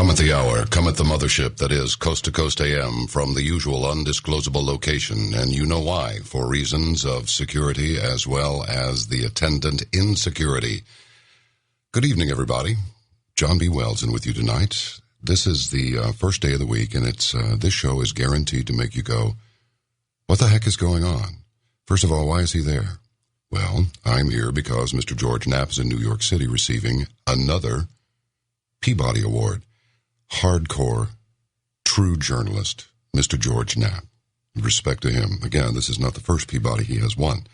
Come at the hour, come at the mothership that is Coast to Coast AM from the usual undisclosable location, and you know why, for reasons of security as well as the attendant insecurity. Good evening, everybody. John B. Wells in with you tonight. This is the first day of the week, and this show is guaranteed to make you go, what the heck is going on? First of all, why is he there? Well, I'm here because Mr. George Knapp is in New York City receiving another Peabody Award. Hardcore, true journalist, Mr. George Knapp. Respect to him. Again, this is not the first Peabody he has won.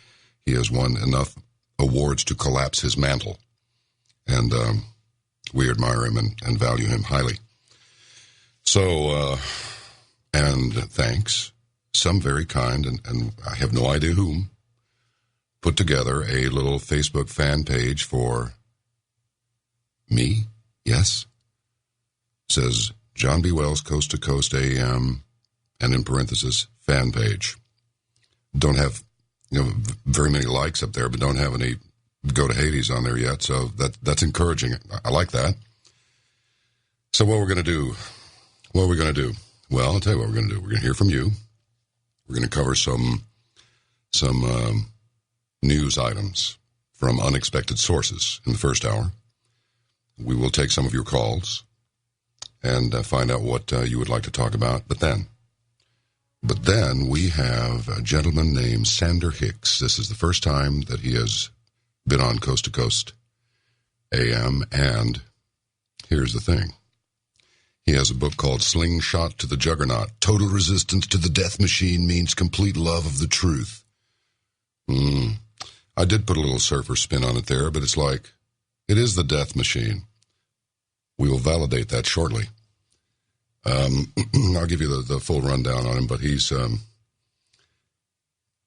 He has won enough awards to collapse his mantle. And we admire him and value him highly. So, and thanks. Some very kind, and I have no idea whom, put together a little Facebook fan page for me. Yes. Says John B. Wells, Coast to Coast AM, and in parenthesis, fan page. Don't have, very many likes up there, but don't have any go to Hades on there yet, so that's encouraging. I like that. So what we're going to do? What are we going to do? Well, I'll tell you what we're going to do. We're going to hear from you. We're going to cover some news items from unexpected sources in the first hour. We will take some of your calls and find out what you would like to talk about. But then we have a gentleman named Sander Hicks. This is the first time that he has been on Coast to Coast AM, and here's the thing. He has a book called Slingshot to the Juggernaut. Total resistance to the death machine means complete love of the truth. I did put a little surfer spin on it there, but it's like, it is the death machine. We will validate that shortly. I'll give you the full rundown on him, but he's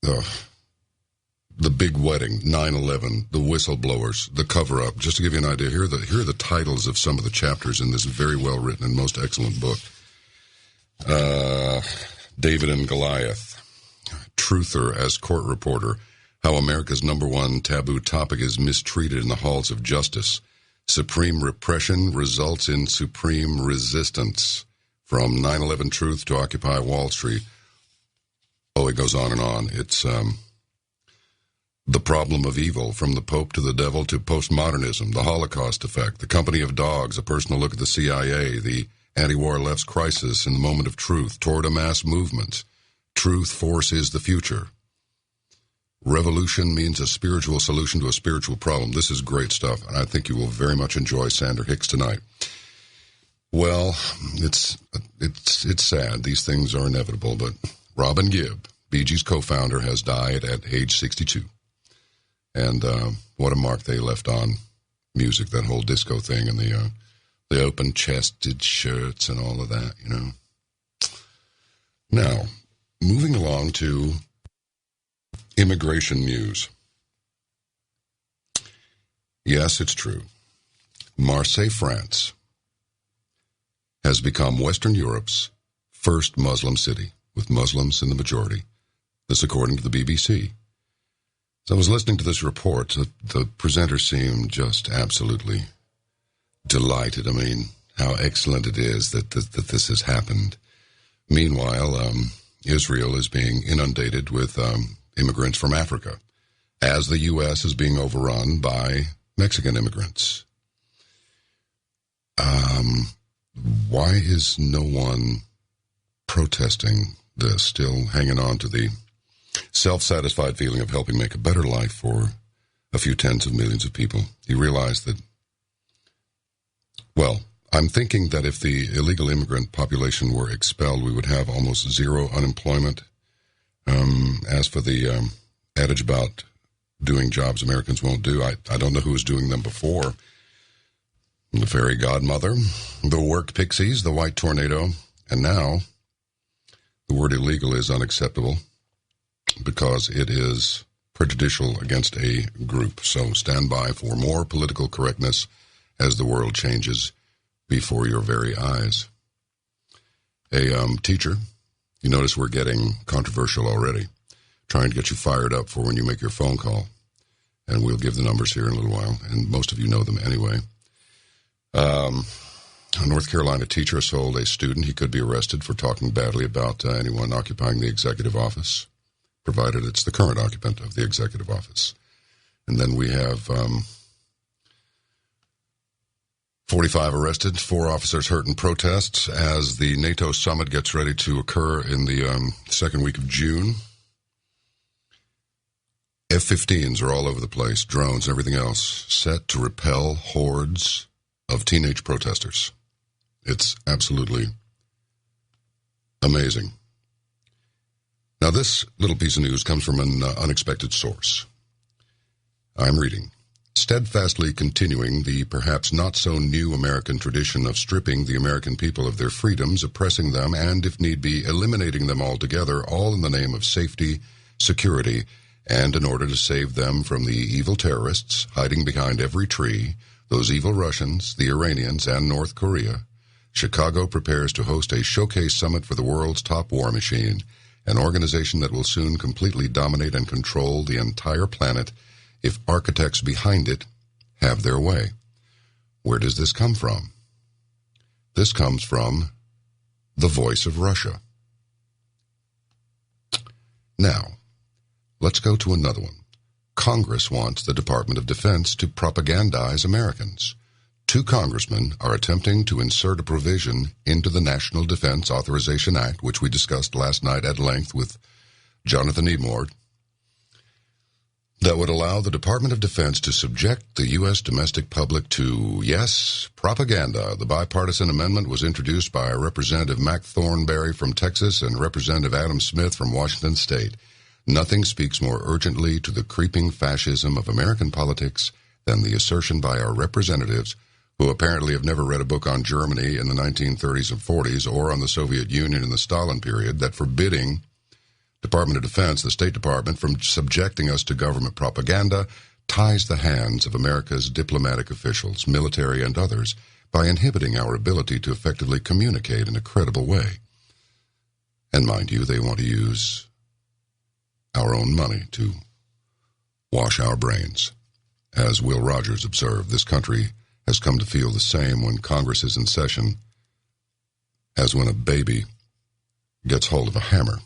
the big wedding, 9/11, the whistleblowers, the cover-up. Just to give you an idea, here are the titles of some of the chapters in this very well-written and most excellent book. David and Goliath, Truther as court reporter, how America's number one taboo topic is mistreated in the halls of justice. Supreme repression results in supreme resistance. From 9/11 Truth to Occupy Wall Street. Oh, it goes on and on. It's the problem of evil, from the Pope to the devil to postmodernism, the Holocaust effect, the company of dogs, a personal look at the CIA, the anti-war left's crisis in the moment of truth, toward a mass movement. Truth force is the future. Revolution means a spiritual solution to a spiritual problem. This is great stuff, and I think you will very much enjoy Sander Hicks tonight. Well, it's sad. These things are inevitable, but Robin Gibb, Bee Gees co-founder, has died at age 62. And what a mark they left on music, that whole disco thing, and the open-chested shirts and all of that, Now, moving along to immigration news. Yes, it's true. Marseille, France, has become Western Europe's first Muslim city, with Muslims in the majority. This according to the BBC. So I was listening to this report. The presenter seemed just absolutely delighted. I mean, how excellent it is that this has happened. Meanwhile, Israel is being inundated with immigrants from Africa, as the U.S. is being overrun by Mexican immigrants. Why is no one protesting this, still hanging on to the self-satisfied feeling of helping make a better life for a few tens of millions of people? You realize that, well, I'm thinking that if the illegal immigrant population were expelled, we would have almost zero unemployment. As for the adage about doing jobs Americans won't do, I don't know who was doing them before. The fairy godmother, the work pixies, the white tornado, and now the word illegal is unacceptable because it is prejudicial against a group. So stand by for more political correctness as the world changes before your very eyes. A teacher, you notice we're getting controversial already, trying to get you fired up for when you make your phone call. And we'll give the numbers here in a little while, and most of you know them anyway. A North Carolina teacher assaulted a student. He could be arrested for talking badly about anyone occupying the executive office, provided it's the current occupant of the executive office. And then we have 45 arrested, 4 officers hurt in protests as the NATO summit gets ready to occur in the second week of June. F-15s are all over the place, drones and everything else, set to repel hordes of teenage protesters. It's absolutely amazing. Now, this little piece of news comes from an unexpected source. I'm reading. Steadfastly continuing the perhaps not-so-new American tradition of stripping the American people of their freedoms, oppressing them, and, if need be, eliminating them altogether, all in the name of safety, security, and in order to save them from the evil terrorists hiding behind every tree, those evil Russians, the Iranians, and North Korea, Chicago prepares to host a showcase summit for the world's top war machine, an organization that will soon completely dominate and control the entire planet if architects behind it have their way. Where does this come from? This comes from the voice of Russia. Now, let's go to another one. Congress wants the Department of Defense to propagandize Americans. 2 congressmen are attempting to insert a provision into the National Defense Authorization Act, which we discussed last night at length with Jonathan Emord, that would allow the Department of Defense to subject the U.S. domestic public to, yes, propaganda. The bipartisan amendment was introduced by Representative Mac Thornberry from Texas and Representative Adam Smith from Washington State. Nothing speaks more urgently to the creeping fascism of American politics than the assertion by our representatives, who apparently have never read a book on Germany in the 1930s and 40s or on the Soviet Union in the Stalin period, that forbidding Department of Defense, the State Department, from subjecting us to government propaganda ties the hands of America's diplomatic officials, military, and others by inhibiting our ability to effectively communicate in a credible way. And mind you, they want to use our own money to wash our brains. As Will Rogers observed, this country has come to feel the same when Congress is in session as when a baby gets hold of a hammer.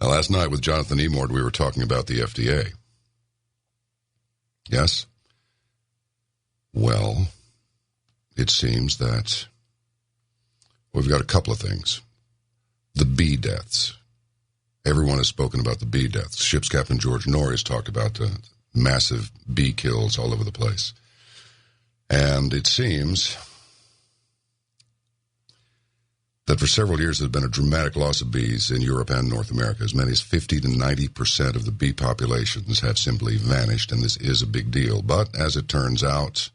Now, last night with Jonathan Emord, we were talking about the FDA. Yes? Well, it seems that we've got a couple of things. The bee deaths. Everyone has spoken about the bee deaths. Ship's Captain George Norrie has talked about massive bee kills all over the place. And it seems that for several years there has been a dramatic loss of bees in Europe and North America. As many as 50 to 90% of the bee populations have simply vanished, and this is a big deal. But as it turns out,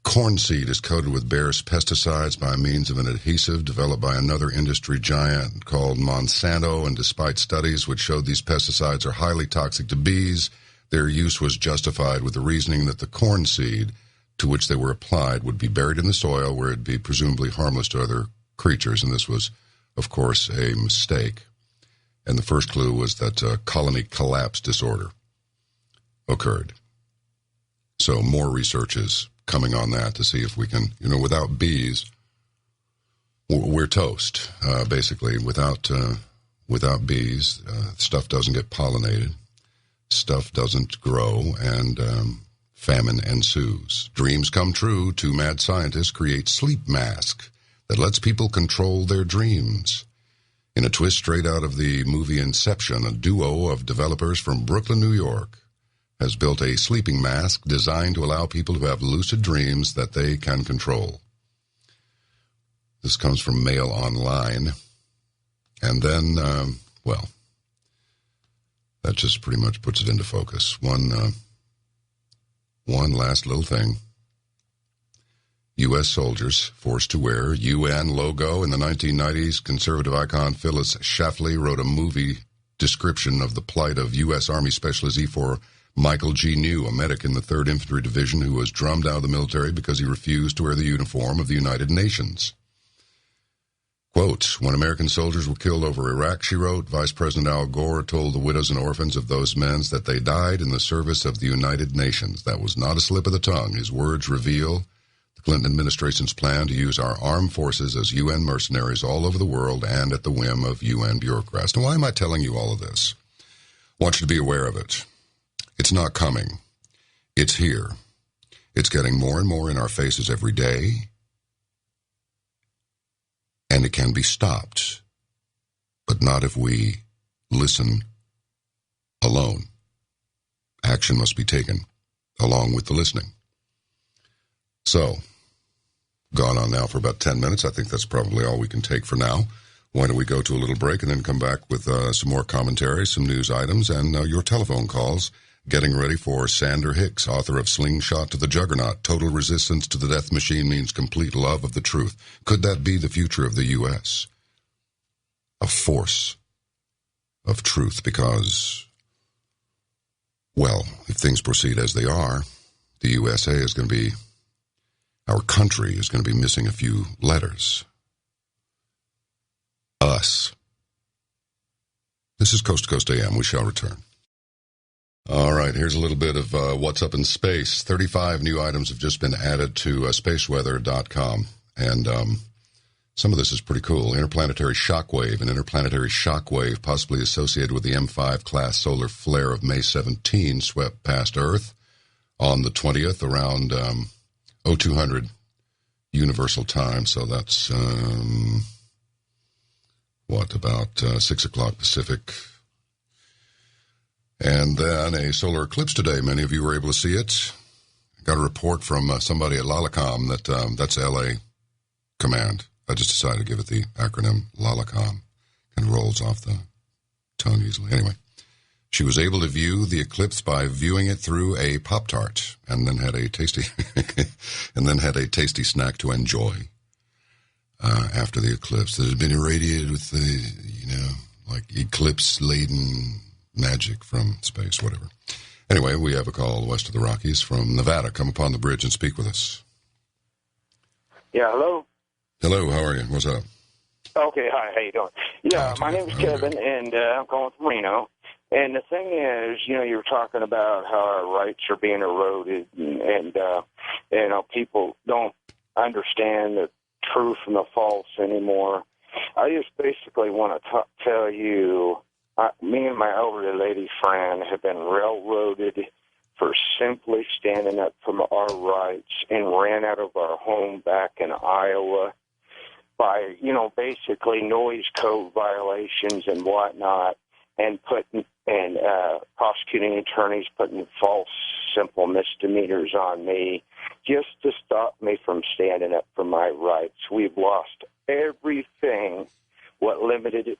corn seed is coated with Bayer's pesticides by means of an adhesive developed by another industry giant called Monsanto, and despite studies which showed these pesticides are highly toxic to bees, their use was justified with the reasoning that the corn seed to which they were applied would be buried in the soil where it would be presumably harmless to other creatures, and this was, of course, a mistake. And the first clue was that colony collapse disorder occurred. So more research is coming on that to see if we can, without bees, we're toast, basically. Without bees, stuff doesn't get pollinated, stuff doesn't grow, and famine ensues. Dreams come true. 2 mad scientists create sleep mask that lets people control their dreams. In a twist straight out of the movie Inception, a duo of developers from Brooklyn, New York, has built a sleeping mask designed to allow people to have lucid dreams that they can control. This comes from Mail Online. And then, that just pretty much puts it into focus. One last little thing. U.S. soldiers forced to wear UN logo. In the 1990s, conservative icon Phyllis Schlafly wrote a movie description of the plight of U.S. Army Specialist E4 Michael G. New, a medic in the 3rd Infantry Division who was drummed out of the military because he refused to wear the uniform of the United Nations. Quote, when American soldiers were killed over Iraq, she wrote, Vice President Al Gore told the widows and orphans of those men that they died in the service of the United Nations. That was not a slip of the tongue. His words reveal the Clinton administration's plan to use our armed forces as UN mercenaries all over the world and at the whim of UN bureaucrats. Now, why am I telling you all of this? I want you to be aware of it. It's not coming. It's here. It's getting more and more in our faces every day. And it can be stopped, but not if we listen alone. Action must be taken along with the listening. So, gone on now for about 10 minutes. I think that's probably all we can take for now. Why don't we go to a little break and then come back with some more commentary, some news items, and your telephone calls. Getting ready for Sander Hicks, author of Slingshot to the Juggernaut. Total resistance to the death machine means complete love of the truth. Could that be the future of the U.S.? A force of truth, because, well, if things proceed as they are, the USA is going to be, our country is going to be missing a few letters. Us. This is Coast to Coast AM. We shall return. All right, here's a little bit of what's up in space. 35 new items have just been added to spaceweather.com, and some of this is pretty cool. Interplanetary shockwave, an interplanetary shockwave possibly associated with the M5 class solar flare of May 17 swept past Earth on the 20th around 0200 Universal Time, so that's, about 6 o'clock Pacific. And then a solar eclipse today. Many of you were able to see it. Got a report from somebody at Lalacom that that's LA Command. I just decided to give it the acronym Lalacom. Kind of rolls off the tongue easily. Anyway, she was able to view the eclipse by viewing it through a Pop-Tart, and then had a tasty snack to enjoy after the eclipse that had been irradiated with the like eclipse-laden magic from space, whatever. Anyway, we have a call west of the Rockies from Nevada. Come upon the bridge and speak with us. Yeah, hello? Hello, how are you? What's up? Okay, hi, how you doing? Yeah, my name is Kevin, and I'm calling from Reno. And the thing is, you were talking about how our rights are being eroded, and people don't understand the truth from the false anymore. I just basically want to tell you, me and my elderly lady friend have been railroaded for simply standing up for our rights and ran out of our home back in Iowa by, basically noise code violations and whatnot, and prosecuting attorneys putting false, simple misdemeanors on me just to stop me from standing up for my rights. We've lost everything. What limited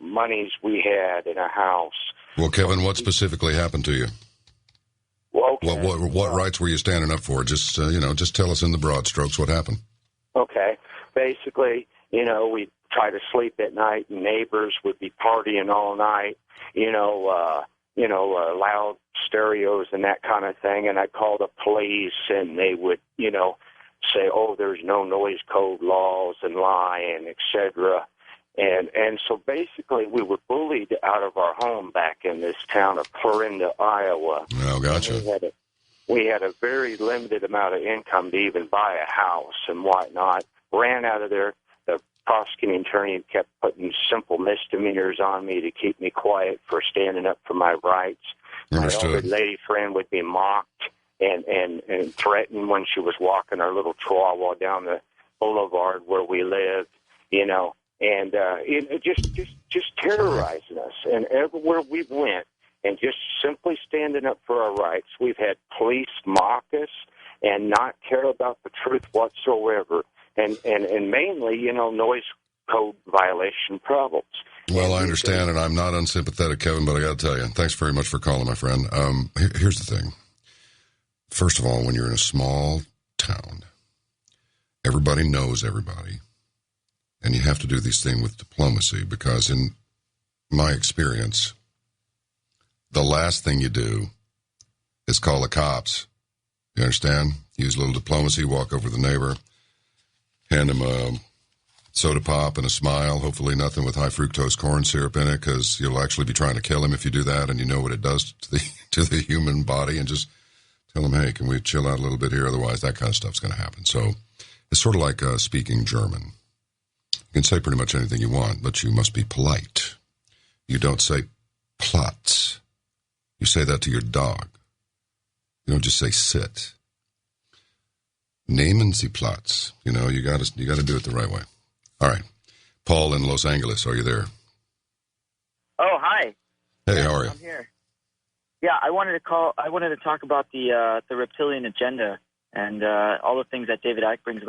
monies we had in a house. Well, Kevin, what specifically happened to you? Well, okay. What rights were you standing up for? Just just tell us in the broad strokes what happened. Okay, basically, we'd try to sleep at night, and neighbors would be partying all night. Loud stereos and that kind of thing, and I'd call the police, and they would, say, oh, there's no noise code laws and lying, etc. And so basically we were bullied out of our home back in this town of Clarinda, Iowa. Oh, gotcha. We had a very limited amount of income to even buy a house and whatnot. Ran out of there. The prosecuting attorney kept putting simple misdemeanors on me to keep me quiet for standing up for my rights. Understood. My older lady friend would be mocked and threatened when she was walking our little chihuahua down the boulevard where we lived, and just terrorizing us. And everywhere we went, and just simply standing up for our rights, we've had police mock us and not care about the truth whatsoever, and mainly, noise code violation problems. Well, I understand, and I'm not unsympathetic, Kevin, but I got to tell you, thanks very much for calling, my friend. Here's the thing. First of all, when you're in a small town, everybody knows everybody, and you have to do these things with diplomacy, because in my experience, the last thing you do is call the cops. You understand? Use a little diplomacy, walk over to the neighbor, hand him a soda pop and a smile, hopefully nothing with high fructose corn syrup in it, because you'll actually be trying to kill him if you do that, and you know what it does to the human body, and just tell him, hey, can we chill out a little bit here? Otherwise, that kind of stuff's going to happen. So it's sort of like speaking German. You can say pretty much anything you want, but you must be polite. You don't say Platz. You say that to your dog. You don't just say sit. Nehmen Sie Platz. You know, you got to do it the right way. All right. Paul in Los Angeles, are you there? Oh, hi. Hey, how are you? I'm here. Yeah, I wanted to talk about the reptilian agenda and all the things that David Icke brings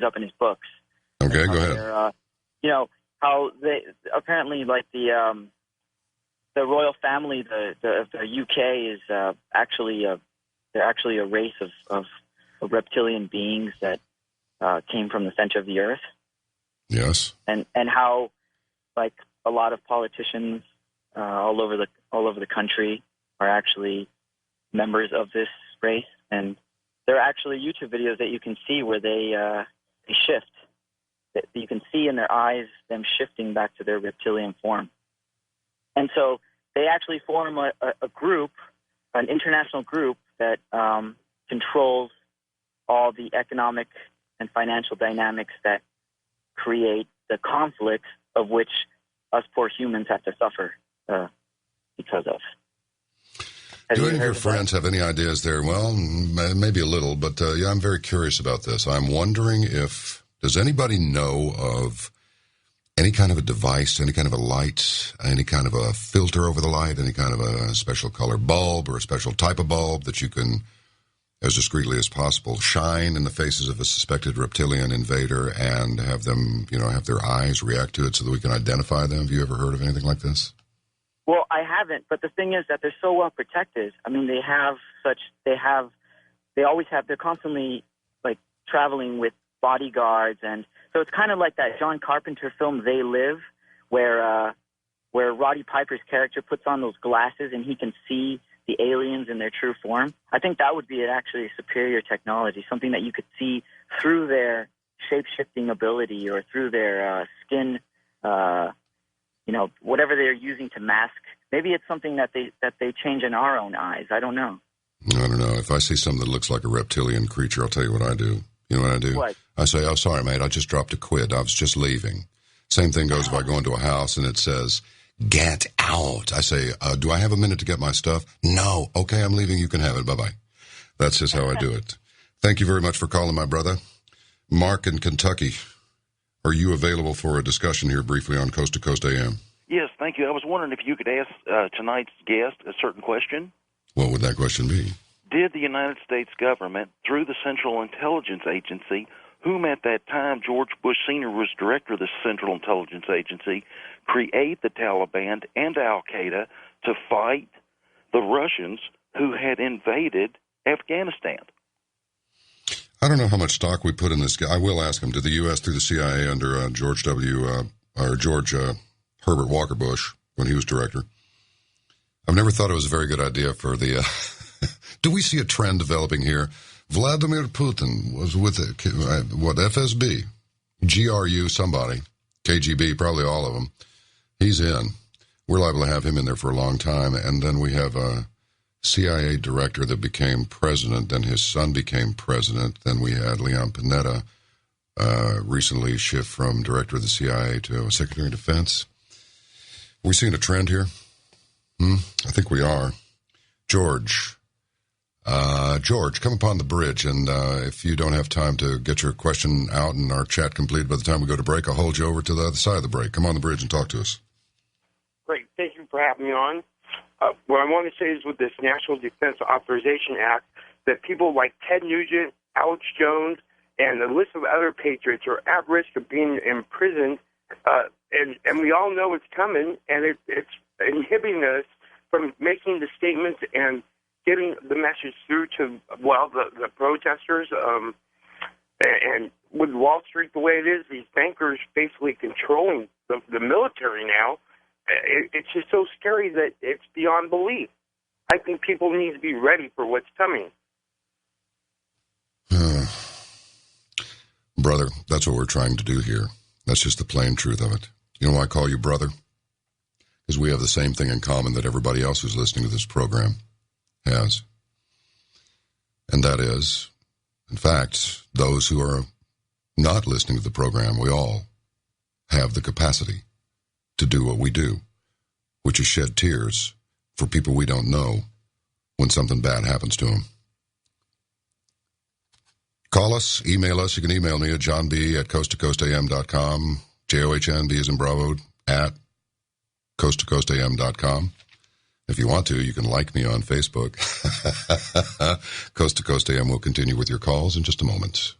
up in his books. Okay, go ahead. You know how they apparently, like the royal family, the UK is they're actually a race of reptilian beings that came from the center of the earth. Yes. And how, like, a lot of politicians all over the country are actually members of this race, and there are actually YouTube videos that you can see where they shift. That you can see in their eyes them shifting back to their reptilian form. And so they actually form a group, an international group that controls all the economic and financial dynamics that create the conflicts of which us poor humans have to suffer because of. Do any of your friends have any ideas there? Well, maybe a little, but yeah, I'm very curious about this. I'm wondering does anybody know of any kind of a device, any kind of a light, any kind of a filter over the light, any kind of a special color bulb or a special type of bulb that you can, as discreetly as possible, shine in the faces of a suspected reptilian invader and have them, have their eyes react to it so that we can identify them? Have you ever heard of anything like this? Well, I haven't, but the thing is that they're so well protected. I mean, they're constantly, like, traveling with bodyguards, and so it's kind of like that John Carpenter film They Live, where Roddy Piper's character puts on those glasses and he can see the aliens in their true form. I think that would be actually a superior technology, something that you could see through their shape-shifting ability or through their skin, whatever they're using to mask. Maybe it's something that they change in our own eyes. I don't know. I don't know. If I see something that looks like a reptilian creature, I'll tell you what I do. You know what I do? What? I say, oh, sorry, mate, I just dropped a quid. I was just leaving. Same thing goes if I go into a house and it says, get out. I say, do I have a minute to get my stuff? No. Okay, I'm leaving. You can have it. Bye-bye. That's just how I do it. Thank you very much for calling, my brother. Mark in Kentucky, are you available for a discussion here briefly on Coast to Coast AM? Yes, thank you. I was wondering if you could ask tonight's guest a certain question. What would that question be? Did the United States government, through the Central Intelligence Agency, whom at that time George Bush Sr. was director of the Central Intelligence Agency, create the Taliban and Al-Qaeda to fight the Russians who had invaded Afghanistan? I don't know how much stock we put in this guy. I will ask him. Did the U.S. through the CIA under George Herbert Walker Bush when he was director? I've never thought it was a very good idea for the... Do we see a trend developing here? Vladimir Putin was with FSB, GRU, somebody, KGB, probably all of them. He's in. We're liable to have him in there for a long time. And then we have a CIA director that became president, then his son became president. Then we had Leon Panetta recently shift from director of the CIA to Secretary of Defense. Are we seeing a trend here? I think we are. George, come upon the bridge, and if you don't have time to get your question out and our chat completed by the time we go to break, I'll hold you over to the other side of the break. Come on the bridge and talk to us. Great. Thank you for having me on. What I want to say is with this National Defense Authorization Act, that people like Ted Nugent, Alex Jones, and the list of other patriots are at risk of being imprisoned, and we all know it's coming, and it's inhibiting us from making the statements and getting the message through to, the protesters. And with Wall Street the way it is, these bankers basically controlling the military now, it's just so scary that it's beyond belief. I think people need to be ready for what's coming. Brother, that's what we're trying to do here. That's just the plain truth of it. You know why I call you brother? Because we have the same thing in common that everybody else who's listening to this program has. And that is, in fact, those who are not listening to the program, we all have the capacity to do what we do, which is shed tears for people we don't know when something bad happens to them. Call us, email us. You can email me at johnb@coasttocoastam.com, JOHNB as in Bravo, at coasttocoastam.com. If you want to, you can like me on Facebook. Coast to Coast AM will continue with your calls in just a moment.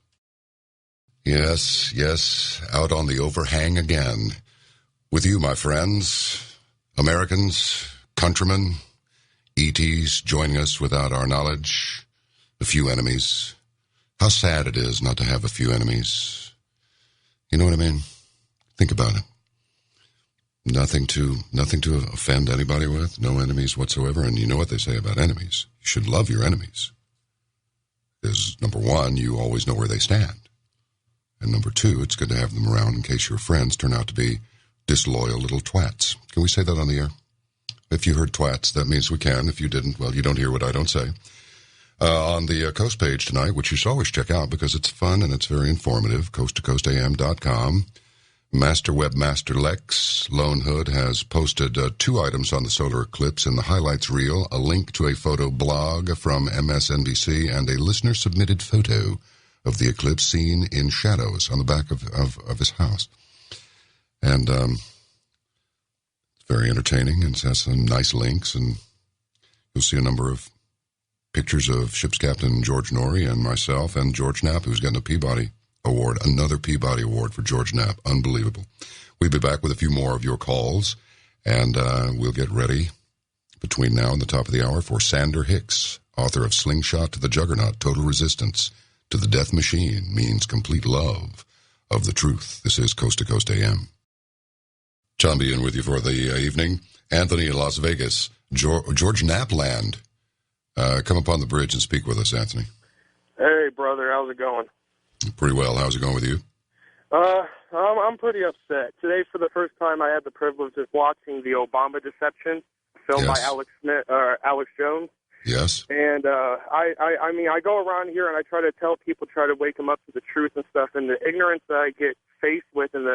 Yes, out on the overhang again. With you, my friends, Americans, countrymen, ETs joining us without our knowledge, a few enemies. How sad it is not to have a few enemies. You know what I mean? Think about it. Nothing to offend anybody with, no enemies whatsoever. And you know what they say about enemies. You should love your enemies. Because, number one, you always know where they stand. And number two, it's good to have them around in case your friends turn out to be disloyal little twats. Can we say that on the air? If you heard twats, that means we can. If you didn't, well, you don't hear what I don't say. On the Coast page tonight, which you should always check out because it's fun and it's very informative, coasttocoastam.com. Master Webmaster Lex Lone Hood has posted 2 items on the solar eclipse in the highlights reel, a link to a photo blog from MSNBC, and a listener-submitted photo of the eclipse seen in shadows on the back of his house. And it's very entertaining and it has some nice links, and you'll see a number of pictures of Ship's Captain George Norrie and myself and George Knapp, who's getting a Peabody Award, another Peabody Award for George Knapp. Unbelievable. We'll be back with a few more of your calls, and we'll get ready between now and the top of the hour for Sander Hicks, author of Slingshot to the Juggernaut, Total Resistance to the Death Machine Means Complete Love of the Truth. This is Coast to Coast AM. John B. in with you for the evening. Anthony in Las Vegas. George Knappland. Come up on the bridge and speak with us, Anthony. Hey, brother. How's it going? Pretty well. How's it going with you? I'm pretty upset. Today, for the first time, I had the privilege of watching the Obama Deception, film by Alex Jones. Yes. And I mean, I go around here and I try to tell people, try to wake them up to the truth and stuff, and the ignorance that I get faced with and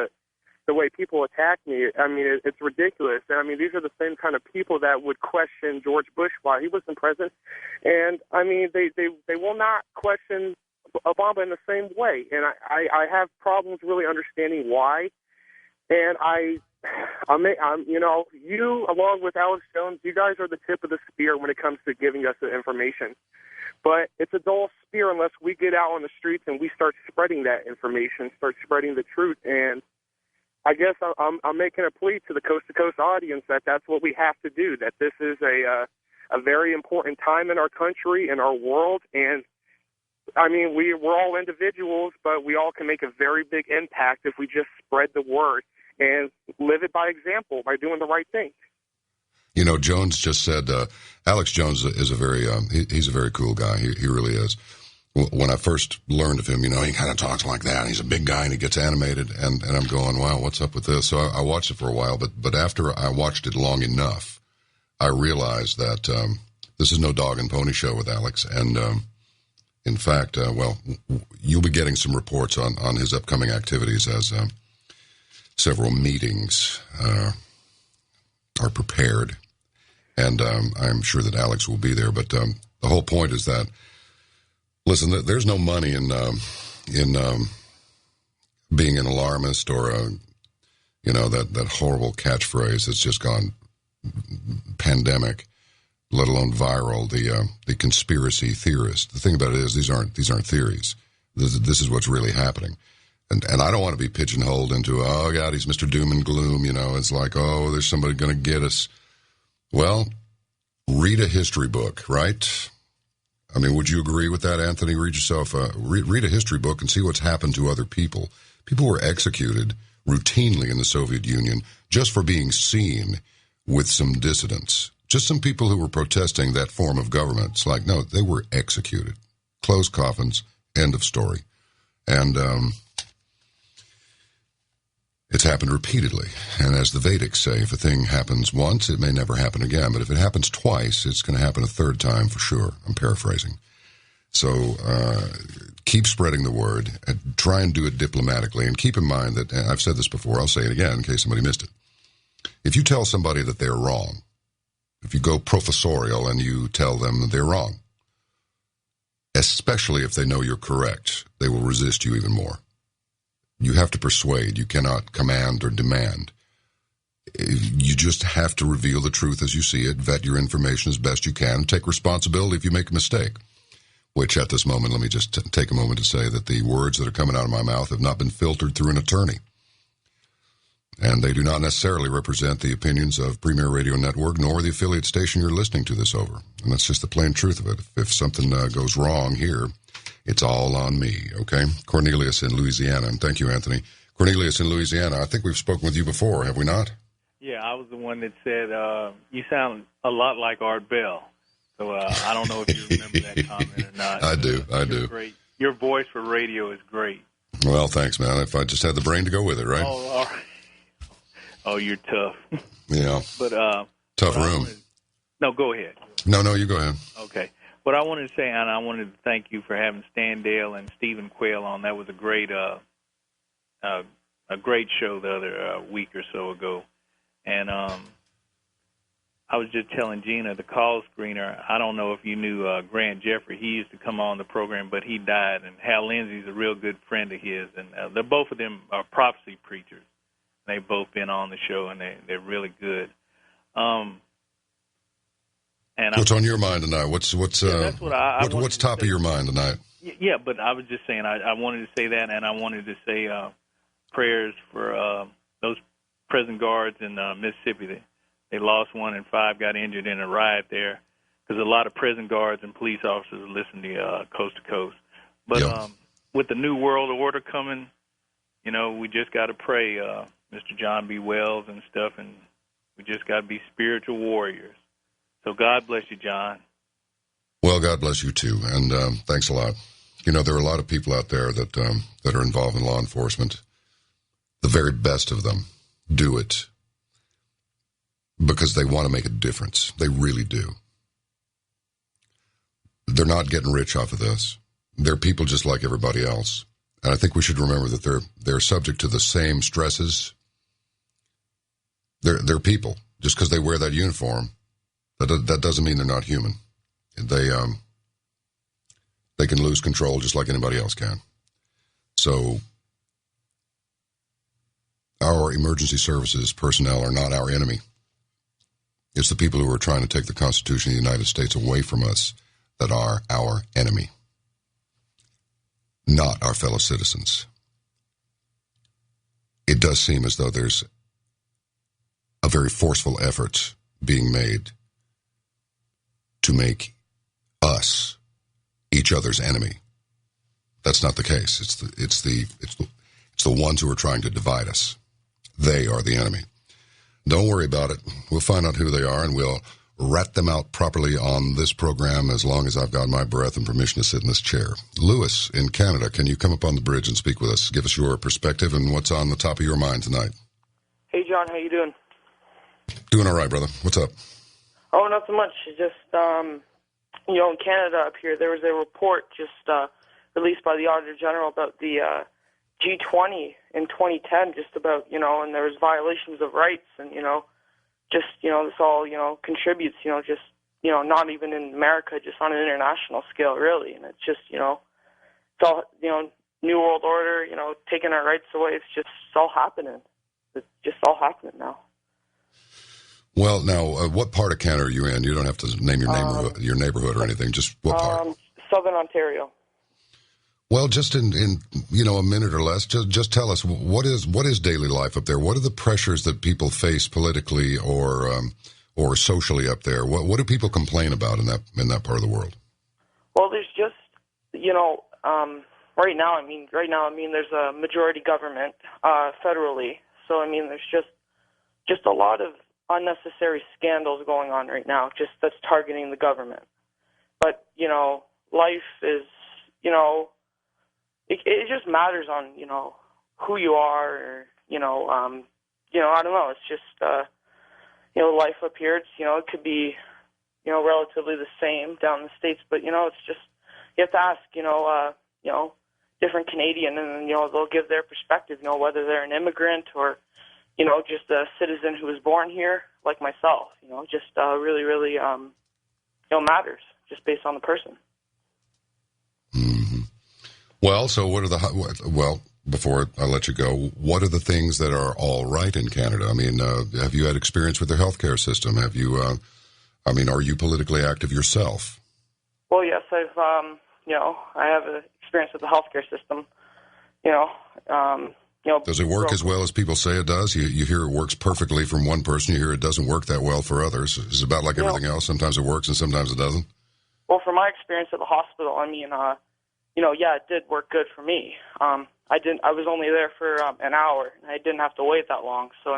the way people attack me, I mean, it's ridiculous. And I mean, these are the same kind of people that would question George Bush while he wasn't president. And I mean, they will not question Obama in the same way, and I have problems really understanding why. And I'm you know, you along with Alex Jones, you guys are the tip of the spear when it comes to giving us the information. But it's a dull spear unless we get out on the streets and we start spreading that information, start spreading the truth. And I guess I'm making a plea to the Coast to Coast audience that that's what we have to do. That this is a very important time in our country, in our world, and I mean, we're all individuals, but we all can make a very big impact if we just spread the word and live it by example, by doing the right thing. You know, Jones just said, Alex Jones is a very, he's a very cool guy. He really is. When I first learned of him, you know, he kind of talks like that. He's a big guy and he gets animated, and I'm going, wow, what's up with this? So I watched it for a while, but after I watched it long enough, I realized that this is no dog and pony show with Alex, and in fact, well, you'll be getting some reports on his upcoming activities as several meetings are prepared, and I'm sure that Alex will be there. But the whole point is that, listen, there's no money in being an alarmist or you know, that horrible catchphrase that's just gone pandemic, let alone viral, the conspiracy theorist. The thing about it is these aren't theories. This is what's really happening. And I don't want to be pigeonholed into, oh, God, he's Mr. Doom and Gloom. You know, it's like, oh, there's somebody going to get us. Well, read a history book, right? I mean, would you agree with that, Anthony? Read yourself, read a history book and see what's happened to other people. People were executed routinely in the Soviet Union just for being seen with some dissidents. Just some people who were protesting that form of government. It's like, no, they were executed. Closed coffins, end of story. And It's happened repeatedly. And as the Vedics say, if a thing happens once, it may never happen again. But if it happens twice, it's going to happen a third time for sure. I'm paraphrasing. So keep spreading the word. And try and do it diplomatically. And keep in mind that, I've said this before, I'll say it again in case somebody missed it. If you tell somebody that they're wrong, if you go professorial and you tell them that they're wrong, especially if they know you're correct, they will resist you even more. You have to persuade. You cannot command or demand. You just have to reveal the truth as you see it, vet your information as best you can, take responsibility if you make a mistake, which at this moment, let me just take a moment to say that the words that are coming out of my mouth have not been filtered through an attorney. And they do not necessarily represent the opinions of Premier Radio Network nor the affiliate station you're listening to this over. And that's just the plain truth of it. If something goes wrong here, it's all on me, okay? Cornelius in Louisiana, and thank you, Anthony. Cornelius in Louisiana, I think we've spoken with you before, have we not? Yeah, I was the one that said, you sound a lot like Art Bell. So I don't know if you remember that comment or not. I do. Great. Your voice for radio is great. Well, thanks, man. If I just had the brain to go with it, right? Oh, all right. Oh, you're tough. Yeah. But tough room. No, go ahead. No, you go ahead. Okay. What I wanted to say, and I wanted to thank you for having Stan Dale and Stephen Quayle on. That was a great show the other week or so ago. And I was just telling Gina, the call screener, I don't know if you knew Grant Jeffrey. He used to come on the program, but he died. And Hal Lindsey's a real good friend of his. And they're both of them are prophecy preachers. They've both been on the show, and they're really good. And what's on your mind tonight? What's what's top of your mind tonight? Yeah, but I was just saying I wanted to say that, and I wanted to say prayers for those prison guards in Mississippi. They lost one, and 5 got injured in a riot there because a lot of prison guards and police officers listen to Coast to Coast. But with the New World Order coming, we just got to pray, Mr. John B. Wells and stuff, and we just got to be spiritual warriors. So God bless you, John. Well, God bless you too, and thanks a lot. There are a lot of people out there that are involved in law enforcement. The very best of them do it because they want to make a difference. They really do. They're not getting rich off of this. They're people just like everybody else, and I think we should remember that they're subject to the same stresses. They're people. Just because they wear that uniform, that doesn't mean they're not human. They can lose control just like anybody else can. So our emergency services personnel are not our enemy. It's the people who are trying to take the Constitution of the United States away from us that are our enemy, not our fellow citizens. It does seem as though there's a very forceful effort being made to make us each other's enemy. That's not the case. It's the ones who are trying to divide us. They are the enemy. Don't worry about it. We'll find out who they are, and we'll rat them out properly on this program as long as I've got my breath and permission to sit in this chair. Lewis in Canada, can you come up on the bridge and speak with us? Give us your perspective and what's on the top of your mind tonight. Hey, John, how you doing? Doing all right, brother. What's up? Oh, not so much. Just, in Canada up here, there was a report just released by the Auditor General about the G20 in 2010, just about, and there was violations of rights and, just, this all, contributes, just, not even in America, just on an international scale, really. And it's just, it's all, New World Order, taking our rights away. It's all happening. It's just all happening now. Well, now, what part of Canada are you in? You don't have to name your neighborhood or anything. Just what part? Southern Ontario. Well, just in a minute or less, just tell us what is daily life up there. What are the pressures that people face politically or socially up there? What do people complain about in that part of the world? Well, there's just right now. There's a majority government federally, so there's just a lot of unnecessary scandals going on right now, just that's targeting the government. But, life is, it just matters on, who you are or, I don't know. It's just, life up here. It's, it could be, relatively the same down in the States, but, it's just, you have to ask, different Canadian, and then, they'll give their perspective, whether they're an immigrant or, just a citizen who was born here, like myself, just really, really, matters just based on the person. Mm-hmm. Well, so what are well, before I let you go, what are the things that are all right in Canada? I mean, have you had experience with their healthcare system? Have you, are you politically active yourself? Well, yes, I've, I have experience with the healthcare system, Does it work as well as people say it does? You hear it works perfectly from one person. You hear it doesn't work that well for others. It's about like everything else. Sometimes it works and sometimes it doesn't. Well, from my experience at the hospital, it did work good for me. I was only there for an hour, and I didn't have to wait that long. So,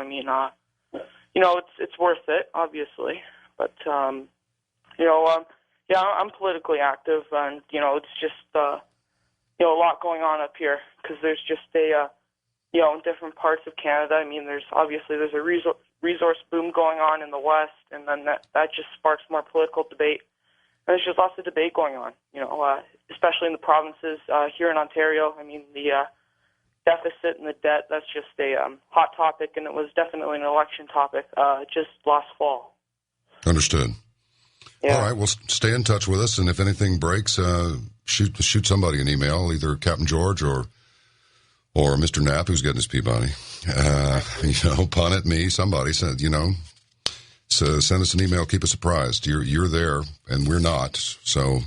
it's worth it, obviously. But, I'm politically active, and, it's just, a lot going on up here because there's just in different parts of Canada. There's a resource boom going on in the West, and then that just sparks more political debate. And there's just lots of debate going on, especially in the provinces here in Ontario. The deficit and the debt, that's just a hot topic, and it was definitely an election topic just last fall. Understood. Yeah. All right, well, stay in touch with us, and if anything breaks, shoot somebody an email, either Captain George or Mr. Knapp, who's getting his Peabody. Pun at me, somebody said, so send us an email, keep us apprised. You're there, and we're not, so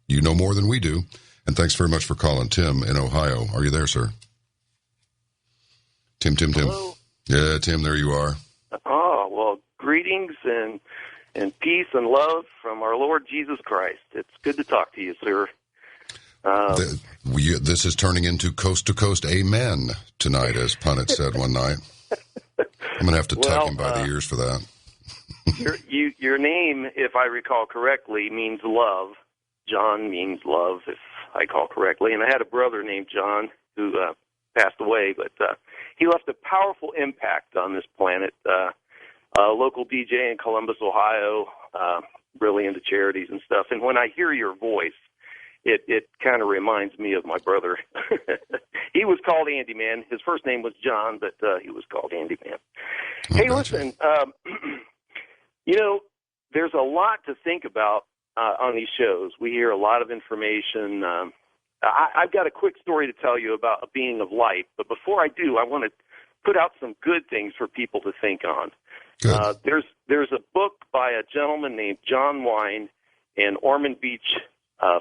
you know more than we do. And thanks very much for calling. Tim in Ohio. Are you there, sir? Tim. Hello? Yeah, Tim, there you are. Oh, well, greetings and peace and love from our Lord Jesus Christ. It's good to talk to you, sir. This is turning into coast to coast amen tonight, as Punnett said one night. I'm going to have to tug him by the ears for that. Your name, if I recall correctly, means love. John means love, if I recall correctly. And I had a brother named John who passed away, but he left a powerful impact on this planet. A local DJ in Columbus, Ohio, really into charities and stuff. And when I hear your voice, it kind of reminds me of my brother. He was called Andy Man. His first name was John, but he was called Andy Man. Hey, listen, there's a lot to think about on these shows. We hear a lot of information. I've got a quick story to tell you about a being of light, but before I do, I want to put out some good things for people to think on. There's a book by a gentleman named John Wine in Ormond Beach,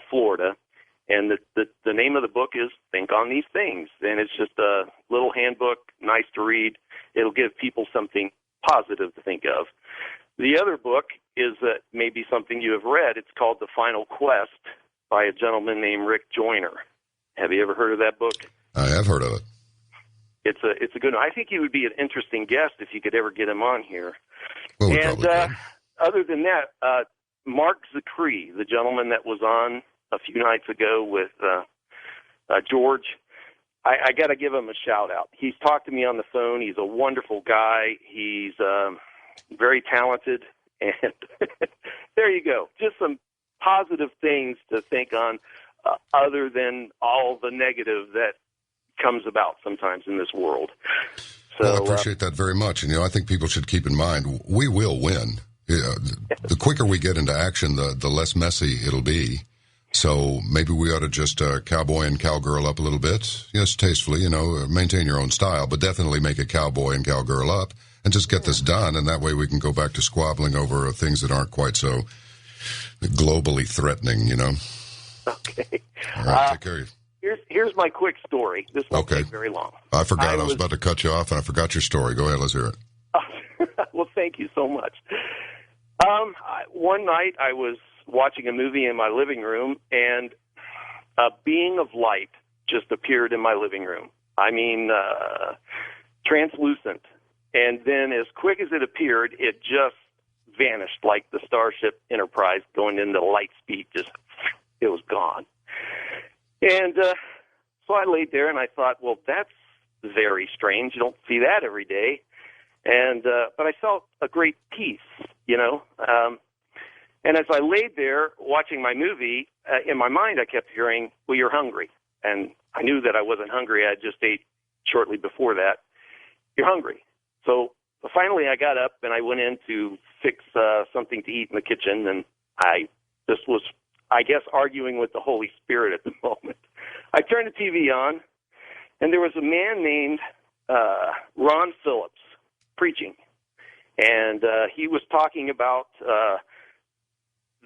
Florida, and the name of the book is Think on These Things, and it's just a little handbook, nice to read. It'll give people something positive to think of. The other book is maybe something you have read. It's called The Final Quest by a gentleman named Rick Joyner. Have you ever heard of that book? I have heard of it. It's a good one. I think he would be an interesting guest if you could ever get him on here. Well, other than that, Mark Zacree, the gentleman that was on a few nights ago with George, I got to give him a shout out. He's talked to me on the phone. He's a wonderful guy. He's very talented, and there you go. Just some positive things to think on, other than all the negative that comes about sometimes in this world. So, well, I appreciate that very much. And, I think people should keep in mind, we will win. The quicker we get into action, the less messy it'll be. So maybe we ought to just cowboy and cowgirl up a little bit. Yes, tastefully, maintain your own style, but definitely make a cowboy and cowgirl up and just get this done. And that way we can go back to squabbling over things that aren't quite so globally threatening, Okay. All right, take care of you. Here's my quick story. This won't take very long. I forgot. I was about to cut you off, and I forgot your story. Go ahead. Let's hear it. Well, thank you so much. One night I was watching a movie in my living room, and a being of light just appeared in my living room. Translucent. And then as quick as it appeared, it just vanished like the Starship Enterprise going into light speed. It was gone. And so I laid there and I thought, well, that's very strange. You don't see that every day. And but I felt a great peace, you know. And as I laid there watching my movie, in my mind I kept hearing, well, you're hungry. And I knew that I wasn't hungry. I just ate shortly before that. You're hungry. So finally I got up and I went in to fix something to eat in the kitchen, and I just was, I guess, arguing with the Holy Spirit at the moment. I turned the TV on, and there was a man named Ron Phillips preaching. And he was talking about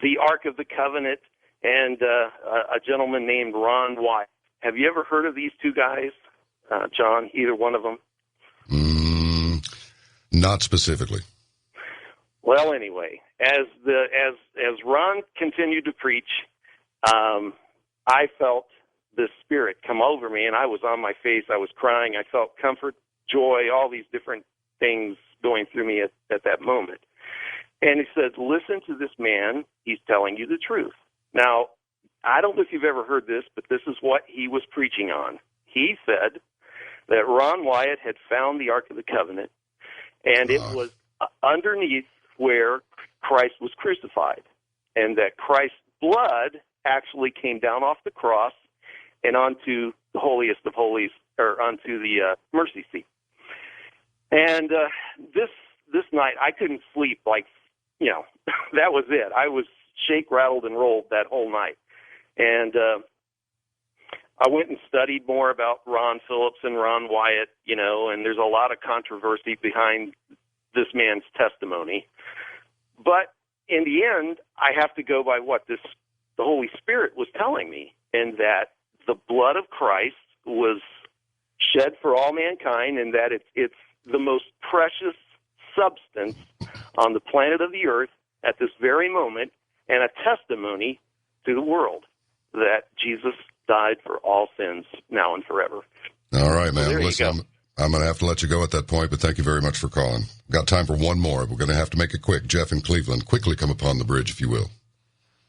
the Ark of the Covenant and a gentleman named Ron Wyatt. Have you ever heard of these two guys, John, either one of them? Not specifically. Well, anyway, as Ron continued to preach, I felt the Spirit come over me, and I was on my face. I was crying. I felt comfort, joy, all these different things going through me at that moment. And he said, listen to this man. He's telling you the truth. Now, I don't know if you've ever heard this, but this is what he was preaching on. He said that Ron Wyatt had found the Ark of the Covenant, and it was underneath where Christ was crucified, and that Christ's blood actually came down off the cross and onto the holiest of holies, or onto the mercy seat. And this night, I couldn't sleep. Like, you know, that was it. I was shake, rattled, and rolled that whole night. And I went and studied more about Ron Phillips and Ron Wyatt, you know, and there's a lot of controversy behind this man's testimony. But in the end, I have to go by what the Holy Spirit was telling me, and that the blood of Christ was shed for all mankind, and that it's the most precious substance on the planet of the earth at this very moment, and a testimony to the world that Jesus died for all sins now and forever. All right, man. So listen, I'm going to have to let you go at that point, but thank you very much for calling. Got time for one more. We're going to have to make it quick. Jeff in Cleveland, quickly come upon the bridge, if you will.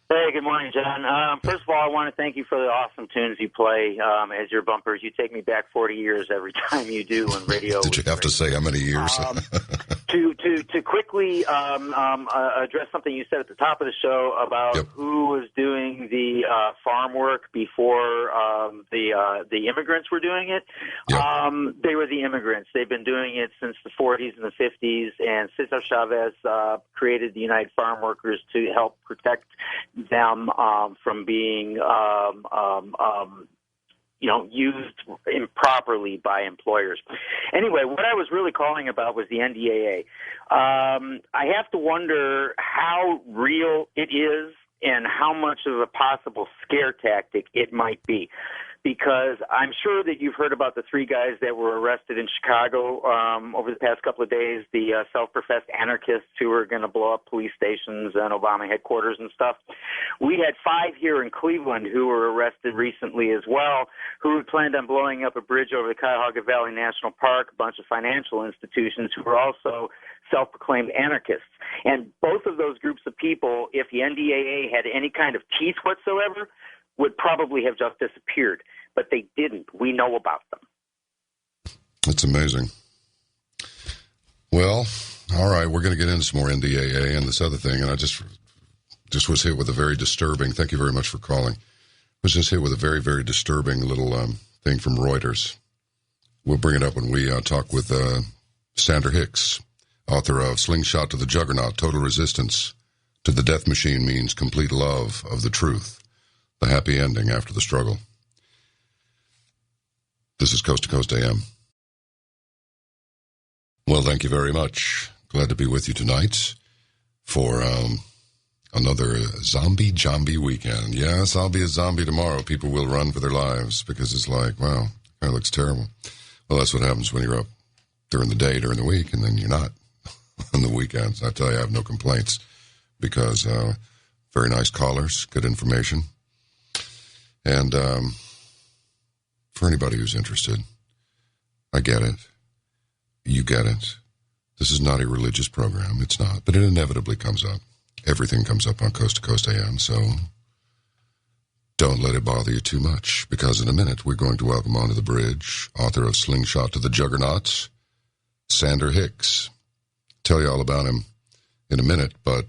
Hey, good morning, John. First of all, I want to thank you for the awesome tunes you play as your bumpers. You take me back 40 years every time you do on radio. Did you have to say how many years? To quickly address something you said at the top of the show about who was doing the farm work before the immigrants were doing it. They were the immigrants. They've been doing it since the 40s and the 50s, and Cesar Chavez created the United Farm Workers to help protect them from being used improperly by employers. Anyway, what I was really calling about was the NDAA. I have to wonder how real it is and how much of a possible scare tactic it might be. Because I'm sure that you've heard about the three guys that were arrested in Chicago over the past couple of days, the self-professed anarchists who were going to blow up police stations and Obama headquarters and stuff. We had 5 here in Cleveland who were arrested recently as well, who had planned on blowing up a bridge over the Cuyahoga Valley National Park, a bunch of financial institutions who were also self-proclaimed anarchists. And both of those groups of people, if the NDAA had any kind of teeth whatsoever, would probably have just disappeared. But they didn't. We know about them. That's amazing. Well, all right, we're going to get into some more NDAA and this other thing, and I just was hit with a very disturbing, thank you very much for calling, was just hit with a very, very disturbing little thing from Reuters. We'll bring it up when we talk with Sandra Hicks, author of Slingshot to the Juggernaut, Total Resistance to the Death Machine Means Complete Love of the Truth. The happy ending after the struggle. This is Coast to Coast AM. Well, thank you very much. Glad to be with you tonight for another zombie weekend. Yes, I'll be a zombie tomorrow. People will run for their lives because it's like, wow, that looks terrible. Well, that's what happens when you're up during the day, during the week, and then you're not on the weekends. I tell you, I have no complaints because very nice callers, good information. And for anybody who's interested, I get it. You get it. This is not a religious program. It's not. But it inevitably comes up. Everything comes up on Coast to Coast AM. So Don't let it bother you too much, because in a minute we're going to welcome onto the bridge author of Slingshot to the Juggernaut, Sander Hicks. Tell you all about him in a minute, but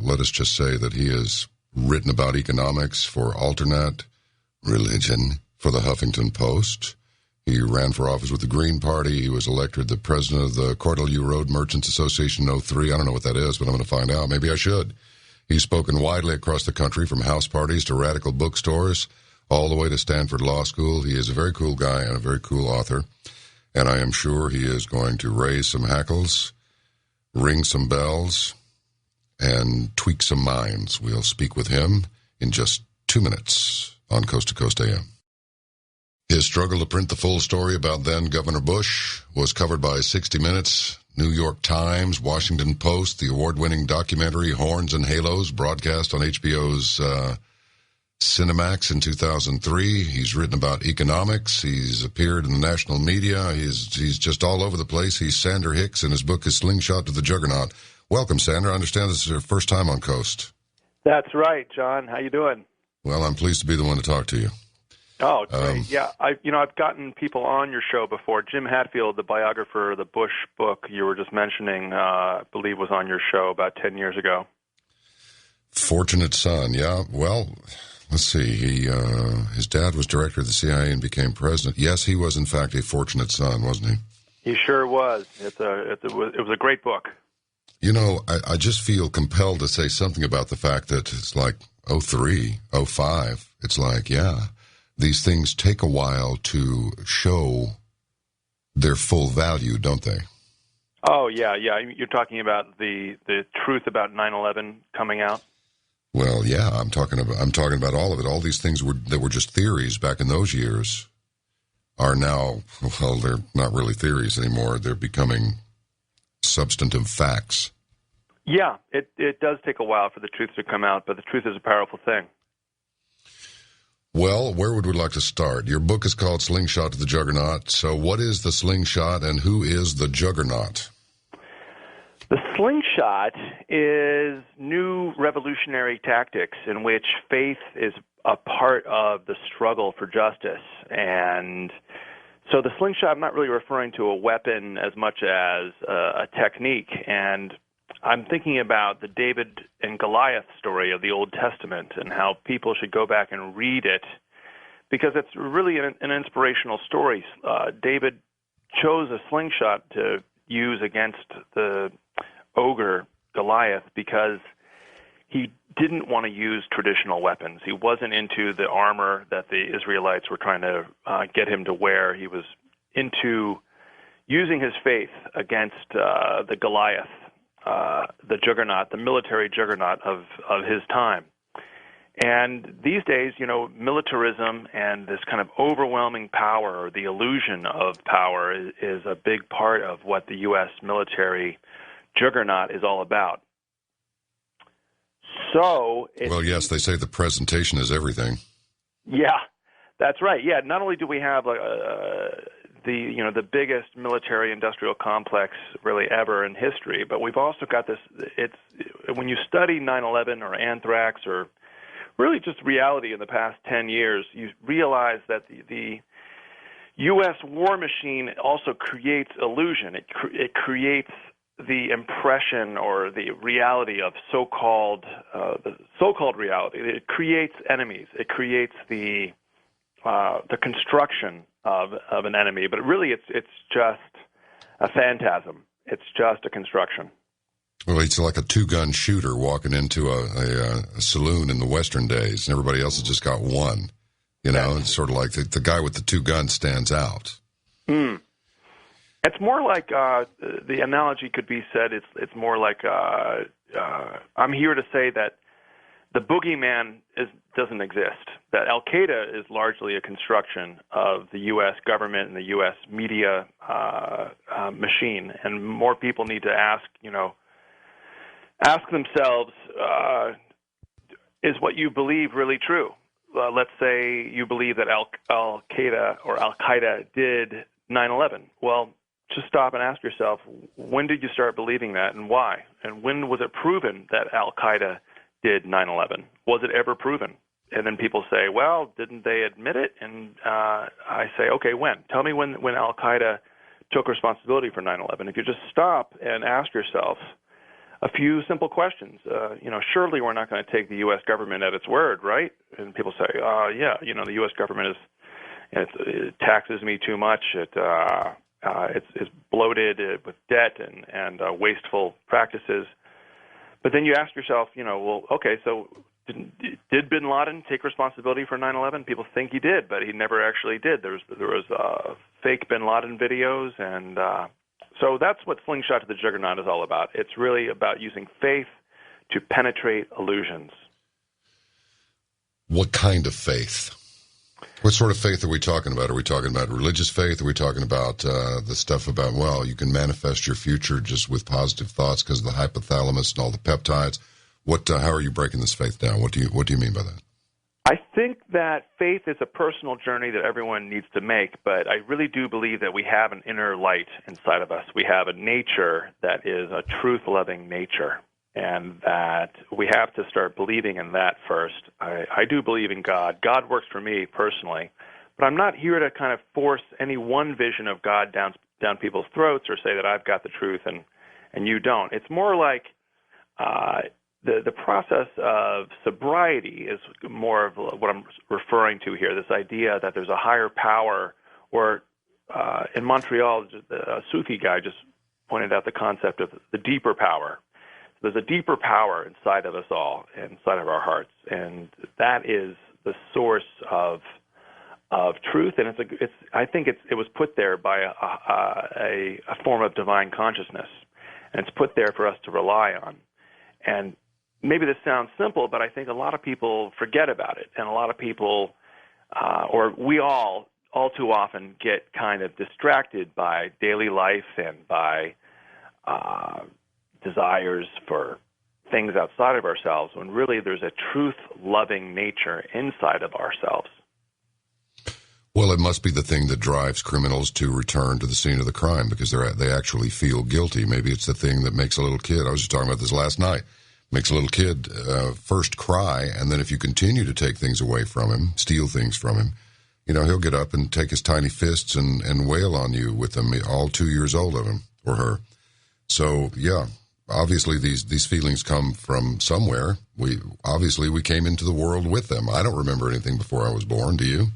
let us just say that he has written about economics for Alternate, religion for the Huffington Post. He ran for office with the Green Party. He was elected the president of the Cordeleau Road Merchants Association in 03. I don't know what that is, but I'm going to find out. Maybe I should. He's spoken widely across the country, from house parties to radical bookstores, all the way to Stanford Law School. He is a very cool guy and a very cool author, and I am sure he is going to raise some hackles, ring some bells, and tweak some minds. We'll speak with him in just 2 minutes on Coast to Coast AM. His struggle to print the full story about then Governor Bush was covered by 60 Minutes, New York Times, Washington Post, the award-winning documentary Horns and Halos, broadcast on HBO's Cinemax in 2003. He's written about economics. He's appeared in the national media. He's just all over the place. He's Sander Hicks, and his book is Slingshot to the Juggernaut. Welcome, Sander. I understand this is your first time on Coast. That's right, John. How you doing? Well, I'm pleased to be the one to talk to you. Oh, great. Yeah, I've gotten people on your show before. Jim Hatfield, the biographer of the Bush book you were just mentioning, I believe was on your show about 10 years ago. Fortunate son, yeah. Well, let's see. His dad was director of the CIA and became president. Yes, he was, in fact, a fortunate son, wasn't he? He sure was. It was a great book. You know, I just feel compelled to say something about the fact that it's like 03, 05. It's like, yeah, these things take a while to show their full value, don't they? Oh, yeah. You're talking about the truth about 9/11 coming out? Well, yeah, I'm talking about all of it. All these things that were just theories back in those years are now, well, they're not really theories anymore. They're becoming substantive facts. Yeah, it does take a while for the truth to come out, but the truth is a powerful thing. Well, where would we like to start? Your book is called Slingshot to the Juggernaut. So what is the slingshot and who is the juggernaut? The slingshot is new revolutionary tactics in which faith is a part of the struggle for justice. And so the slingshot, I'm not really referring to a weapon as much as a technique. And I'm thinking about the David and Goliath story of the Old Testament and how people should go back and read it, because it's really an inspirational story. David chose a slingshot to use against the ogre Goliath because he didn't want to use traditional weapons. He wasn't into the armor that the Israelites were trying to get him to wear. He was into using his faith against the Goliath, the juggernaut, the military juggernaut of his time. And these days, militarism and this kind of overwhelming power, or the illusion of power, is a big part of what the U.S. military juggernaut is all about. So, well, yes, they say the presentation is everything. Yeah, that's right. Yeah, not only do we have the biggest military-industrial complex really ever in history, but we've also got this. It's when you study 9/11 or anthrax or really just reality in the past 10 years, you realize that the U.S. war machine also creates illusion. It creates the impression or the reality of so-called reality. It creates enemies. It creates the construction of an enemy, but really it's just a phantasm. It's just a construction. Well, it's like a two-gun shooter walking into a saloon in the Western days, and everybody else has just got one. It's sort of like the guy with the two guns stands out. It's more like the analogy could be said. It's more like I'm here to say that the boogeyman doesn't exist. That Al Qaeda is largely a construction of the U.S. government and the U.S. media machine, and more people need to ask themselves, is what you believe really true? Let's say you believe that Al Qaeda or Al Qaeda did 9/11. Well, just stop and ask yourself, when did you start believing that and why? And when was it proven that Al Qaeda did 9/11? Was it ever proven? and then people say, well, didn't they admit it? And I say, okay, when? Tell me when Al-Qaeda took responsibility for 9/11. If you just stop and ask yourself a few simple questions, surely we're not going to take the U.S. government at its word, right? And people say, yeah, the U.S. government it taxes me too much. It's bloated with debt and wasteful practices. But then you ask yourself, well, okay, so did bin Laden take responsibility for 9/11? People think he did, but he never actually did. There was fake bin Laden videos, and so that's what Slingshot to the Juggernaut is all about. It's really about using faith to penetrate illusions. What kind of faith? What sort of faith are we talking about? Are we talking about religious faith? Are we talking about the stuff about, well, you can manifest your future just with positive thoughts because of the hypothalamus and all the peptides? How are you breaking this faith down? What do you mean by that? I think that faith is a personal journey that everyone needs to make, but I really do believe that we have an inner light inside of us. We have a nature that is a truth-loving nature, and that we have to start believing in that first. I do believe in God. God works for me personally, but I'm not here to kind of force any one vision of God down people's throats or say that I've got the truth and you don't. It's more like the process of sobriety is more of what I'm referring to here, this idea that there's a higher power, or in Montreal, a Sufi guy just pointed out the concept of the deeper power. There's a deeper power inside of us all, inside of our hearts, and that is the source of truth. And I think it was put there by a form of divine consciousness, and it's put there for us to rely on. And maybe this sounds simple, but I think a lot of people forget about it, and a lot of people, or we all too often get kind of distracted by daily life and by desires for things outside of ourselves, when really there's a truth-loving nature inside of ourselves. Well, it must be the thing that drives criminals to return to the scene of the crime because they actually feel guilty. Maybe it's the thing that makes a little kid, I was just talking about this last night, makes a little kid first cry, and then if you continue to take things away from him, steal things from him, he'll get up and take his tiny fists and wail on you with them, all 2 years old of him or her. So, yeah. Obviously, these feelings come from somewhere. We came into the world with them. I don't remember anything before I was born. Do you?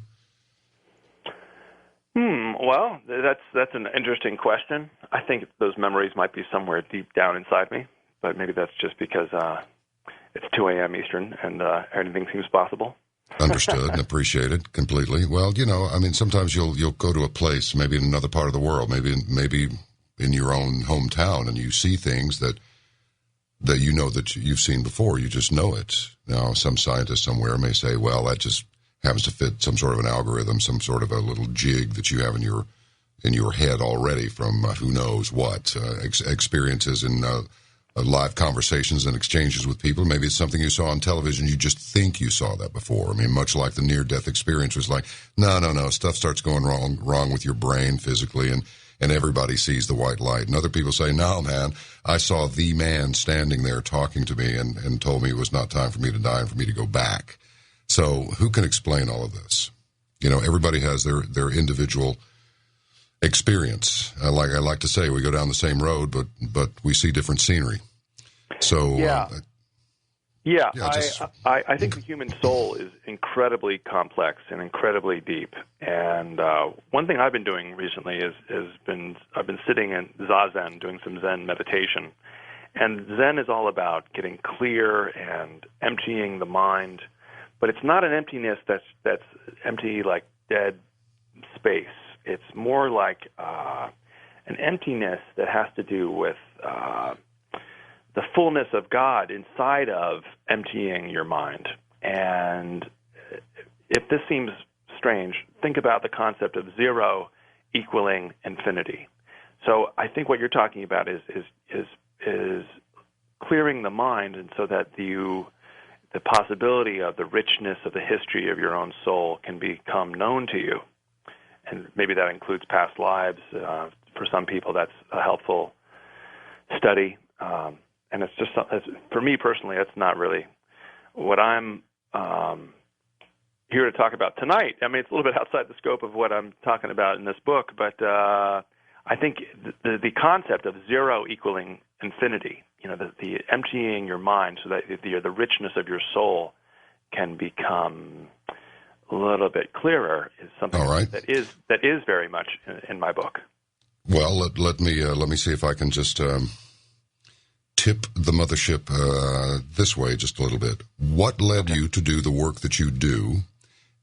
Well, that's an interesting question. I think those memories might be somewhere deep down inside me, but maybe that's just because it's 2 a.m. Eastern and anything seems possible. Understood and appreciated completely. Well, sometimes you'll go to a place, maybe in another part of the world, maybe in your own hometown, and you see things that that you've seen before. You just know it. Now, some scientist somewhere may say, well, that just happens to fit some sort of an algorithm, some sort of a little jig that you have in your head already from who knows what, experiences in live conversations and exchanges with people. Maybe it's something you saw on television. You just think you saw that before. I mean, much like the near-death experience was like, no, stuff starts going wrong with your brain physically, and everybody sees the white light. And other people say, no, man, I saw the man standing there talking to me and told me it was not time for me to die and for me to go back. So who can explain all of this? Everybody has their individual experience. I like to say we go down the same road, but we see different scenery. So I think the human soul is incredibly complex and incredibly deep. And one thing I've been doing recently I've been sitting in Zazen doing some Zen meditation. And Zen is all about getting clear and emptying the mind. But it's not an emptiness that's empty like dead space. It's more like an emptiness that has to do with the fullness of God inside of emptying your mind. And if this seems strange, think about the concept of zero equaling infinity. So I think what you're talking about is clearing the mind, and so that the possibility of the richness of the history of your own soul can become known to you. And maybe that includes past lives. For some people, that's a helpful study. And it's just, for me personally, that's not really what I'm here to talk about tonight. I mean, it's a little bit outside the scope of what I'm talking about in this book, but I think the concept of zero equaling infinity, the emptying your mind so that the richness of your soul can become a little bit clearer, is something that is very much in my book. Well, let me see if I can just tip the mothership this way just a little bit. What led you to do the work that you do,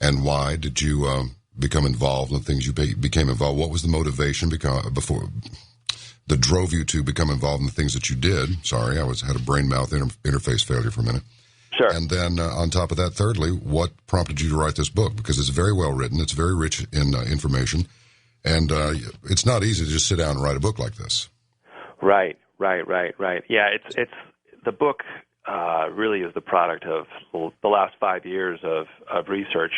and why did you become involved in the things you became involved? What was the motivation that drove you to become involved in the things that you did? Sorry, I had a brain-mouth interface failure for a minute. Sure. And then on top of that, thirdly, what prompted you to write this book? Because it's very well written, it's very rich in information, and it's not easy to just sit down and write a book like this. Right. Yeah, it's the book really is the product of the last 5 years of research.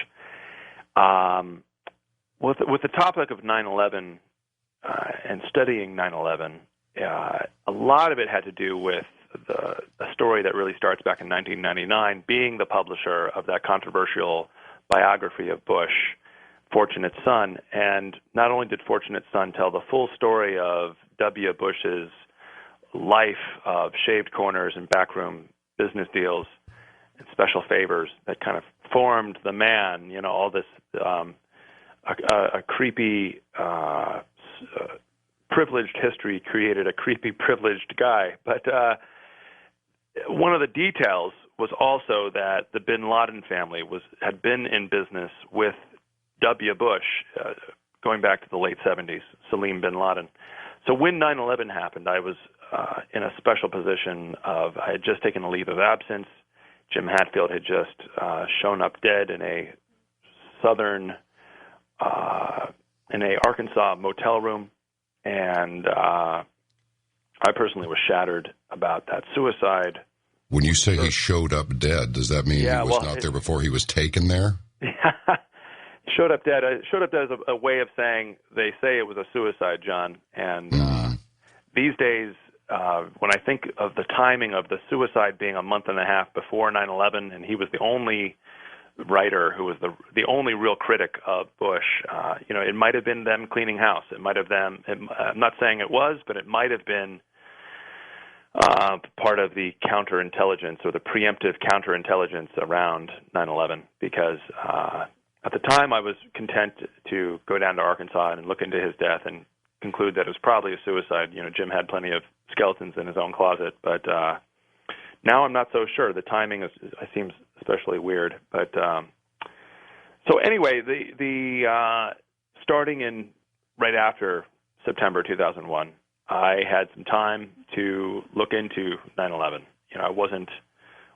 With the topic of 9/11 and studying 9/11, a lot of it had to do with a story that really starts back in 1999, being the publisher of that controversial biography of Bush, Fortunate Son. And not only did Fortunate Son tell the full story of W. Bush's life of shaved corners and backroom business deals and special favors that kind of formed the man, all this a creepy privileged history created a creepy privileged guy. But one of the details was also that the bin Laden family had been in business with W. Bush going back to the late 70s, Salim bin Laden. So when 9/11 happened, I was in a special position I had just taken a leave of absence. Jim Hatfield had just shown up dead in a Arkansas motel room, and I personally was shattered about that suicide. When you say he showed up dead, does that mean he was not there before he was taken there? Showed up dead. Showed up dead as a way of saying they say it was a suicide, John. And these days, when I think of the timing of the suicide being a month and a half before 9/11, and he was the only writer who was the only real critic of Bush, it might have been them cleaning house. It might have them. I'm not saying it was, but it might have been part of the counterintelligence or the preemptive counterintelligence around 9/11, because at the time I was content to go down to Arkansas and look into his death and conclude that it was probably a suicide. Jim had plenty of skeletons in his own closet, but now I'm not so sure. The timing seems especially weird. But so anyway, the starting in right after September 2001, I had some time to look into 9/11. I wasn't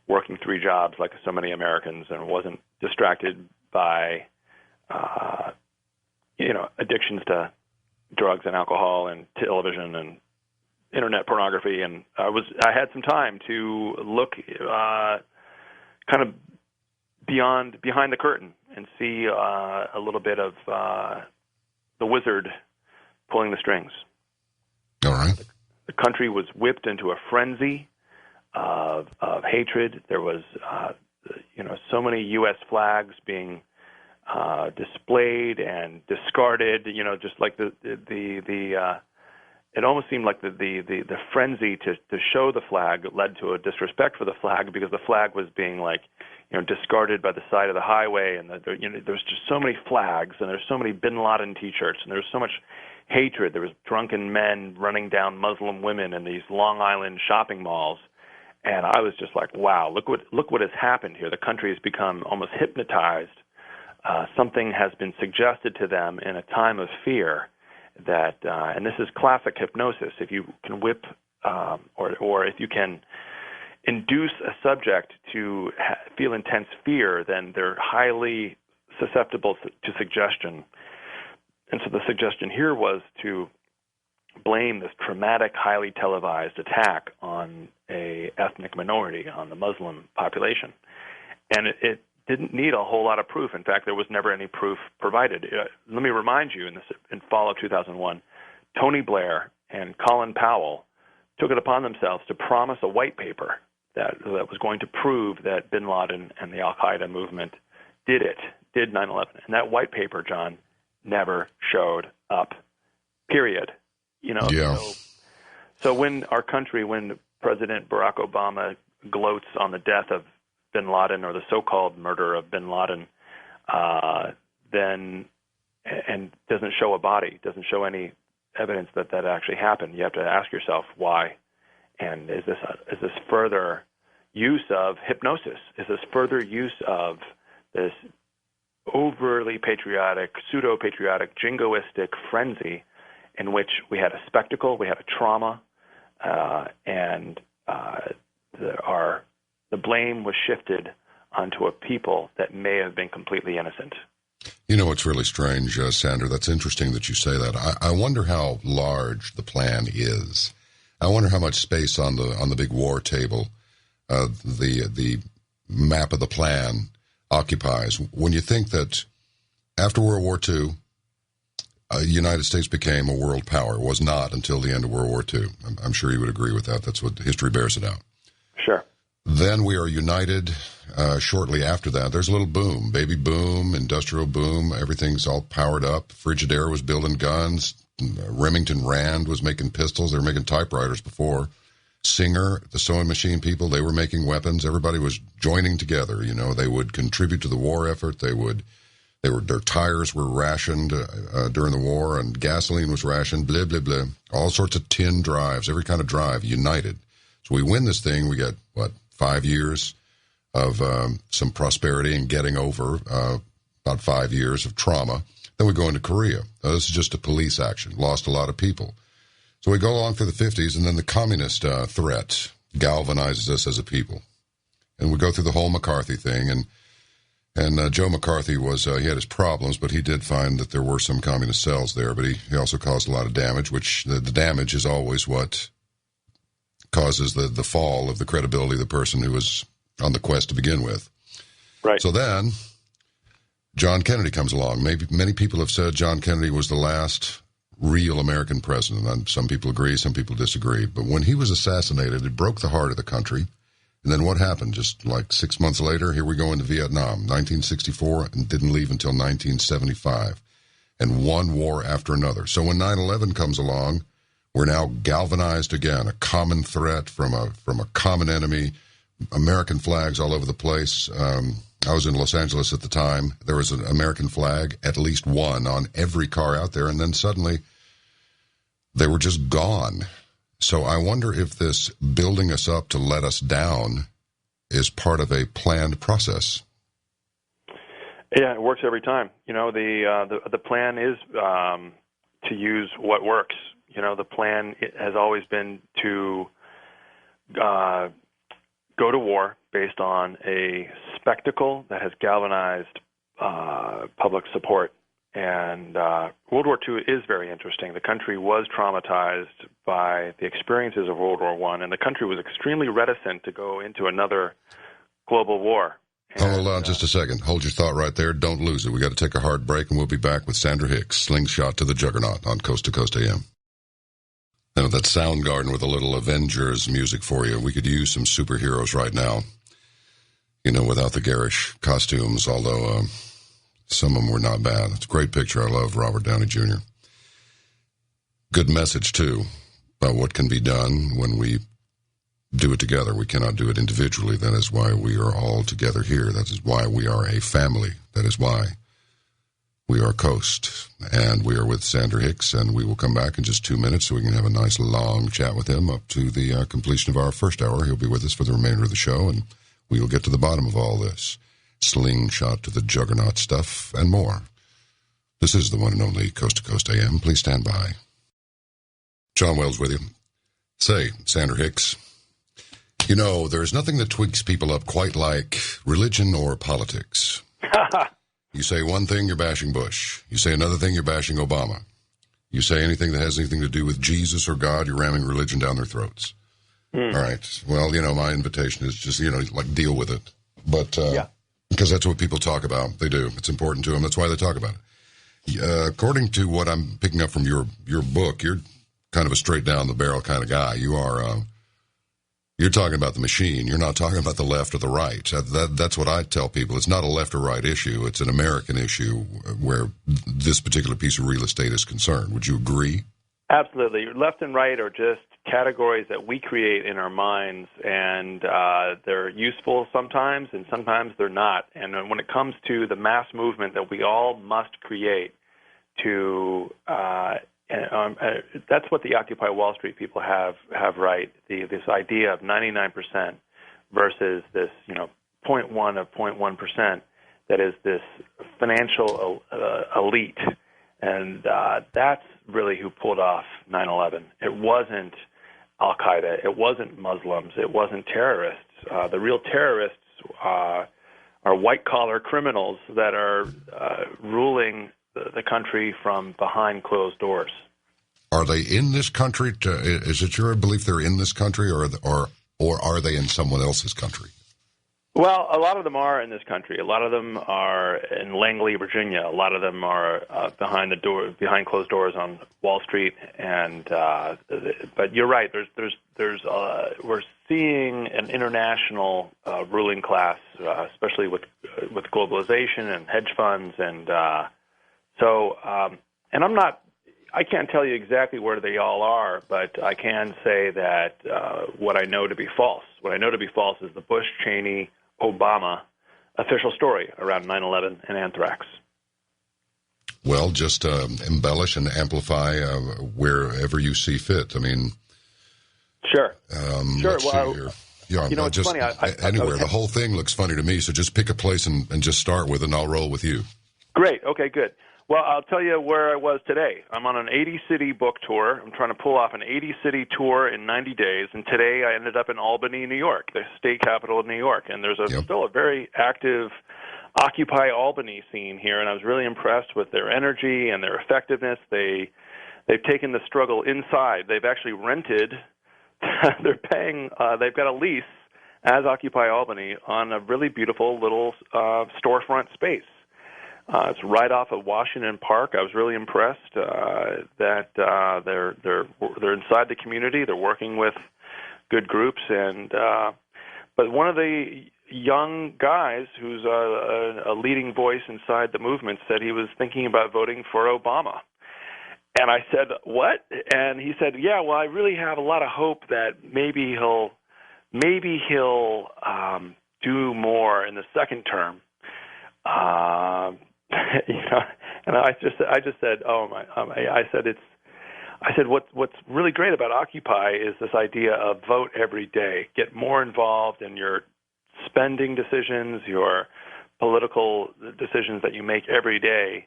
working 3 jobs like so many Americans, and wasn't distracted by addictions to drugs and alcohol and television and internet pornography. And I had some time to look kind of behind the curtain and see a little bit of the wizard pulling the strings. All right. The country was whipped into a frenzy of hatred. There was, so many U.S. flags being displayed and discarded. Just like it almost seemed like the frenzy to show the flag led to a disrespect for the flag, because the flag was being discarded by the side of the highway, and there's just so many flags, and there's so many bin Laden T-shirts, and there's so much hatred. There was drunken men running down Muslim women in these Long Island shopping malls, and I was just like, wow, look what has happened here. The country has become almost hypnotized. Something has been suggested to them in a time of fear that, and this is classic hypnosis. If you can whip, or if you can induce a subject to feel intense fear, then they're highly susceptible to suggestion. And so the suggestion here was to blame this traumatic, highly televised attack on a ethnic minority, on the Muslim population. And it didn't need a whole lot of proof. In fact, there was never any proof provided. Let me remind you, in fall of 2001, Tony Blair and Colin Powell took it upon themselves to promise a white paper that was going to prove that bin Laden and the al-Qaeda movement did 9/11. And that white paper, John, never showed up, period. Yeah. So when President Barack Obama gloats on the death of bin Laden or the so-called murder of bin Laden, then and doesn't show a body, doesn't show any evidence that actually happened, you have to ask yourself why. And is this further use of hypnosis? Is this further use of this overly patriotic, pseudo-patriotic, jingoistic frenzy in which we had a spectacle, we had a trauma, and the blame was shifted onto a people that may have been completely innocent? You know what's really strange, Sandra? That's interesting that you say that. I wonder how large the plan is. I wonder how much space on the big war table the map of the plan occupies. When you think that after World War II, the United States became a world power. It was not until the end of World War II. I'm sure you would agree with that. That's what history bears it out. Sure. Then we are united shortly after that. There's a little boom, baby boom, industrial boom. Everything's all powered up. Frigidaire was building guns. Remington Rand was making pistols. They were making typewriters before. Singer, the sewing machine people, they were making weapons. Everybody was joining together. You know, they would contribute to the war effort. Their tires were rationed during the war, and gasoline was rationed, blah, blah, blah. All sorts of tin drives, every kind of drive, united. So we win this thing. We got, 5 years of some prosperity and getting over about 5 years of trauma. Then we go into Korea. This is just a police action. Lost a lot of people. So we go along through the 50s, and then the communist threat galvanizes us as a people. And we go through the whole McCarthy thing, and Joe McCarthy he had his problems, but he did find that there were some communist cells there, but he also caused a lot of damage, which the damage is always what causes the fall of the credibility of the person who was on the quest to begin with. Right. So then John Kennedy comes along. Maybe many people have said John Kennedy was the last real American president. And some people agree, some people disagree. But when he was assassinated, it broke the heart of the country. And then what happened? Just like 6 months later, here we go into Vietnam, 1964, and didn't leave until 1975. And one war after another. So when 9/11 comes along, we're now galvanized again, a common threat from a common enemy, American flags all over the place. I was in Los Angeles at the time. There was an American flag, at least one, on every car out there, and then suddenly they were just gone. So I wonder if this building us up to let us down is part of a planned process. Yeah, it works every time. You know, the plan is to use what works. You know, the plan has always been to go to war based on a spectacle that has galvanized public support. And World War II is very interesting. The country was traumatized by the experiences of World War I, and the country was extremely reticent to go into another global war. Hold on just a second. Hold your thought right there. Don't lose it. We got to take a hard break, and we'll be back with Sandra Hicks, Slingshot to the Juggernaut on Coast to Coast AM. You know, that Soundgarden with a little Avengers music for you. We could use some superheroes right now, you know, without the garish costumes, although some of them were not bad. It's a great picture. I love Robert Downey Jr. Good message, too, about what can be done when we do it together. We cannot do it individually. That is why we are all together here. That is why we are a family. That is why we are Coast. And we are with Sandra Hicks, and we will come back in just 2 minutes so we can have a nice long chat with him up to the completion of our first hour. He'll be with us for the remainder of the show, and we will get to the bottom of all this. Slingshot to the Juggernaut stuff, and more. This is the one and only Coast to Coast AM. Please stand by. John Wells with you. Say, Sandra Hicks, you know, there's nothing that tweaks people up quite like religion or politics. You say one thing, you're bashing Bush. You say another thing, you're bashing Obama. You say anything that has anything to do with Jesus or God, you're ramming religion down their throats. All right. Well, you know, my invitation is just, you know, like, deal with it. But, because that's what people talk about. They do. It's important to them. That's why they talk about it. According to what I'm picking up from your book, you're kind of a straight down the barrel kind of guy. You're You're talking about the machine. You're not talking about the left or the right. That's what I tell people. It's not a left or right issue. It's an American issue where this particular piece of real estate is concerned. Would you agree? Absolutely. Left and right are just categories that we create in our minds, and they're useful sometimes, and sometimes they're not. And when it comes to the mass movement that we all must create to that's what the Occupy Wall Street people have right. This idea of 99% versus this 0.1 of 0.1% that is this financial elite, and that's really who pulled off 9/11. It wasn't Al Qaeda. It wasn't Muslims. It wasn't terrorists. The real terrorists are white collar criminals that are ruling the country from behind closed doors. Are they in this country? Is it your belief they're in this country, or are they in someone else's country? Well, a lot of them are in this country. A lot of them are in Langley, Virginia. A lot of them are behind closed doors on Wall Street. And but you're right. We're seeing an international ruling class, especially with globalization and hedge funds, and I can't tell you exactly where they all are, but I can say that what I know to be false. What I know to be false is the Bush, Cheney, Obama official story around 9/11 and anthrax. Well, just embellish and amplify wherever you see fit. I mean, sure. Sure. Well, it's funny. Anywhere. The whole thing looks funny to me, so just pick a place and just start with it, and I'll roll with you. Great. Okay, good. Well, I'll tell you where I was today. I'm on an 80-city book tour. I'm trying to pull off an 80-city tour in 90 days, and today I ended up in Albany, New York, the state capital of New York. And there's still a very active Occupy Albany scene here, and I was really impressed with their energy and their effectiveness. They've taken the struggle inside. They've actually rented. They're paying. They've got a lease as Occupy Albany on a really beautiful little storefront space. It's right off of Washington Park. I was really impressed that they're inside the community. They're working with good groups, and but one of the young guys who's a leading voice inside the movement said he was thinking about voting for Obama. And I said, what? And he said, yeah, well, I really have a lot of hope that maybe he'll do more in the second term. And I just said, oh my! I said what's really great about Occupy is this idea of vote every day, get more involved in your spending decisions, your political decisions that you make every day,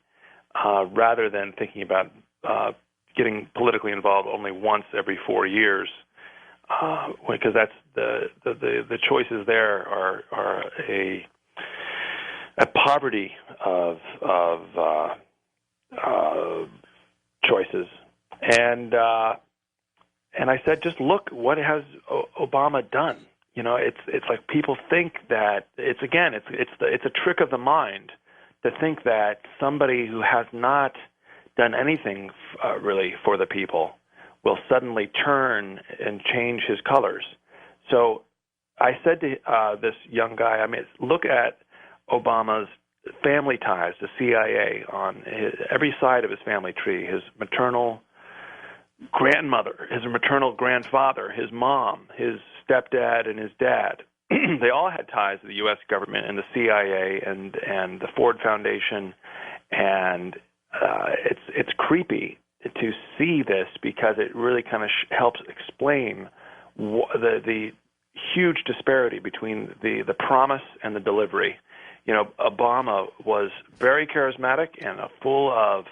rather than thinking about getting politically involved only once every 4 years, because that's the choices there are a poverty of choices, and I said, just look what has Obama done. It's like people think that it's a trick of the mind to think that somebody who has not done anything really for the people will suddenly turn and change his colors. So I said to this young guy, look at Obama's family ties to CIA on every side of his family tree, his maternal grandmother, his maternal grandfather, his mom, his stepdad, and his dad. They all had ties to the U.S. government and the CIA and the Ford Foundation, and it's creepy to see this because it really kind of helps explain the huge disparity between the promise and the delivery. Obama was very charismatic and full of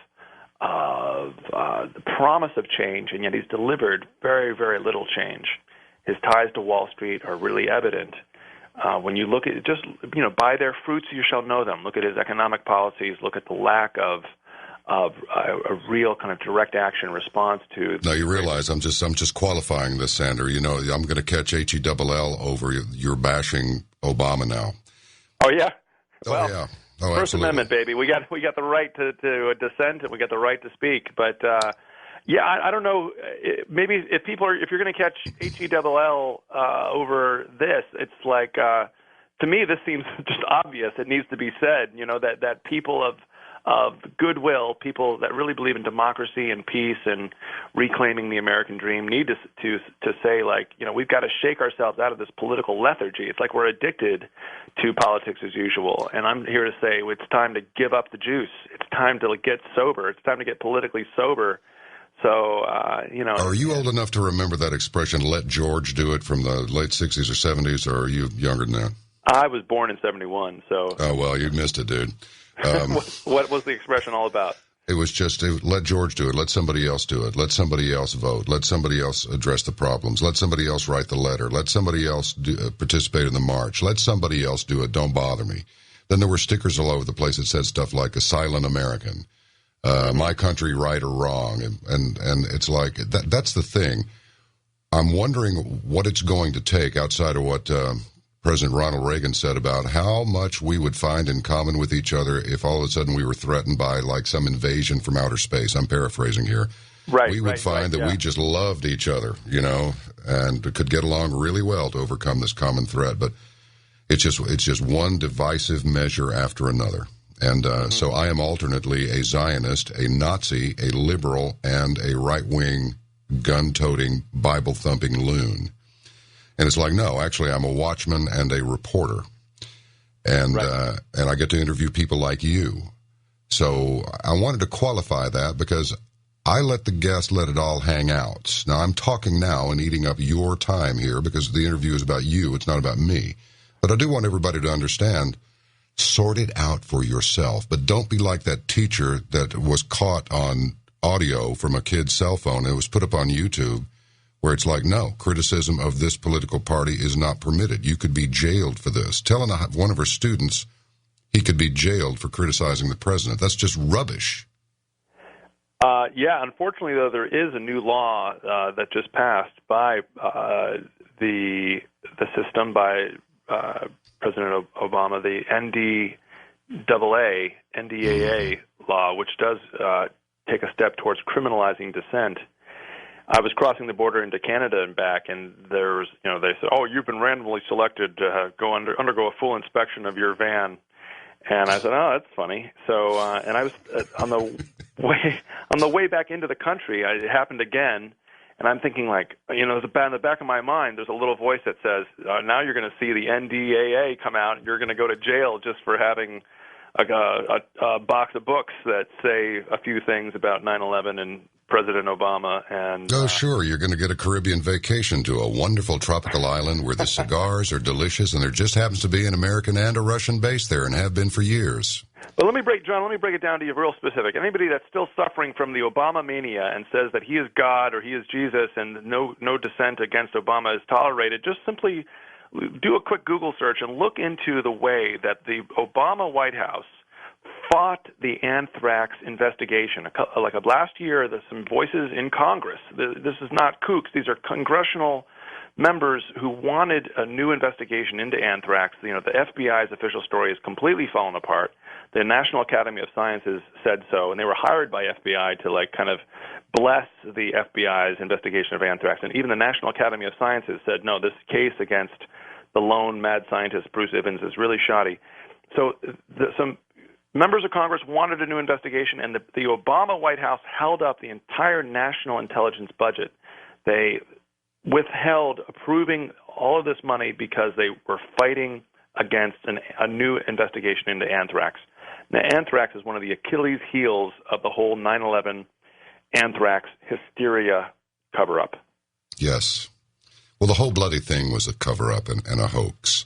the promise of change, and yet he's delivered very, very little change. His ties to Wall Street are really evident. When you look at by their fruits you shall know them. Look at his economic policies. Look at the lack of a real kind of direct action response to. Now you realize I'm just qualifying this, Sander. I'm going to catch HELL over your bashing Obama now. Oh yeah. Well, yeah. First absolutely. Amendment, baby. We got the right to dissent and we got the right to speak. But Yeah, I don't know. Maybe if you're going to catch HELL over this, it's like to me this seems just obvious. It needs to be said. That people of goodwill, people that really believe in democracy and peace and reclaiming the American dream, need to say, like, we've got to shake ourselves out of this political lethargy. It's like we're addicted to politics as usual. And I'm here to say it's time to give up the juice. It's time to get sober. It's time to get politically sober. So, Are you old enough to remember that expression, let George do it, from the late 60s or 70s, or are you younger than that? I was born in 71, so... Oh, well, you missed it, dude. What was the expression all about? It was just, let George do it. Let somebody else do it. Let somebody else vote. Let somebody else address the problems. Let somebody else write the letter. Let somebody else participate in the march. Let somebody else do it. Don't bother me. Then there were stickers all over the place that said stuff like, a silent American. My country, right or wrong, and it's like that's the thing. I'm wondering what it's going to take outside of what President Ronald Reagan said about how much we would find in common with each other if all of a sudden we were threatened by like some invasion from outer space. I'm paraphrasing here. Right. We would find that we just loved each other, and could get along really well to overcome this common threat. But it's just one divisive measure after another. And so I am alternately a Zionist, a Nazi, a liberal, and a right-wing, gun-toting, Bible-thumping loon. And it's like, no, actually, I'm a watchman and a reporter. And and I get to interview people like you. So I wanted to qualify that because I let the guest let it all hang out. Now, I'm talking now and eating up your time here because the interview is about you. It's not about me. But I do want everybody to understand, sort it out for yourself. But don't be like that teacher that was caught on audio from a kid's cell phone. It was put up on YouTube where it's like, no, criticism of this political party is not permitted. You could be jailed for this. Telling one of her students he could be jailed for criticizing the president. That's just rubbish. Yeah, unfortunately, though, there is a new law that just passed by the system, by President Obama, the NDAA law, which does take a step towards criminalizing dissent. I was crossing the border into Canada and back, and there was, they said, "Oh, you've been randomly selected to undergo a full inspection of your van." And I said, "Oh, that's funny." So, and I was on the way back into the country. It happened again, and I'm thinking, like, in the back of my mind, there's a little voice that says, "Now you're going to see the NDAA come out, and you're going to go to jail just for having a box of books that say a few things about 9/11 and President Obama." And sure, you're going to get a Caribbean vacation to a wonderful tropical island where the cigars are delicious, and there just happens to be an American and a Russian base there, and have been for years. But let me break it down to you real specific. Anybody that's still suffering from the Obama mania and says that he is God or he is Jesus and no dissent against Obama is tolerated, just simply do a quick Google search and look into the way that the Obama White House fought the anthrax investigation. Like last year, there's some voices in Congress. This is not kooks. These are congressional members who wanted a new investigation into anthrax. The FBI's official story has completely fallen apart. The National Academy of Sciences said so, and they were hired by FBI to kind of bless the FBI's investigation of anthrax. And even the National Academy of Sciences said, no, this case against the lone mad scientist Bruce Evans is really shoddy. So some members of Congress wanted a new investigation, and the Obama White House held up the entire national intelligence budget. They withheld approving all of this money because they were fighting against a new investigation into anthrax. Now, anthrax is one of the Achilles heels of the whole 9/11 anthrax hysteria cover-up. Yes. Well, the whole bloody thing was a cover-up and a hoax.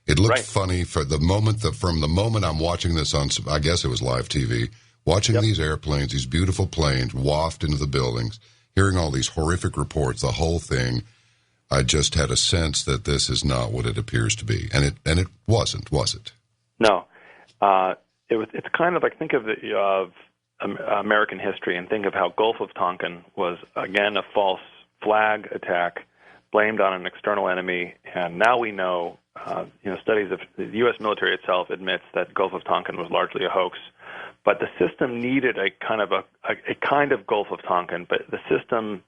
It looked funny from the moment I'm watching this on, I guess it was live TV, watching these airplanes, these beautiful planes waft into the buildings, hearing all these horrific reports, the whole thing, I just had a sense that this is not what it appears to be. And it wasn't, was it? No. It's kind of like, think of American history and think of how Gulf of Tonkin was, again, a false flag attack blamed on an external enemy. And now we know, studies of the U.S. military itself admits that Gulf of Tonkin was largely a hoax. But the system needed a kind of Gulf of Tonkin. But the system,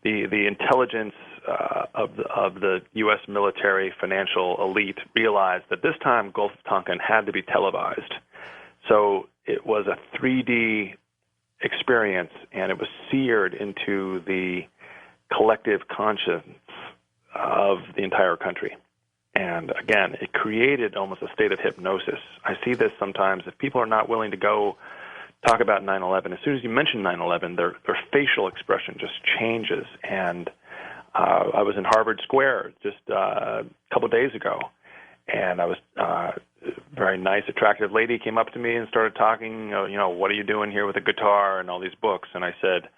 the intelligence of the U.S. military financial elite realized that this time Gulf of Tonkin had to be televised. So it was a 3D experience, and it was seared into the collective conscience of the entire country. And again, it created almost a state of hypnosis. I see this sometimes. If people are not willing to go talk about 9/11, as soon as you mention 9/11, their facial expression just changes. And I was in Harvard Square just a couple of days ago, and I was a very nice, attractive lady came up to me and started talking, what are you doing here with a guitar and all these books? And I said,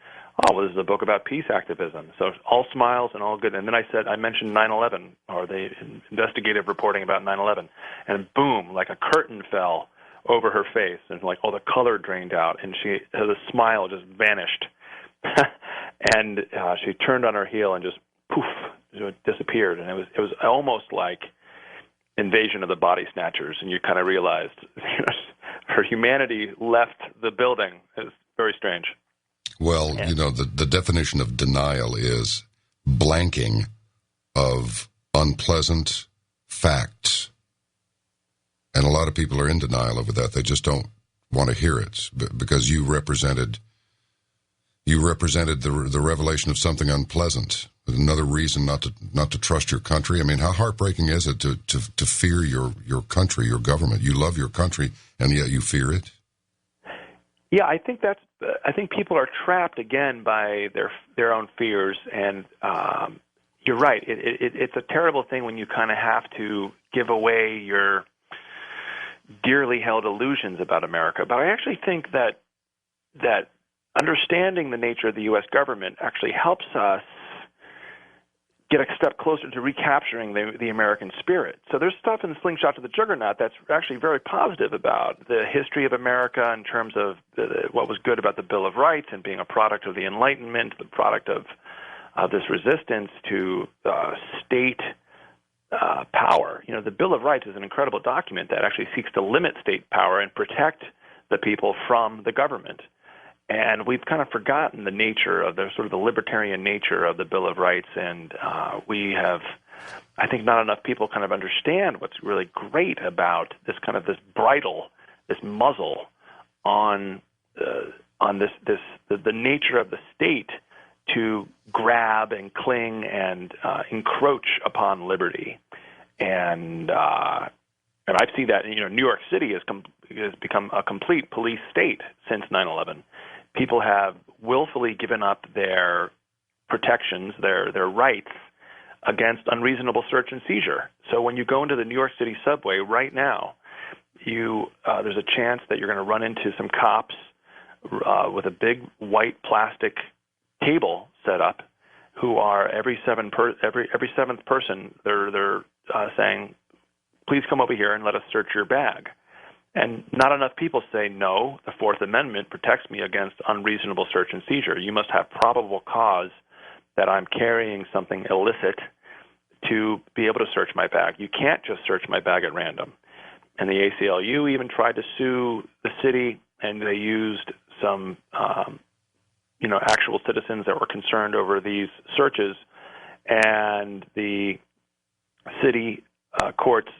oh, well, this is a book about peace activism. So all smiles and all good. And then I mentioned 9/11, or the investigative reporting about 9/11. And boom, like a curtain fell over her face, and like all the color drained out, and the smile just vanished. And she turned on her heel and just poof, disappeared. And it was almost like Invasion of the Body Snatchers, and you kind of realized her humanity left the building. It was very strange. Well, the definition of denial is blanking of unpleasant facts. And a lot of people are in denial over that. They just don't want to hear it because you represented the revelation of something unpleasant. Another reason not to trust your country. I mean, how heartbreaking is it to fear your country, your government? You love your country, and yet you fear it? Yeah, I think people are trapped again by their own fears, and you're right. It's a terrible thing when you kind of have to give away your dearly held illusions about America. But I actually think that understanding the nature of the U.S. government actually helps us get a step closer to recapturing the American spirit. So there's stuff in Slingshot to the Juggernaut that's actually very positive about the history of America in terms of what was good about the Bill of Rights and being a product of the Enlightenment, the product of this resistance to state power. The Bill of Rights is an incredible document that actually seeks to limit state power and protect the people from the government. And we've kind of forgotten the nature of the sort of the libertarian nature of the Bill of Rights, and we have, I think, not enough people kind of understand what's really great about this kind of this bridle, this muzzle on the nature of the state to grab and cling and encroach upon liberty, and I see that New York City has become a complete police state since 9/11. People have willfully given up their protections, their rights against unreasonable search and seizure. So when you go into the New York City subway right now, there's a chance that you're going to run into some cops with a big white plastic table set up, who are every seventh person. They're saying, "Please come over here and let us search your bag." And not enough people say, no, the Fourth Amendment protects me against unreasonable search and seizure. You must have probable cause that I'm carrying something illicit to be able to search my bag. You can't just search my bag at random. And the ACLU even tried to sue the city, and they used some, actual citizens that were concerned over these searches. And the city courts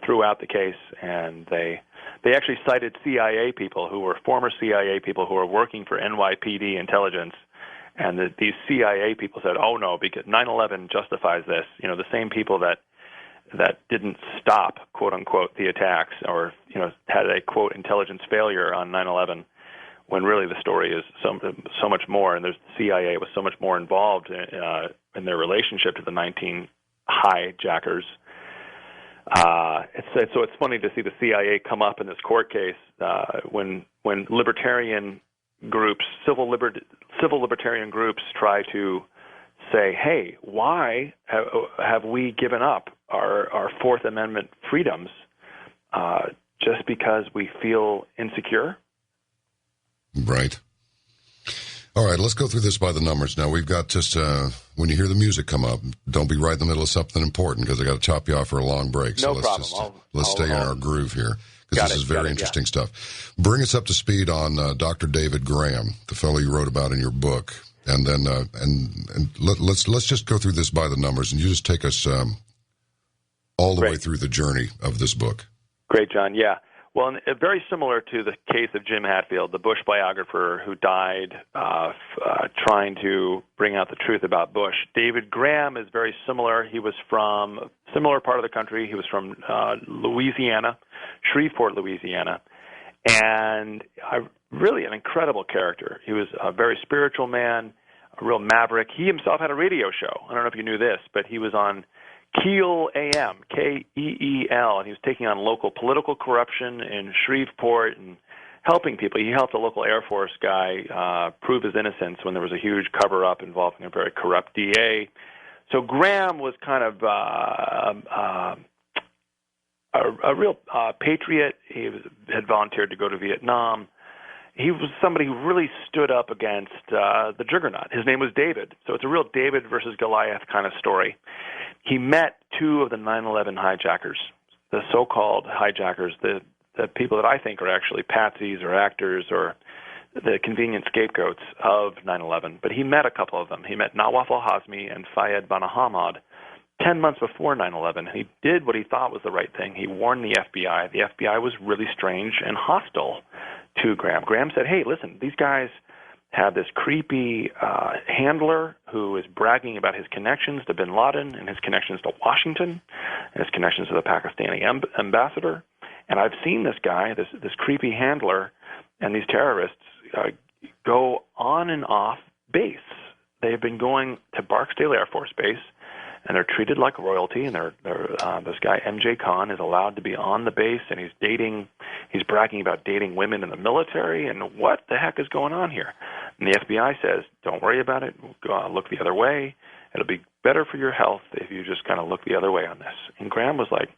threw out the case, and they actually cited CIA people who were former CIA people who were working for NYPD intelligence, and these CIA people said, "Oh no, because 9/11 justifies this." The same people that didn't stop, quote unquote, the attacks, or had a quote intelligence failure on 9/11, when really the story is so much more, and the CIA was so much more involved in their relationship to the 19 hijackers. So it's funny to see the CIA come up in this court case when libertarian groups, civil libertarian groups, try to say, "Hey, why have we given up our Fourth Amendment freedoms just because we feel insecure?" Right. All right, let's go through this by the numbers. Now, we've got just, when you hear the music come up, don't be right in the middle of something important, because I got to chop you off for a long break. So no problem. Let's stay in our groove here. because this is very interesting stuff. Bring us up to speed on Dr. David Graham, the fellow you wrote about in your book, and then let's just go through this by the numbers, and you just take us all the way through the journey of this book. Great, John. Yeah. Well, very similar to the case of Jim Hatfield, the Bush biographer who died trying to bring out the truth about Bush. David Graham is very similar. He was from a similar part of the country. He was from Louisiana, Shreveport, Louisiana, and really an incredible character. He was a very spiritual man, a real maverick. He himself had a radio show. I don't know if you knew this, but he was on Keel AM, K-E-E-L, and he was taking on local political corruption in Shreveport and helping people. He helped a local Air Force guy prove his innocence when there was a huge cover-up involving a very corrupt DA. So Graham was kind of a real patriot. He had volunteered to go to Vietnam. He was somebody who really stood up against the juggernaut. His name was David, so it's a real David versus Goliath kind of story. He met two of the 9/11 hijackers, the so-called hijackers, the people that I think are actually patsies or actors or the convenient scapegoats of 9/11. But he met a couple of them. He met Nawaf al-Hazmi and Fayed Banahamad 10 months before 9/11. He did what he thought was the right thing. He warned the FBI. The FBI was really strange and hostile to Graham. Graham said, hey, listen, these guys have this creepy handler who is bragging about his connections to bin Laden and his connections to Washington and his connections to the Pakistani ambassador. And I've seen this guy, this creepy handler, and these terrorists go on and off base. They have been going to Barksdale Air Force Base, and they're treated like royalty. And this guy MJ Khan is allowed to be on the base, and he's bragging about dating women in the military. And what the heck is going on here? And the FBI says, don't worry about it. Look the other way. It'll be better for your health if you just kind of look the other way on this. And Graham was like,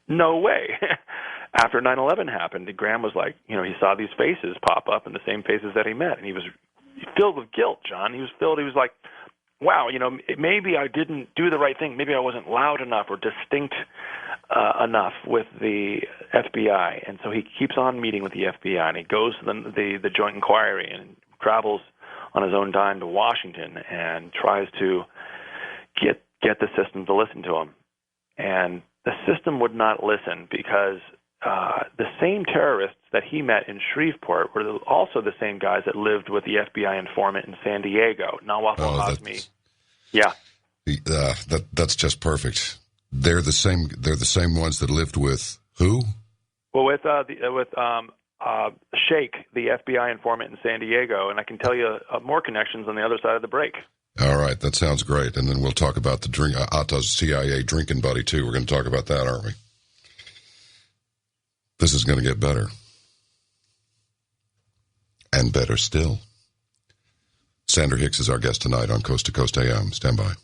no way. After 9/11 happened, Graham was like, he saw these faces pop up and the same faces that he met. And he was filled with guilt, John. He was like, wow, maybe I didn't do the right thing. Maybe I wasn't loud enough or distinct enough with the FBI. And so he keeps on meeting with the FBI, and he goes to the Joint Inquiry and travels on his own dime to Washington and tries to get the system to listen to him. And the system would not listen because the same terrorists that he met in Shreveport were also the same guys that lived with the FBI informant in San Diego, Nawaf al-Hazmi. Yeah. That's just perfect. They're the same ones that lived with who? Well, with Sheikh, the FBI informant in San Diego, and I can tell you more connections on the other side of the break. All right, that sounds great. And then we'll talk about the Atta's CIA drinking buddy, too. We're going to talk about that, aren't we? This is going to get better. And better still. Sandra Hicks is our guest tonight on Coast to Coast AM. Stand by.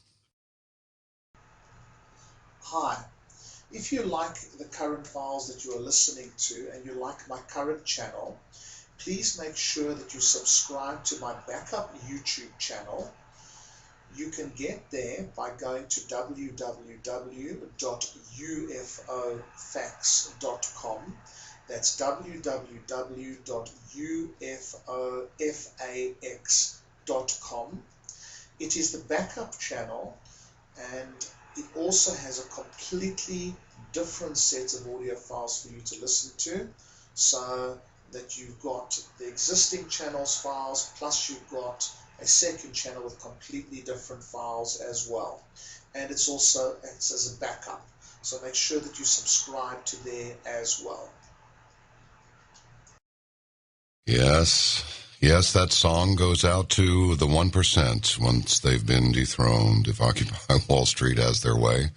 Hi. If you like the current files that you are listening to and you like my current channel, please make sure that you subscribe to my backup YouTube channel. You can get there by going to www.ufofacts.com. That's www.ufofacts.com. It is the backup channel, and it also has a completely different set of audio files for you to listen to, so that you've got the existing channel's files, plus you've got a second channel with completely different files as well. And it's also acts as a backup. So make sure that you subscribe to there as well. Yes, that song goes out to the 1% once they've been dethroned, if Occupy Wall Street has their way.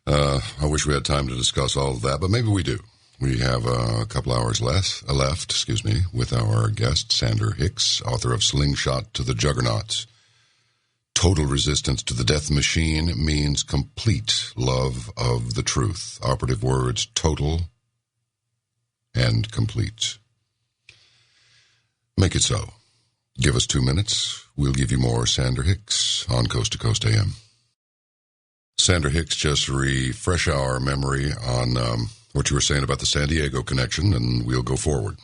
I wish we had time to discuss all of that, but maybe we do. We have a couple hours left, with our guest, Sandra Hicks, author of Slingshot to the Juggernaut. Total resistance to the death machine means complete love of the truth. Operative words, total and complete. Make it so. Give us 2 minutes. We'll give you more Sandra Hicks on Coast to Coast AM. Sandra Hicks, just refresh our memory on what you were saying about the San Diego connection, and we'll go forward.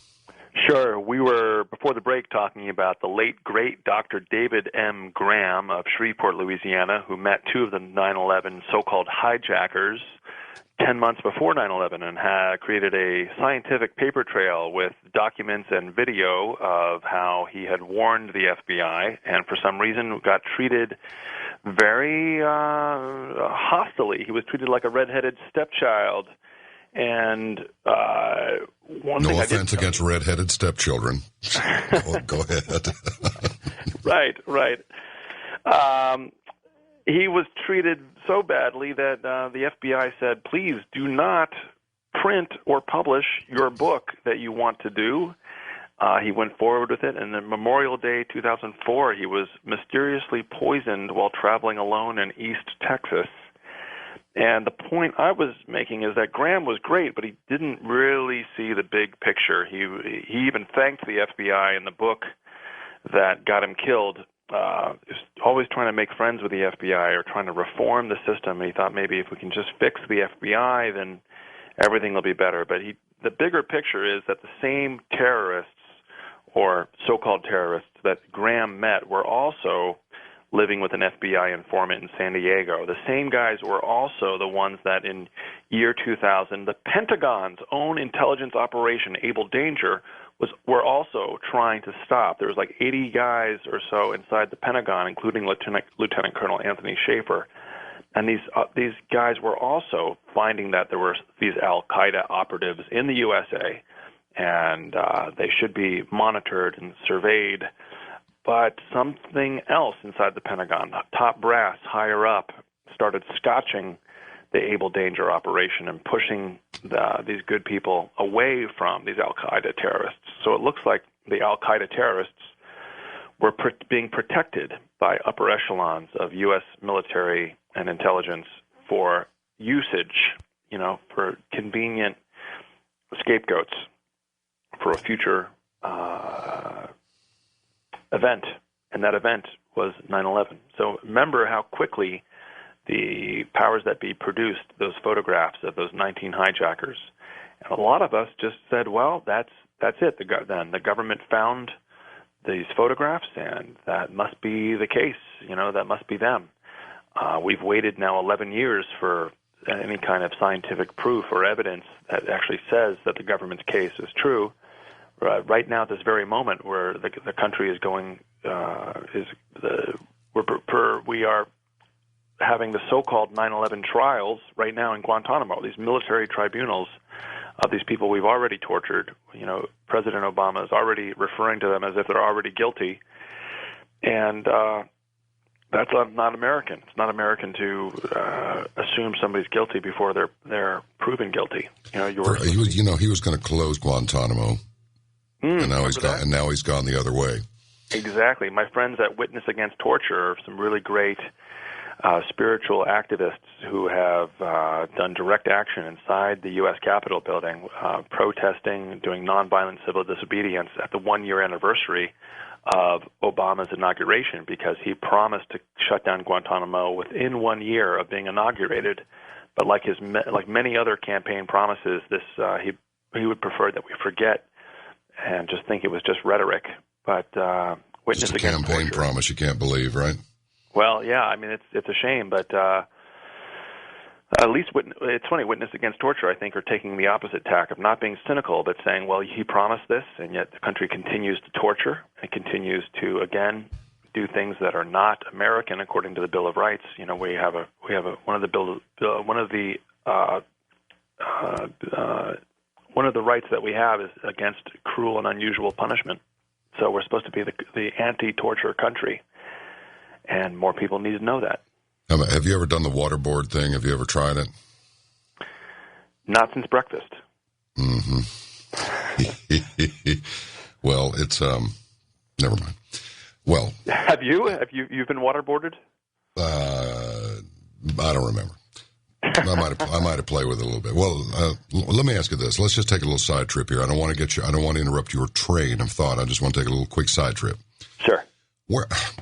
Sure. We were, before the break, talking about the late, great Dr. David M. Graham of Shreveport, Louisiana, who met two of the 9/11 so-called hijackers 10 months before 9/11 and had created a scientific paper trail with documents and video of how he had warned the FBI and for some reason got treated very hostily. He was treated like a redheaded stepchild. And one thing no offense against redheaded stepchildren. Go ahead. Right. He was treated so badly that the FBI said, please do not print or publish your book that you want to do. He went forward with it, and then Memorial Day 2004, he was mysteriously poisoned while traveling alone in East Texas. And the point I was making is that Graham was great, but he didn't really see the big picture. He even thanked the FBI in the book that got him killed. He was always trying to make friends with the FBI or trying to reform the system. And he thought maybe if we can just fix the FBI, then everything will be better. But the bigger picture is that the same terrorists or so-called terrorists that Graham met were also living with an FBI informant in San Diego. The same guys were also the ones that in year 2000, the Pentagon's own intelligence operation, Able Danger, were also trying to stop. There was like 80 guys or so inside the Pentagon, including Lieutenant Colonel Anthony Schaefer. And these guys were also finding that there were these al-Qaeda operatives in the USA, and they should be monitored and surveyed. But something else inside the Pentagon, top brass, higher up, started scotching the Able Danger operation and pushing these good people away from these al-Qaeda terrorists. So it looks like the al-Qaeda terrorists were being protected by upper echelons of U.S. military and intelligence for usage, for convenient scapegoats for a future event, and that event was 9/11. So remember how quickly the powers that be produced those photographs of those 19 hijackers. And a lot of us just said, well, that's it. Then the government found these photographs, and that must be the case. That must be them. We've waited now 11 years for any kind of scientific proof or evidence that actually says that the government's case is true. Right now, at this very moment, where the country is going, we are having the so-called 9/11 trials right now in Guantanamo. These military tribunals of these people we've already tortured. President Obama is already referring to them as if they're already guilty, and that's not American. It's not American to assume somebody's guilty before they're proven guilty. He was going to close Guantanamo. And now he's gone the other way. Exactly. My friends at Witness Against Torture are some really great spiritual activists who have done direct action inside the U.S. Capitol building, protesting, doing nonviolent civil disobedience at the 1-year anniversary of Obama's inauguration, because he promised to shut down Guantanamo within 1 year of being inaugurated. But like many other campaign promises, he would prefer that we forget and just think it was just rhetoric. But Witness Against Torture. Just a campaign promise you can't believe, right? Well, yeah, I mean, it's a shame, but at least it's funny, Witness Against Torture, I think, are taking the opposite tack of not being cynical, but saying, well, he promised this, and yet the country continues to torture and continues to, again, do things that are not American according to the Bill of Rights. We have one of the rights that we have is against cruel and unusual punishment. So we're supposed to be the anti-torture country, and more people need to know that. Have you ever done the waterboard thing? Have you ever tried it? Not since breakfast. Mm-hmm. Well, it's never mind. Well, have you? You've been waterboarded? I don't remember. I might have played with it a little bit. Well, let me ask you this. Let's just take a little side trip here. I don't want to interrupt your train of thought. I just want to take a little quick side trip. Sure.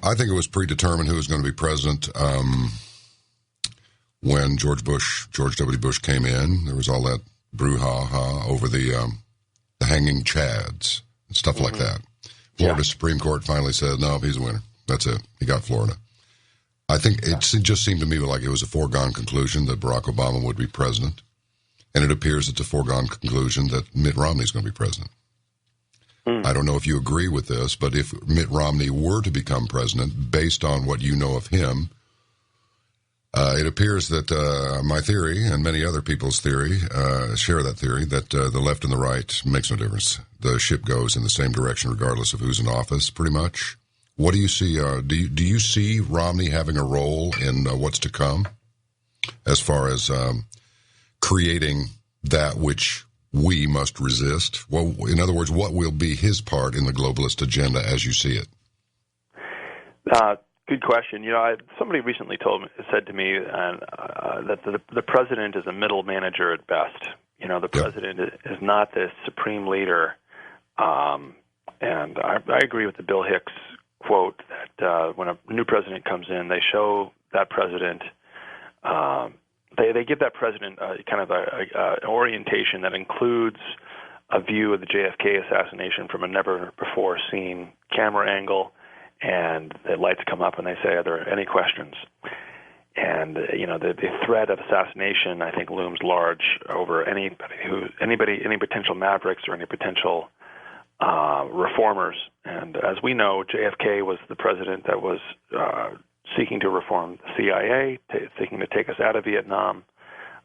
I think it was predetermined who was going to be president when George W. Bush came in. There was all that brouhaha over the hanging Chads and stuff like that. Florida Supreme Court finally said, no, he's a winner. That's it. He got Florida. I think it just seemed to me like it was a foregone conclusion that Barack Obama would be president. And it appears it's a foregone conclusion that Mitt Romney is going to be president. I don't know if you agree with this, but if Mitt Romney were to become president, based on what you know of him, it appears that my theory and many other people's theory share that theory, that the left and the right makes no difference. The ship goes in the same direction regardless of who's in office, pretty much. What do you see? Do you see Romney having a role in what's to come as far as creating that which we must resist? Well, in other words, what will be his part in the globalist agenda as you see it? Good question. Somebody recently said to me that the president is a middle manager at best. The president is not the supreme leader. And I agree with the Bill Hicks quote that when a new president comes in, they show that president. They give that president kind of an orientation that includes a view of the JFK assassination from a never-before-seen camera angle, and the lights come up and they say, are there any questions? And, the threat of assassination, I think, looms large over any potential mavericks or any potential reformers. And as we know, JFK was the president that was seeking to reform the CIA, seeking to take us out of Vietnam,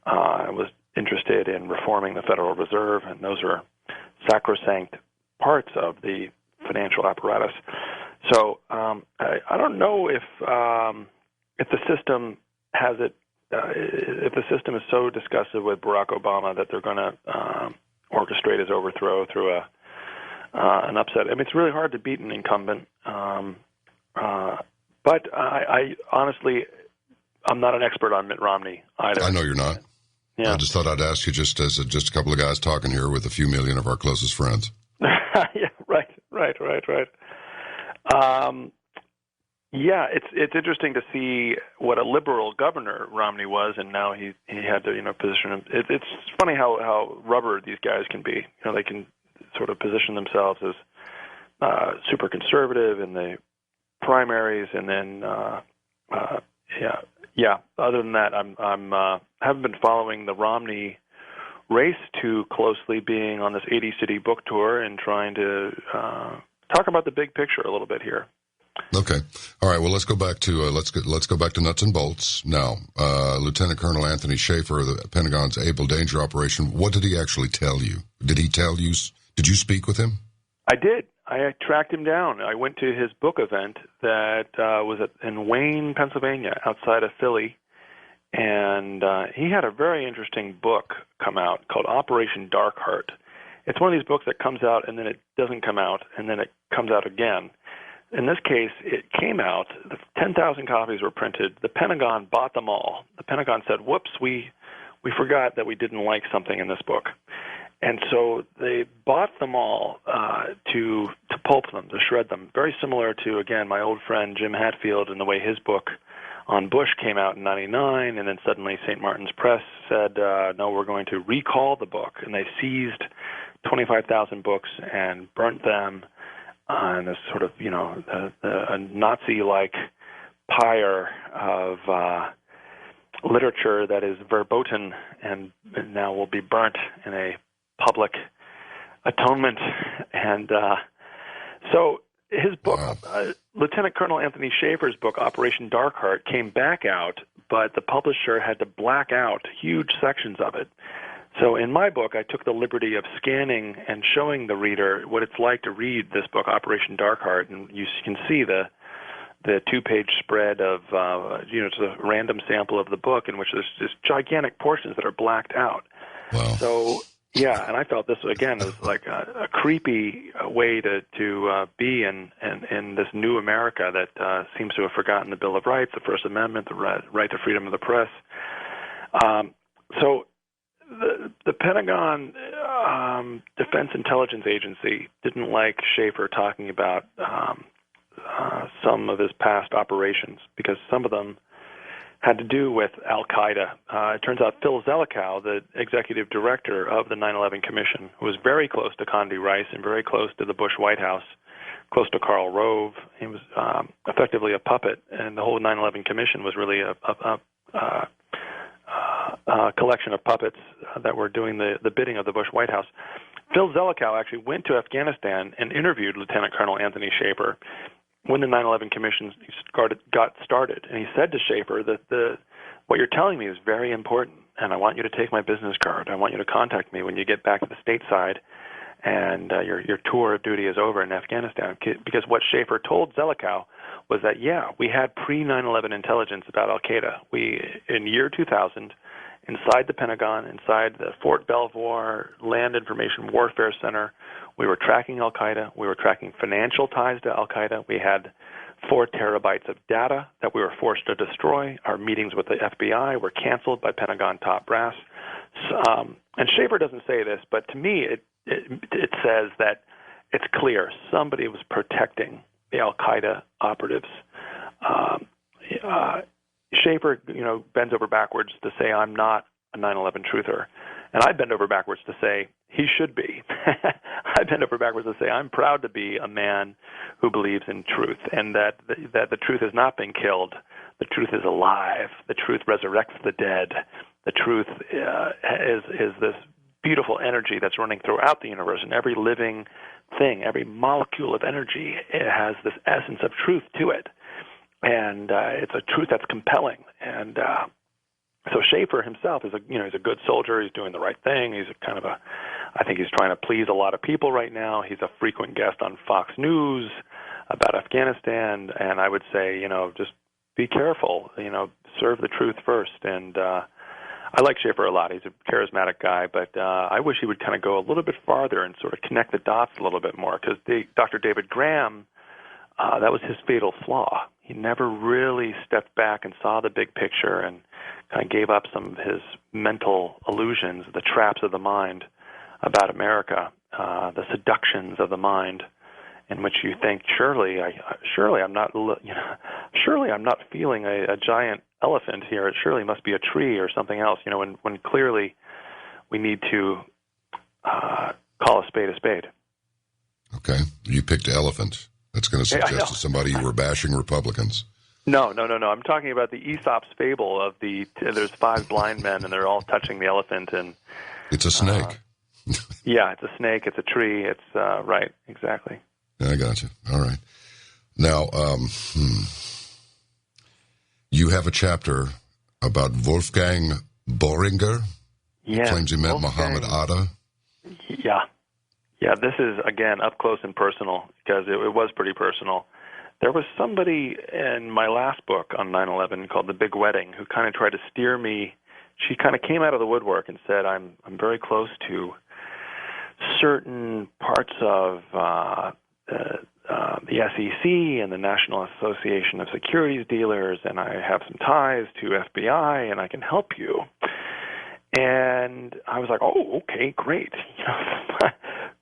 was interested in reforming the Federal Reserve, and those are sacrosanct parts of the financial apparatus. So I don't know if the system has it, if the system is so disgusted with Barack Obama that they're going to orchestrate his overthrow through an upset. I mean, it's really hard to beat an incumbent. But I honestly, I'm not an expert on Mitt Romney either. I know you're not. Yeah. I just thought I'd ask you just as just a couple of guys talking here with a few million of our closest friends. Yeah, right. It's interesting to see what a liberal governor Romney was, and now he had to position him. It's funny how rubber these guys can be. They can sort of position themselves as super conservative in the primaries, and then Other than that, I'm haven't been following the Romney race too closely, being on this 80-city book tour and trying to talk about the big picture a little bit here. Okay. All right. Well, let's go back to let's go back to nuts and bolts now. Lieutenant Colonel Anthony Schaefer of the Pentagon's Able Danger Operation. What did he actually tell you? Did he tell you? Did you speak with him? I did. I tracked him down. I went to his book event that was in Wayne, Pennsylvania, outside of Philly, and he had a very interesting book come out called Operation Dark Heart. It's one of these books that comes out and then it doesn't come out and then it comes out again. In this case, it came out, 10,000 copies were printed. The Pentagon bought them all. The Pentagon said, whoops, we forgot that we didn't like something in this book. And so they bought them all to pulp them, to shred them. Very similar to, again, my old friend Jim Hatfield and the way his book on Bush came out in 99, and then suddenly St. Martin's Press said, no, we're going to recall the book. And they seized 25,000 books and burnt them on this sort of, a Nazi-like pyre of literature that is verboten and now will be burnt in a public atonement. And so his book, Lieutenant Colonel Anthony Schaefer's book, Operation Dark Heart, came back out, but the publisher had to black out huge sections of it. So in my book, I took the liberty of scanning and showing the reader what it's like to read this book, Operation Dark Heart, and you can see the two-page spread of, it's a random sample of the book in which there's just gigantic portions that are blacked out. Wow. So, yeah, and I felt this, again, was like a creepy way to be in this new America that seems to have forgotten the Bill of Rights, the First Amendment, the right to freedom of the press. So the Pentagon Defense Intelligence Agency didn't like Schaefer talking about some of his past operations because some of them had to do with Al-Qaeda. It turns out Phil Zelikow, the executive director of the 9/11 Commission, who was very close to Condi Rice and very close to the Bush White House, close to Karl Rove. He was effectively a puppet, and the whole 9/11 Commission was really a collection of puppets that were doing the bidding of the Bush White House. Phil Zelikow actually went to Afghanistan and interviewed Lieutenant Colonel Anthony Schaefer when the 9/11 Commission got started. And he said to Schaefer that what you're telling me is very important, and I want you to take my business card. I want you to contact me when you get back to the stateside and your tour of duty is over in Afghanistan. Because what Schaefer told Zelikow was that, we had pre-9/11 intelligence about Al-Qaeda. In year 2000, inside the Pentagon, inside the Fort Belvoir Land Information Warfare Center, we were tracking Al-Qaeda. We were tracking financial ties to Al-Qaeda. We had 4 terabytes of data that we were forced to destroy. Our meetings with the FBI were canceled by Pentagon top brass. And Schaefer doesn't say this, but to me it says that it's clear somebody was protecting the Al-Qaeda operatives. Schaefer, bends over backwards to say I'm not a 9/11 truther, and I bend over backwards to say he should be. I bend over backwards to say I'm proud to be a man who believes in truth, and that the truth has not been killed. The truth is alive. The truth resurrects the dead. The truth is this beautiful energy that's running throughout the universe, and every living thing, every molecule of energy, it has this essence of truth to it. And it's a truth that's compelling. And so Schaefer himself is he's a good soldier. He's doing the right thing. He's I think he's trying to please a lot of people right now. He's a frequent guest on Fox News about Afghanistan. And I would say, just be careful. Serve the truth first. And I like Schaefer a lot. He's a charismatic guy, but I wish he would kind of go a little bit farther and sort of connect the dots a little bit more. Because Dr. David Graham, that was his fatal flaw. He never really stepped back and saw the big picture and kind of gave up some of his mental illusions, the traps of the mind about America, the seductions of the mind, in which you think, surely I'm not feeling a giant elephant here. It surely must be a tree or something else. When clearly we need to call a spade a spade. Okay, you picked elephant. That's going to suggest to somebody you were bashing Republicans. No. I'm talking about the Aesop's fable of there's 5 blind men and they're all touching the elephant, and it's a snake. It's a snake. It's a tree. It's right, exactly. I got you. All right. Now, you have a chapter about Wolfgang Boehringer. Yeah, claims he met Muhammad Atta. Yeah, this is, again, up close and personal, because it was pretty personal. There was somebody in my last book on 9/11 called The Big Wedding who kind of tried to steer me. She kind of came out of the woodwork and said, I'm very close to certain parts of the SEC and the National Association of Securities Dealers, and I have some ties to FBI, and I can help you. And I was like, oh, okay, great.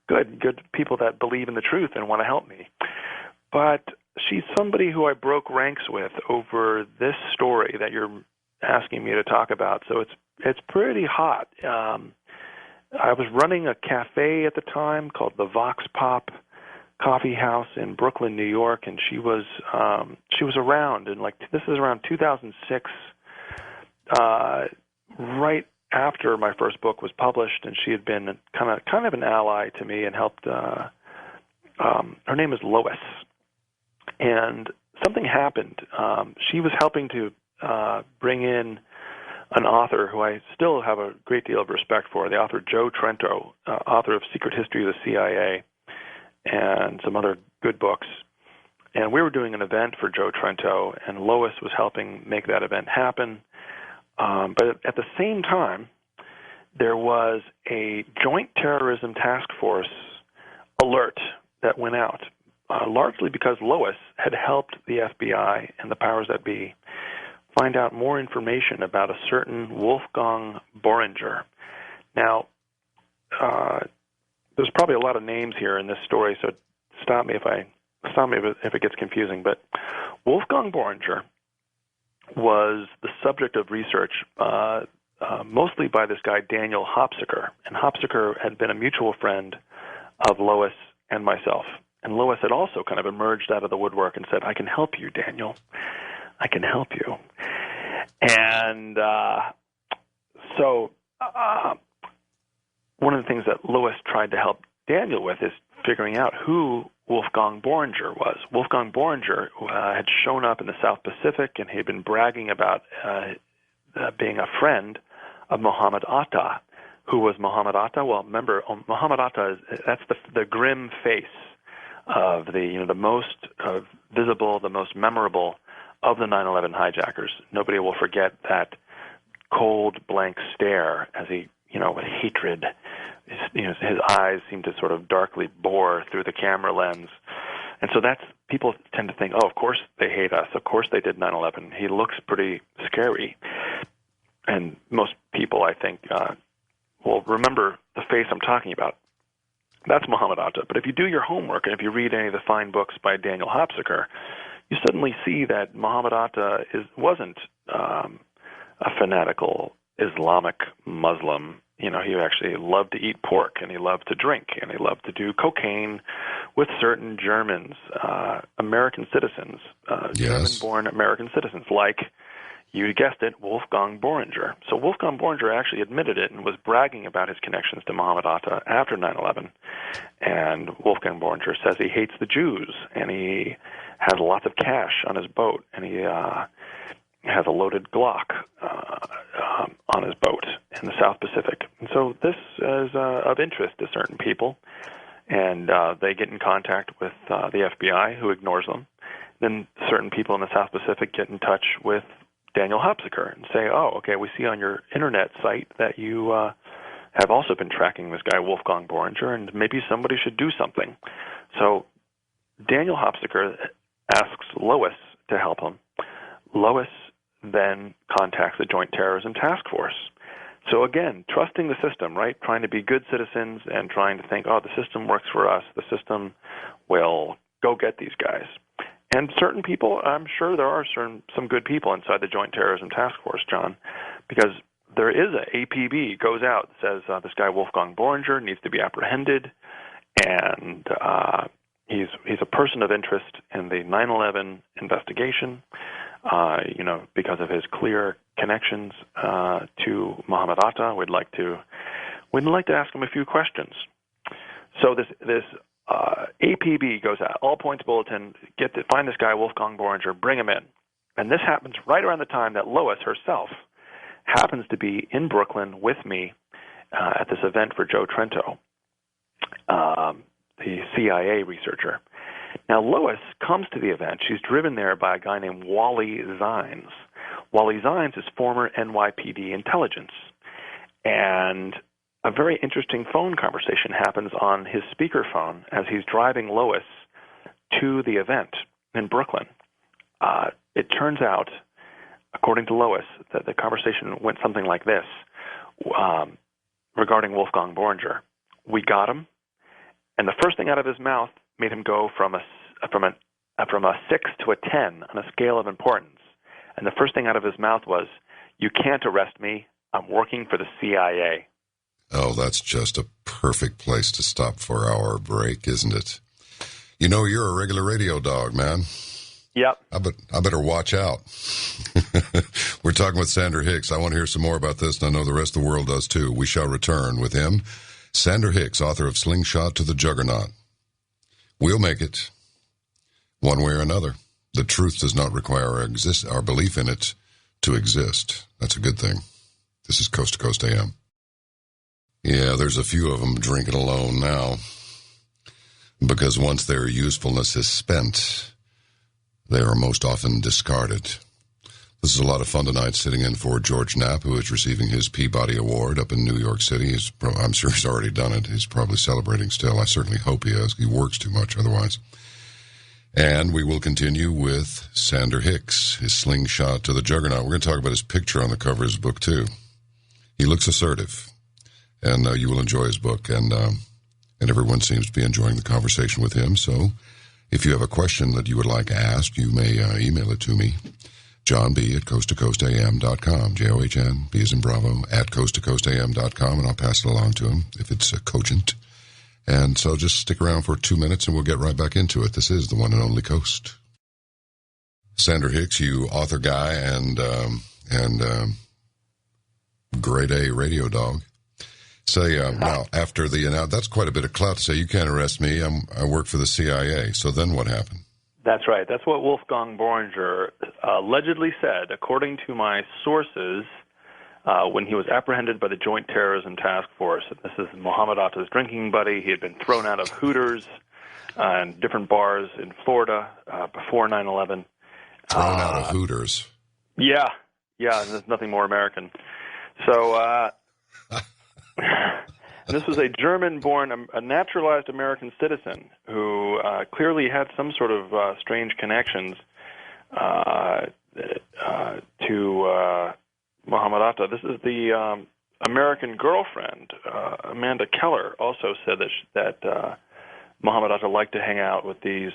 Good people that believe in the truth and want to help me. But she's somebody who I broke ranks with over this story that you're asking me to talk about. So it's pretty hot. I was running a cafe at the time called the Vox Pop Coffee House in Brooklyn, New York, and she was around, and this is around 2006, right after my first book was published, and she had been kind of an ally to me and helped. Her name is Lois, and something happened. She was helping to bring in an author who I still have a great deal of respect for, the author Joe Trento, author of Secret History of the CIA and some other good books. And we were doing an event for Joe Trento, and Lois was helping make that event happen. But at the same time, there was a Joint Terrorism Task Force alert that went out, largely because Lois had helped the FBI and the powers that be find out more information about a certain Wolfgang Boehringer. Now, there's probably a lot of names here in this story, so stop me if it gets confusing. But Wolfgang Boehringer was the subject of research mostly by this guy, Daniel Hopsiker. And Hopsiker had been a mutual friend of Lois and myself. And Lois had also kind of emerged out of the woodwork and said, I can help you, Daniel. I can help you. And so one of the things that Lois tried to help Daniel with is figuring out who Wolfgang Boehringer was. Wolfgang Boehringer had shown up in the South Pacific, and he had been bragging about being a friend of Muhammad Atta. Who was Muhammad Atta? Well, remember, Muhammad Atta, that's the grim face of the most visible, the most memorable of the 9/11 hijackers. Nobody will forget that cold, blank stare as he, with hatred, his eyes seem to sort of darkly bore through the camera lens. And so people tend to think, oh, of course they hate us. Of course they did 9/11. He looks pretty scary. And most people, I think, will remember the face I'm talking about. That's Muhammad Atta. But if you do your homework and if you read any of the fine books by Daniel Hopsiker, you suddenly see that Muhammad Atta wasn't a fanatical Islamic Muslim. He actually loved to eat pork, and he loved to drink, and he loved to do cocaine with certain Germans, American citizens, German-born American citizens, like, you guessed it, Wolfgang Boehringer. So Wolfgang Boehringer actually admitted it and was bragging about his connections to Muhammad Atta after 9/11. And Wolfgang Boehringer says he hates the Jews, and he has lots of cash on his boat, and he has a loaded Glock on his boat in the South Pacific. And so this is of interest to certain people, and they get in contact with the FBI, who ignores them. Then certain people in the South Pacific get in touch with Daniel Hopsiker and say, oh, okay, we see on your internet site that you have also been tracking this guy, Wolfgang Boehringer, and maybe somebody should do something. So Daniel Hopsiker asks Lois to help him. Lois then contacts the Joint Terrorism Task Force. So again, trusting the system, right? Trying to be good citizens and trying to think, oh, the system works for us. The system will go get these guys. And certain people, I'm sure there are some good people inside the Joint Terrorism Task Force, John, because there is a APB goes out that says this guy Wolfgang Boehringer needs to be apprehended, and he's a person of interest in the 9/11 investigation, because of his clear connections to Muhammad Atta. We'd like to ask him a few questions. So this APB goes out, all points bulletin, find this guy, Wolfgang Boehringer, bring him in. And this happens right around the time that Lois herself happens to be in Brooklyn with me at this event for Joe Trento, the CIA researcher. Now, Lois comes to the event. She's driven there by a guy named Wally Zines. Wally Zines is former NYPD intelligence. And a very interesting phone conversation happens on his speakerphone as he's driving Lois to the event in Brooklyn. It turns out, according to Lois, that the conversation went something like this regarding Wolfgang Boehringer. We got him, and the first thing out of his mouth made him go from a 6 to a 10 on a scale of importance. And the first thing out of his mouth was, "You can't arrest me. I'm working for the CIA." Oh, that's just a perfect place to stop for our break, isn't it? You're a regular radio dog, man. Yep. I better watch out. We're talking with Sander Hicks. I want to hear some more about this, and I know the rest of the world does too. We shall return with him. Sander Hicks, author of Slingshot to the Juggernaut. We'll make it, one way or another. The truth does not require our belief in it to exist. That's a good thing. This is Coast to Coast AM. Yeah, there's a few of them drinking alone now, because once their usefulness is spent, they are most often discarded. This is a lot of fun tonight, sitting in for George Knapp, who is receiving his Peabody Award up in New York City. I'm sure he's already done it. He's probably celebrating still. I certainly hope he is. He works too much otherwise. And we will continue with Sander Hicks, his Slingshot to the Juggernaut. We're going to talk about his picture on the cover of his book, too. He looks assertive, and you will enjoy his book. And everyone seems to be enjoying the conversation with him. So if you have a question that you would like asked, you may email it to me John B. at coasttocoastam.com. John, B as in Bravo, at coasttocoastam.com, and I'll pass it along to him if it's cogent. And so just stick around for 2 minutes and we'll get right back into it. This is the one and only Coast. Sandra Hicks, you author guy and grade A radio dog. Say, now, after now, that's quite a bit of clout to say, you can't arrest me. I work for the CIA. So then what happened? That's right. That's what Wolfgang Borringer allegedly said, according to my sources, when he was apprehended by the Joint Terrorism Task Force. This is Mohammed Atta's drinking buddy. He had been thrown out of Hooters and different bars in Florida before 9/11. Thrown out of Hooters? Yeah, there's nothing more American. So, and this was a German-born, a naturalized American citizen who clearly had some sort of strange connections to Mohammed Atta. This is the American girlfriend, Amanda Keller, also said that Mohammed Atta liked to hang out with these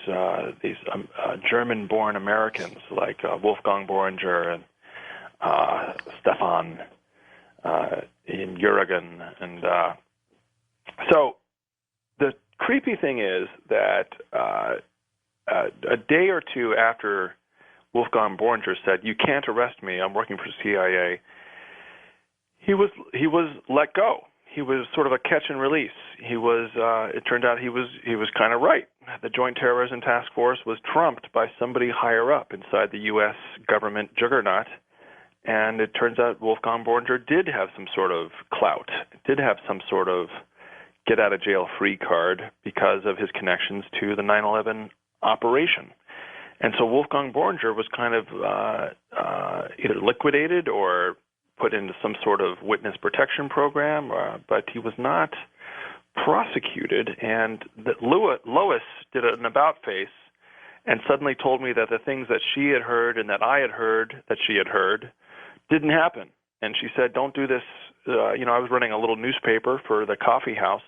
German-born Americans like Wolfgang Borringer and Stefan in Jürgen. And so the creepy thing is that a day or two after Wolfgang Borringer said, "You can't arrest me, I'm working for CIA," he was let go. He was sort of a catch and release. He was. It turned out he was kind of right. The Joint Terrorism Task Force was trumped by somebody higher up inside the U.S. government juggernaut, and it turns out Wolfgang Borringer did have some sort of clout, did have some sort of get-out-of-jail-free card because of his connections to the 9/11 operation. And so Wolfgang Borringer was kind of either liquidated or put into some sort of witness protection program, but he was not prosecuted. And that Lois did an about-face and suddenly told me that the things that she had heard and that I had heard that she had heard didn't happen. And she said, "Don't do this." I was running a little newspaper for the coffee house,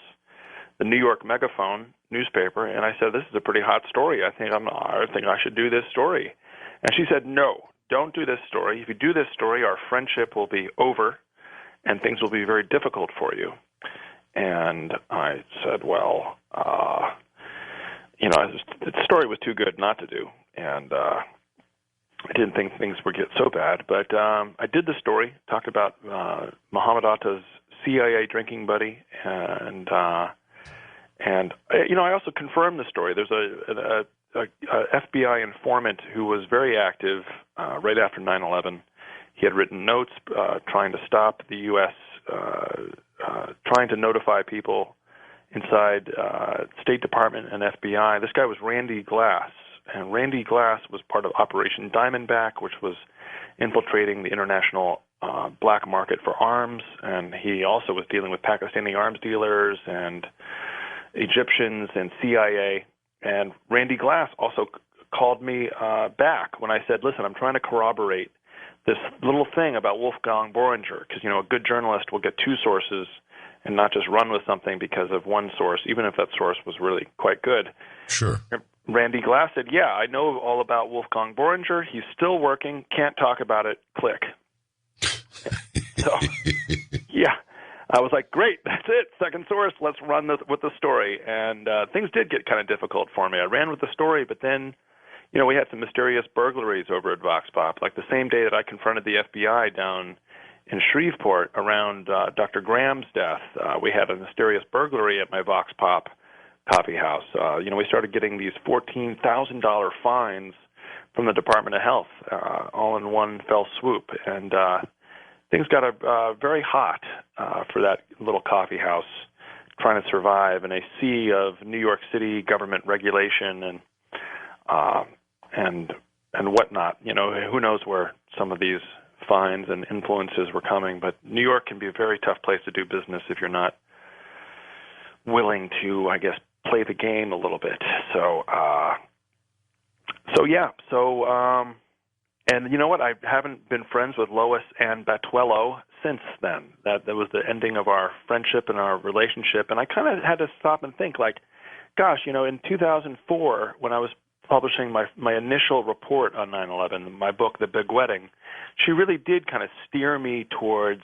the New York Megaphone newspaper, and I said, "This is a pretty hot story. I think I should do this story." And she said, "No, don't do this story. If you do this story, our friendship will be over, and things will be very difficult for you." And I said, "Well, the story was too good not to do, and I didn't think things would get so bad." But I did the story, talked about Mohammed Atta's CIA drinking buddy, and I also confirmed the story. There's a FBI informant who was very active right after 9/11. He had written notes trying to stop the U.S., trying to notify people inside State Department and FBI. This guy was Randy Glass, and Randy Glass was part of Operation Diamondback, which was infiltrating the international black market for arms, and he also was dealing with Pakistani arms dealers and Egyptians and CIA. And Randy Glass also called me back when I said, "Listen, I'm trying to corroborate this little thing about Wolfgang Borringer, because a good journalist will get two sources and not just run with something because of one source, even if that source was really quite good." Sure. Randy Glass said, "Yeah, I know all about Wolfgang Borringer. He's still working. Can't talk about it. Click." So, yeah. I was like, "Great, that's it. Second source, let's run with the story." And things did get kind of difficult for me. I ran with the story, but then, we had some mysterious burglaries over at Vox Pop. Like the same day that I confronted the FBI down in Shreveport around Dr. Graham's death, we had a mysterious burglary at my Vox Pop coffee house. We started getting these $14,000 fines from the Department of Health all in one fell swoop. And things got very hot for that little coffee house, trying to survive in a sea of New York City government regulation and whatnot. Who knows where some of these fines and influences were coming, but New York can be a very tough place to do business if you're not willing to, I guess, play the game a little bit. And you know what? I haven't been friends with Lois and Batuello since then. That was the ending of our friendship and our relationship. And I kind of had to stop and think, like, gosh, in 2004, when I was publishing my initial report on 9/11, my book, The Big Wedding, she really did kind of steer me towards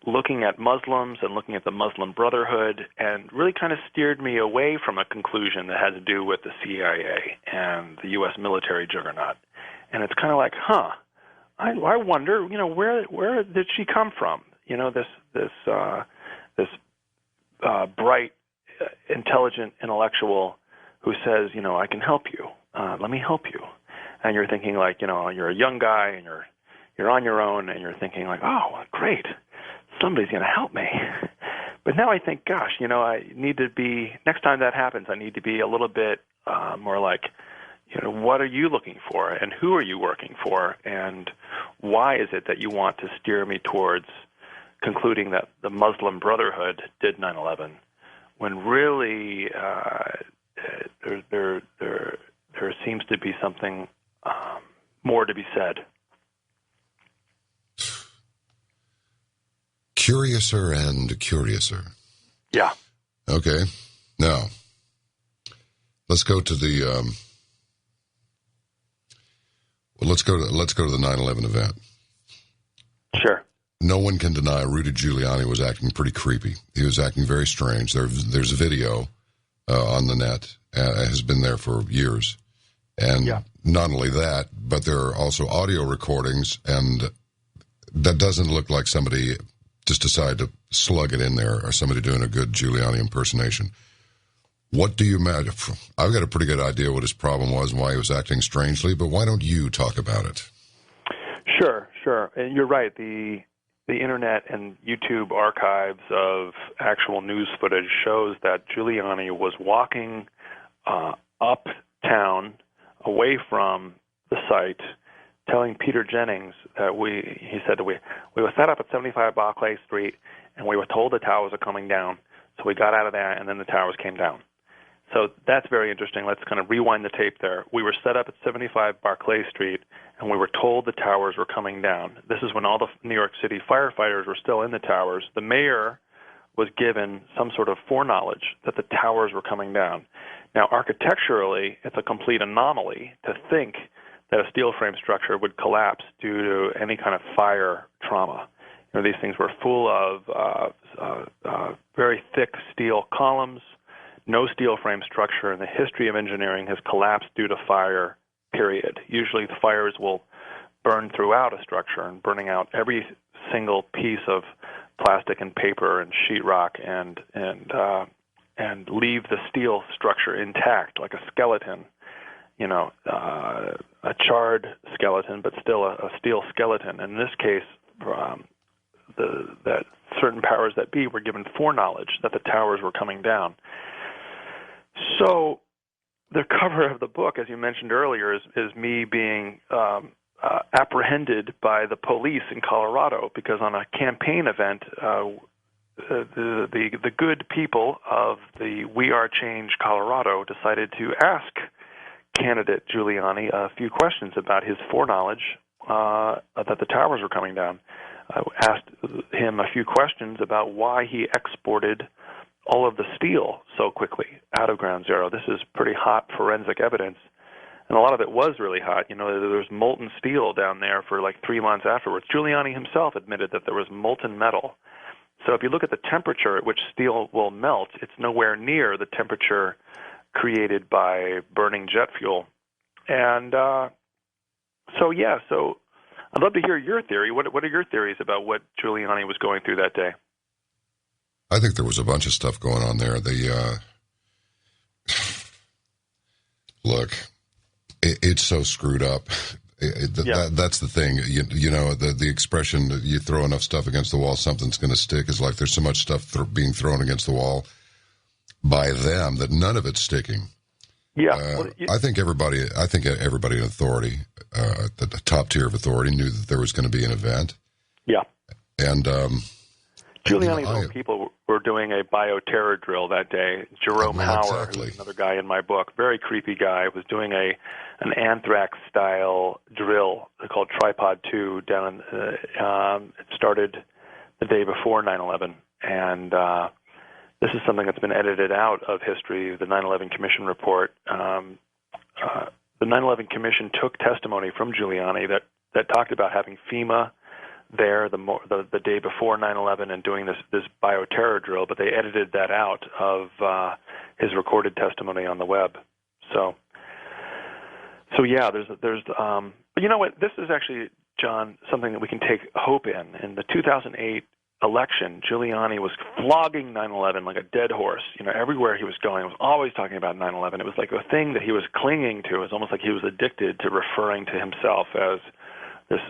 looking at Muslims and looking at the Muslim Brotherhood, and really kind of steered me away from a conclusion that had to do with the CIA and the U.S. military juggernaut. And it's kind of like, I wonder, where did she come from? This bright, intelligent intellectual who says, I can help you. Let me help you. And you're thinking like, you're a young guy and you're on your own, and you're thinking like, oh, great, somebody's going to help me. But now I think, gosh, I need to be, next time that happens, I need to be a little bit more like, what are you looking for, and who are you working for, and why is it that you want to steer me towards concluding that the Muslim Brotherhood did 9/11, when really there seems to be something more to be said. Curiouser and curiouser. Yeah. Okay. Now, let's go to the let's go to the 9/11 event. Sure. No one can deny Rudy Giuliani was acting pretty creepy. He was acting very strange. There's a video on the net, has been there for years, and not only that, but there are also audio recordings, and that doesn't look like somebody just decided to slug it in there, or somebody doing a good Giuliani impersonation. What do you imagine? I've got a pretty good idea what his problem was and why he was acting strangely, but why don't you talk about it? Sure. And you're right. The internet and YouTube archives of actual news footage shows that Giuliani was walking uptown away from the site, telling Peter Jennings that he said we were set up at 75 Barclay Street, and we were told the towers are coming down. So we got out of there, and then the towers came down. So that's very interesting. Let's kind of rewind the tape there. We were set up at 75 Barclay Street, and we were told the towers were coming down. This is when all the New York City firefighters were still in the towers. The mayor was given some sort of foreknowledge that the towers were coming down. Now, architecturally, it's a complete anomaly to think that a steel frame structure would collapse due to any kind of fire trauma. These things were full of very thick steel columns. No steel frame structure in the history of engineering has collapsed due to fire, period. Usually the fires will burn throughout a structure, and burning out every single piece of plastic and paper and sheetrock and leave the steel structure intact like a skeleton. A charred skeleton, but still a steel skeleton. In this case, that certain powers that be were given foreknowledge that the towers were coming down. So the cover of the book, as you mentioned earlier, is me being apprehended by the police in Colorado because on a campaign event, the good people of the We Are Change Colorado decided to ask candidate Giuliani a few questions about his foreknowledge that the towers were coming down. I asked him a few questions about why he exported all of the steel so quickly out of Ground Zero. This is pretty hot forensic evidence, and a lot of it was really hot. There was molten steel down there for like 3 months afterwards. Giuliani himself admitted that there was molten metal. So if you look at the temperature at which steel will melt, it's nowhere near the temperature created by burning jet fuel. And so I'd love to hear your theory. What are your theories about what Giuliani was going through that day? I think there was a bunch of stuff going on there. Look, it's so screwed up. That's the thing. The expression that you throw enough stuff against the wall, something's going to stick, is like there's so much stuff being thrown against the wall by them that none of it's sticking. Yeah, I think everybody in authority, the top tier of authority, knew that there was going to be an event. Yeah, and Giuliani's own people were doing a bioterror drill that day. Jerome Hauer, who's another guy in my book, very creepy guy, was doing an anthrax-style drill called Tripod 2 down. It started the day before 9/11, and this is something that's been edited out of history, the 9/11 Commission report. 9/11 Commission took testimony from Giuliani that talked about having FEMA there the day before 9/11 and doing this bioterror drill, but they edited that out of his recorded testimony on the web. So yeah, there's but you know what? This is actually, John, something that we can take hope in. In the 2008 election, Giuliani was flogging 9/11 like a dead horse. Everywhere he was going, he was always talking about 9/11. It was like a thing that he was clinging to. It was almost like he was addicted to referring to himself as this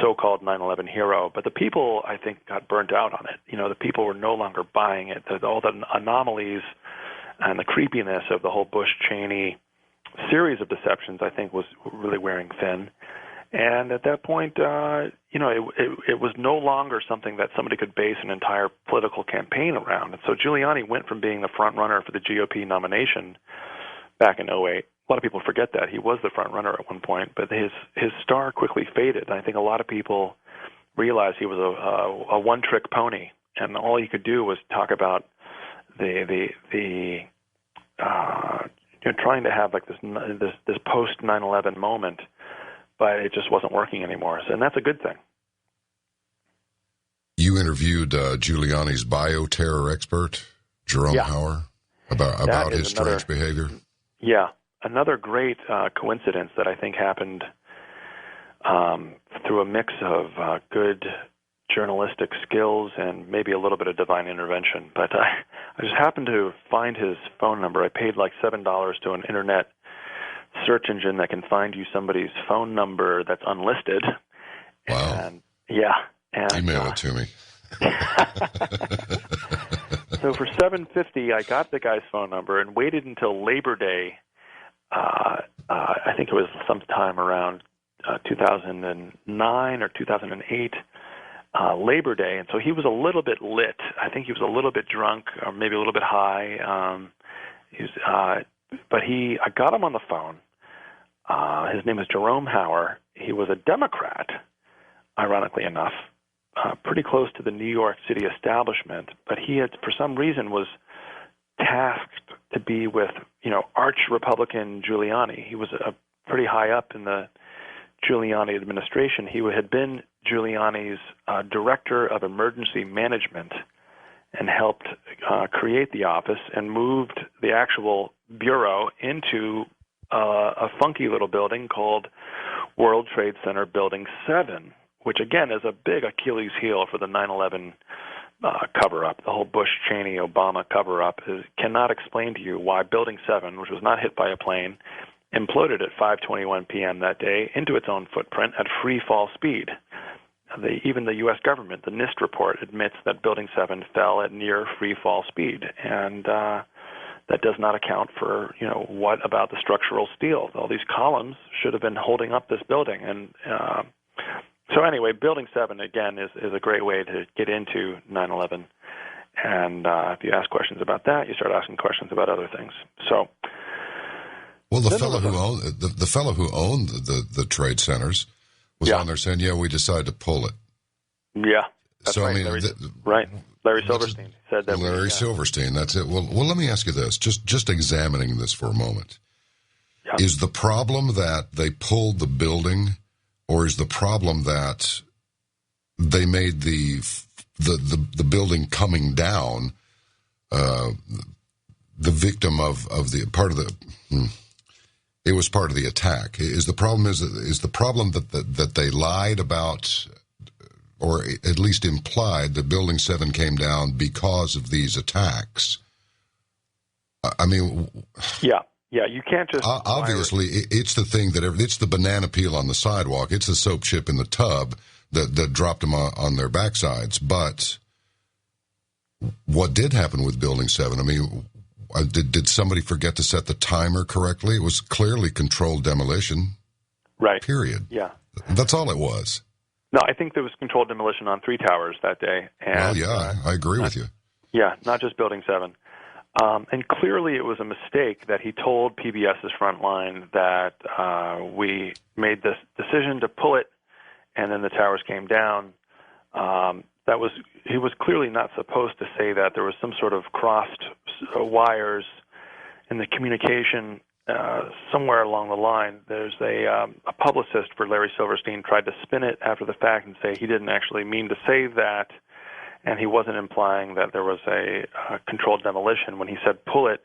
so-called 9/11 hero. But the people, I think, got burnt out on it. The people were no longer buying it. All the anomalies and the creepiness of the whole Bush-Cheney series of deceptions, I think, was really wearing thin. And at that point, it was no longer something that somebody could base an entire political campaign around. And so Giuliani went from being the front runner for the GOP nomination back in 2008. A lot of people forget that. He was the front runner at one point, but his star quickly faded. And I think a lot of people realized he was a one-trick pony, and all he could do was talk about trying to have like this post 9/11 moment, but it just wasn't working anymore. And that's a good thing. You interviewed Giuliani's bioterror expert, Jerome Hauer, about his strange behavior. Yeah, another great coincidence that I think happened through a mix of good journalistic skills and maybe a little bit of divine intervention. But I just happened to find his phone number. I paid like $7 to an internet search engine that can find you somebody's phone number that's unlisted. Wow. And and email it to me. So for $7.50, I got the guy's phone number and waited until Labor Day. I think it was sometime around 2009 or 2008. Labor Day, and so he was a little bit lit. I think he was a little bit drunk, or maybe a little bit high. But I got him on the phone. His name is Jerome Hauer. He was a Democrat, ironically enough, pretty close to the New York City establishment. But he had, for some reason, was tasked to be with, arch Republican Giuliani. He was pretty high up in the Giuliani administration. He had been Giuliani's director of emergency management and helped create the office and moved the actual bureau into a funky little building called World Trade Center Building 7, which again is a big Achilles heel for the 9/11 cover-up. The whole Bush-Cheney-Obama cover-up cannot explain to you why Building 7, which was not hit by a plane, imploded at 5:21 p.m. that day into its own footprint at free fall speed. Even the U.S. government, the NIST report, admits that Building 7 fell at near free fall speed, and that does not account for what about the structural steel. All these columns should have been holding up this building, and so anyway, Building 7 again is a great way to get into 9/11. And if you ask questions about that, you start asking questions about other things. So. Well, the fellow who owned the trade centers was on there saying, "Yeah, we decided to pull it." Yeah, that's so right. I mean, Larry Silverstein said that. Larry Silverstein. That's it. Well, let me ask you this: just examining this for a moment, is the problem that they pulled the building, or is the problem that they made the building coming down the victim of the part of the? It was part of the attack. Is the problem that they lied about, or at least implied that Building 7 came down because of these attacks? I mean, yeah, you can't just obviously it's the thing it's the banana peel on the sidewalk. It's the soap chip in the tub that dropped them on their backsides. But what did happen with Building 7? I mean. Did somebody forget to set the timer correctly? It was clearly controlled demolition. Right. Period. Yeah. That's all it was. No, I think there was controlled demolition on 3 towers that day. And, I agree with you. Yeah, not just Building 7. And clearly it was a mistake that he told PBS's Frontline that we made this decision to pull it, and then the towers came down. He was clearly not supposed to say that. There was some sort of crossed wires in the communication somewhere along the line, there's a publicist for Larry Silverstein tried to spin it after the fact and say he didn't actually mean to say that, and he wasn't implying that there was a controlled demolition. When he said pull it,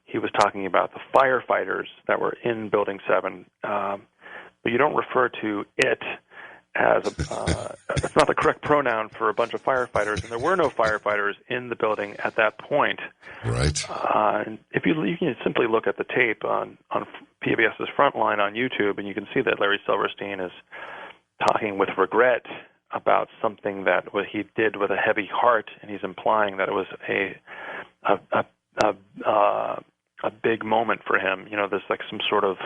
he was talking about the firefighters that were in Building 7. But you don't refer to it as it's not the correct pronoun for a bunch of firefighters, and there were no firefighters in the building at that point. Right. And if you can simply look at the tape on PBS's Frontline on YouTube, and you can see that Larry Silverstein is talking with regret about something that he did with a heavy heart, and he's implying that it was a big moment for him. You know, there's like some sort of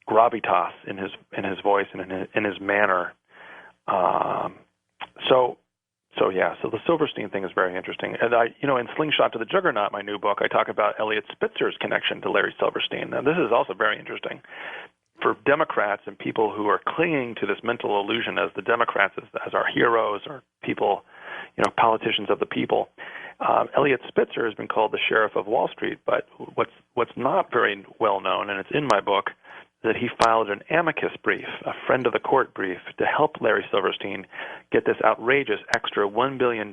gravitas in his voice and in his manner. So the Silverstein thing is very interesting. And in Slingshot to the Juggernaut, my new book, I talk about Elliot Spitzer's connection to Larry Silverstein. Now, this is also very interesting for Democrats and people who are clinging to this mental illusion as the Democrats as our heroes or people, politicians of the people. Elliot Spitzer has been called the sheriff of Wall Street, but what's not very well known, and it's in my book, that he filed an amicus brief, a friend of the court brief, to help Larry Silverstein get this outrageous extra $1 billion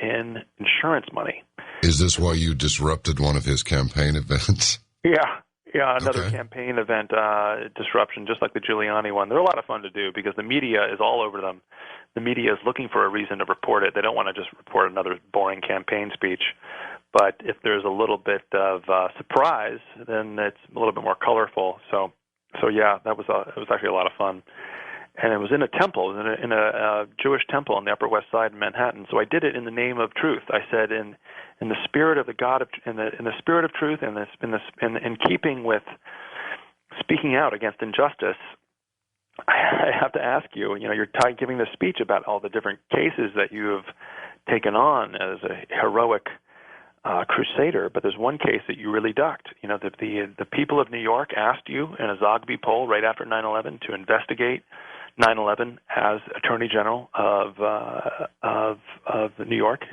in insurance money. Is this why you disrupted one of his campaign events? Yeah, another campaign event disruption, just like the Giuliani one. They're a lot of fun to do because the media is all over them. The media is looking for a reason to report it. They don't want to just report another boring campaign speech. But if there's a little bit of surprise, then it's a little bit more colorful. So yeah, it was actually a lot of fun, and it was in a temple, in a Jewish temple on the Upper West Side in Manhattan. So I did it in the name of truth. I said, in the spirit of the God of in the spirit of truth, and in keeping with speaking out against injustice. I have to ask you. You're giving this speech about all the different cases that you have taken on as a heroic crusader, but there's one case that you really ducked. The people of New York asked you in a Zogby poll right after 9/11 to investigate 9/11 as Attorney General of New York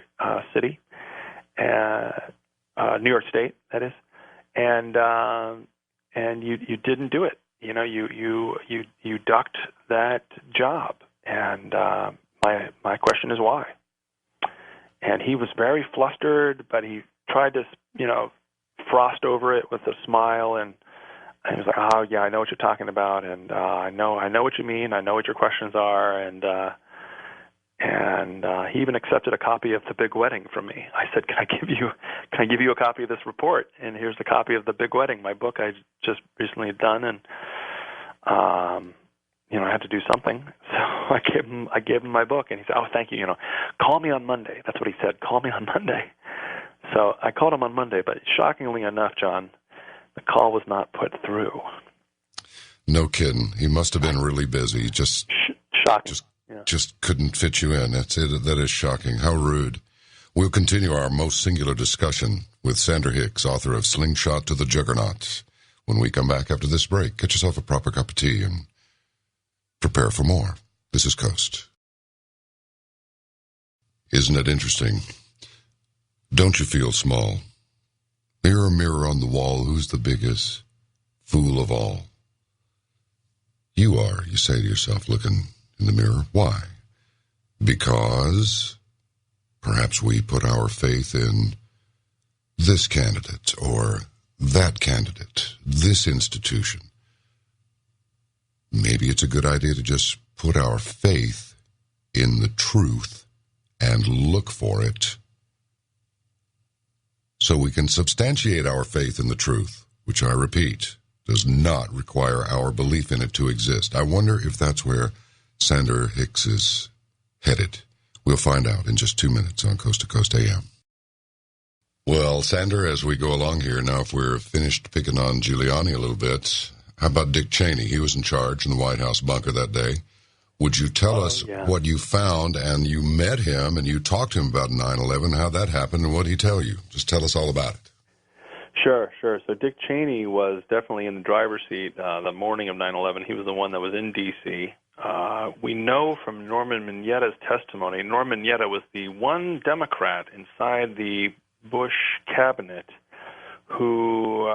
City, New York State, that is, and you didn't do it. You ducked that job, and my question is why. And he was very flustered, but he tried to, frost over it with a smile, and he was like, "Oh yeah, I know what you're talking about, and I know what you mean. I know what your questions are." And he even accepted a copy of The Big Wedding from me. I said, "Can I give you a copy of this report? And here's the copy of The Big Wedding, my book I just recently done." And I had to do something, so I gave him my book, and he said, "Oh, thank you. Call me on Monday." That's what he said. Call me on Monday. So I called him on Monday, but shockingly enough, John, the call was not put through. No kidding. He must have been really busy. Shocking. Just couldn't fit you in. That is shocking. How rude. We'll continue our most singular discussion with Sandra Hicks, author of Slingshot to the Juggernaut. When we come back after this break, get yourself a proper cup of tea and prepare for more. This is Coast. Isn't it interesting? Don't you feel small? Mirror, mirror on the wall, who's the biggest fool of all? You are, you say to yourself, looking in the mirror. Why? Because perhaps we put our faith in this candidate or that candidate, this institution. Maybe it's a good idea to just put our faith in the truth and look for it so we can substantiate our faith in the truth, which, I repeat, does not require our belief in it to exist. I wonder if that's where Sandra Hicks is headed. We'll find out in just 2 minutes on Coast to Coast AM. Well, Sandra, as we go along here, now if we're finished picking on Giuliani a little bit, how about Dick Cheney? He was in charge in the White House bunker that day. Would you tell us what you found, and you met him, and you talked to him about 9/11, how that happened, and what did he tell you? Just tell us all about it. Sure. So Dick Cheney was definitely in the driver's seat the morning of 9/11. He was the one that was in D.C. We know from Norman Mineta's testimony, Norman Mineta was the one Democrat inside the Bush cabinet who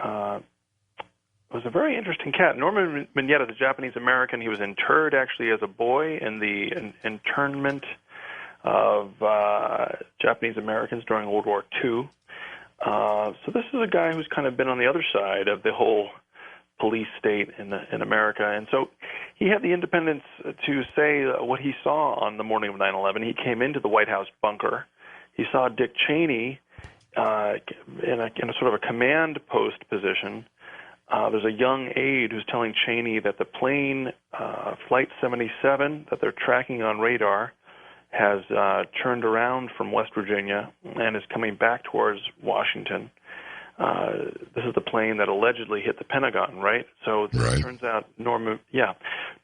was a very interesting cat. Norman Mineta, the Japanese American, he was interred actually as a boy in the internment of Japanese Americans during World War II. So this is a guy who's kind of been on the other side of the whole police state in America. And so he had the independence to say what he saw on the morning of 9/11. He came into the White House bunker. He saw Dick Cheney in a sort of a command post position. There's a young aide who's telling Cheney that the plane, Flight 77, that they're tracking on radar, has turned around from West Virginia and is coming back towards Washington. This is the plane that allegedly hit the Pentagon, right? So it turns out Norman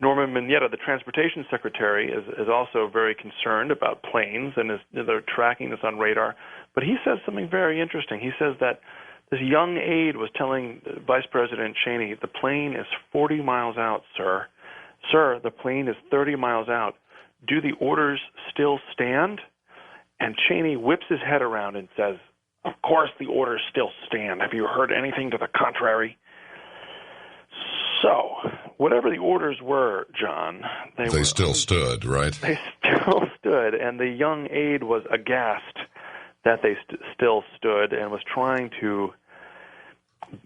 Mineta, the transportation secretary, is also very concerned about planes, and they're tracking this on radar. But he says something very interesting. He says that this young aide was telling Vice President Cheney, the plane is 40 miles out, sir. Sir, the plane is 30 miles out. Do the orders still stand? And Cheney whips his head around and says, of course the orders still stand. Have you heard anything to the contrary? So, whatever the orders were, John, they still stood, right? They still stood, and the young aide was aghast that they still stood and was trying to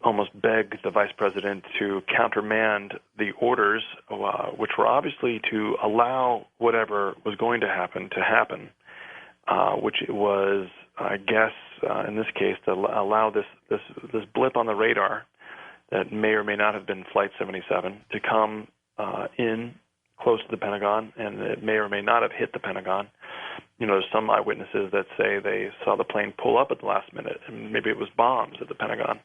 almost beg the vice president to countermand the orders, which were obviously to allow whatever was going to happen, which was, I guess, in this case, to allow this blip on the radar that may or may not have been Flight 77 to come in close to the Pentagon, and it may or may not have hit the Pentagon. You know, there's some eyewitnesses that say they saw the plane pull up at the last minute, and maybe it was bombs at the Pentagon.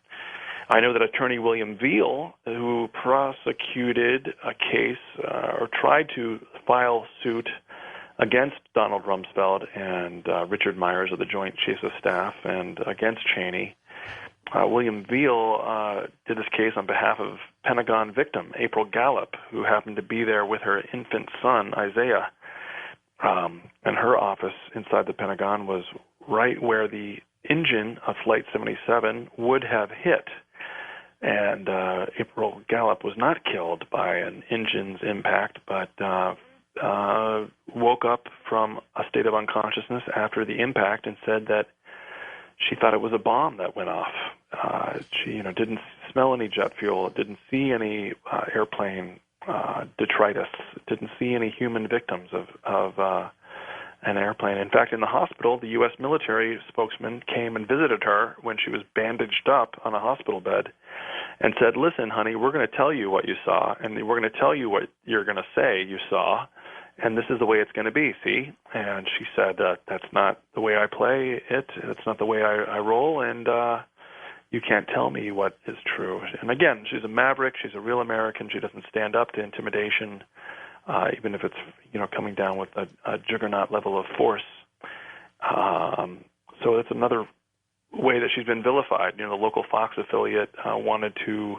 I know that attorney William Veal, who prosecuted a case or tried to file suit against Donald Rumsfeld and Richard Myers of the Joint Chiefs of Staff and against Cheney, William Veal did this case on behalf of Pentagon victim April Gallup, who happened to be there with her infant son, Isaiah. And her office inside the Pentagon was right where the engine of Flight 77 would have hit. And April Gallup was not killed by an engine's impact, but woke up from a state of unconsciousness after the impact and said that she thought it was a bomb that went off. She, didn't smell any jet fuel, didn't see any airplane detritus, didn't see any human victims of an airplane. In fact, in the hospital, the U.S. military spokesman came and visited her when she was bandaged up on a hospital bed and said, listen, honey, we're going to tell you what you saw, and we're going to tell you what you're going to say you saw, and this is the way it's going to be, see? And she said, that's not the way I play it. It's not the way I roll, and you can't tell me what is true. And again, she's a maverick. She's a real American. She doesn't stand up to intimidation, even if it's coming down with a juggernaut level of force. So it's another way that she's been vilified. The local Fox affiliate wanted to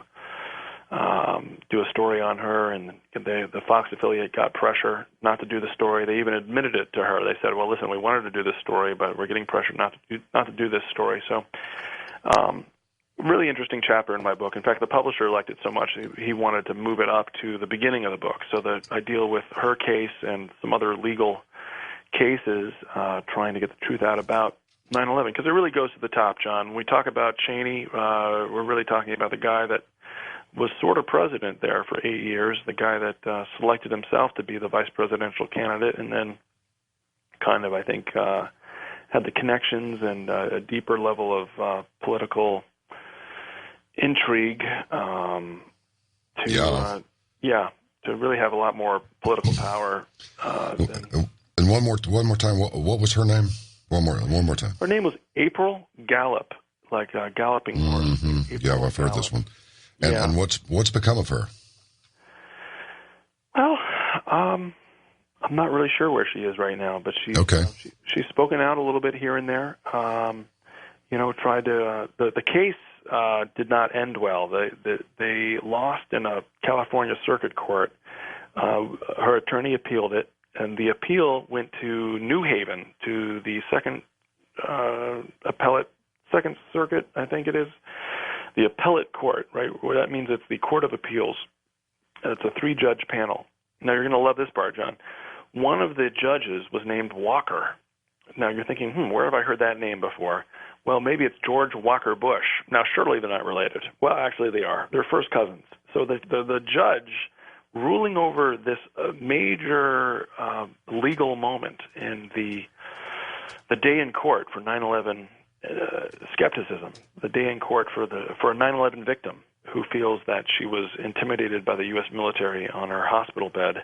do a story on her, and the Fox affiliate got pressure not to do the story. They even admitted it to her. They said, well, listen, we wanted to do this story, but we're getting pressure not to do this story. So really interesting chapter in my book. In fact, the publisher liked it so much he wanted to move it up to the beginning of the book so that I deal with her case and some other legal cases trying to get the truth out about 9/11, because it really goes to the top, John. When we talk about Cheney, we're really talking about the guy that was sort of president there for 8 years, the guy that selected himself to be the vice presidential candidate, and then kind of, I think, had the connections and a deeper level of political intrigue to really have a lot more political power. And one more time, what was her name? One more time. Her name was April Gallup, like galloping horse. Mm-hmm. Yeah, I've heard this one. And what's become of her? Well, I'm not really sure where she is right now, but she's she's spoken out a little bit here and there. Tried to the case did not end well. They lost in a California circuit court. Her attorney appealed it, and the appeal went to New Haven, to the Second Circuit, I think it is. the appellate court, right? Well, that means it's the Court of Appeals. And it's a 3-judge panel. Now, you're going to love this part, John. One of the judges was named Walker. Now, you're thinking, where have I heard that name before? Well, maybe it's George Walker Bush. Now, surely they're not related. Well, actually, they are. They're first cousins. So the judge ruling over this major legal moment in the day in court for 9/11 skepticism, the day in court for a 9/11 victim who feels that she was intimidated by the U.S. military on her hospital bed.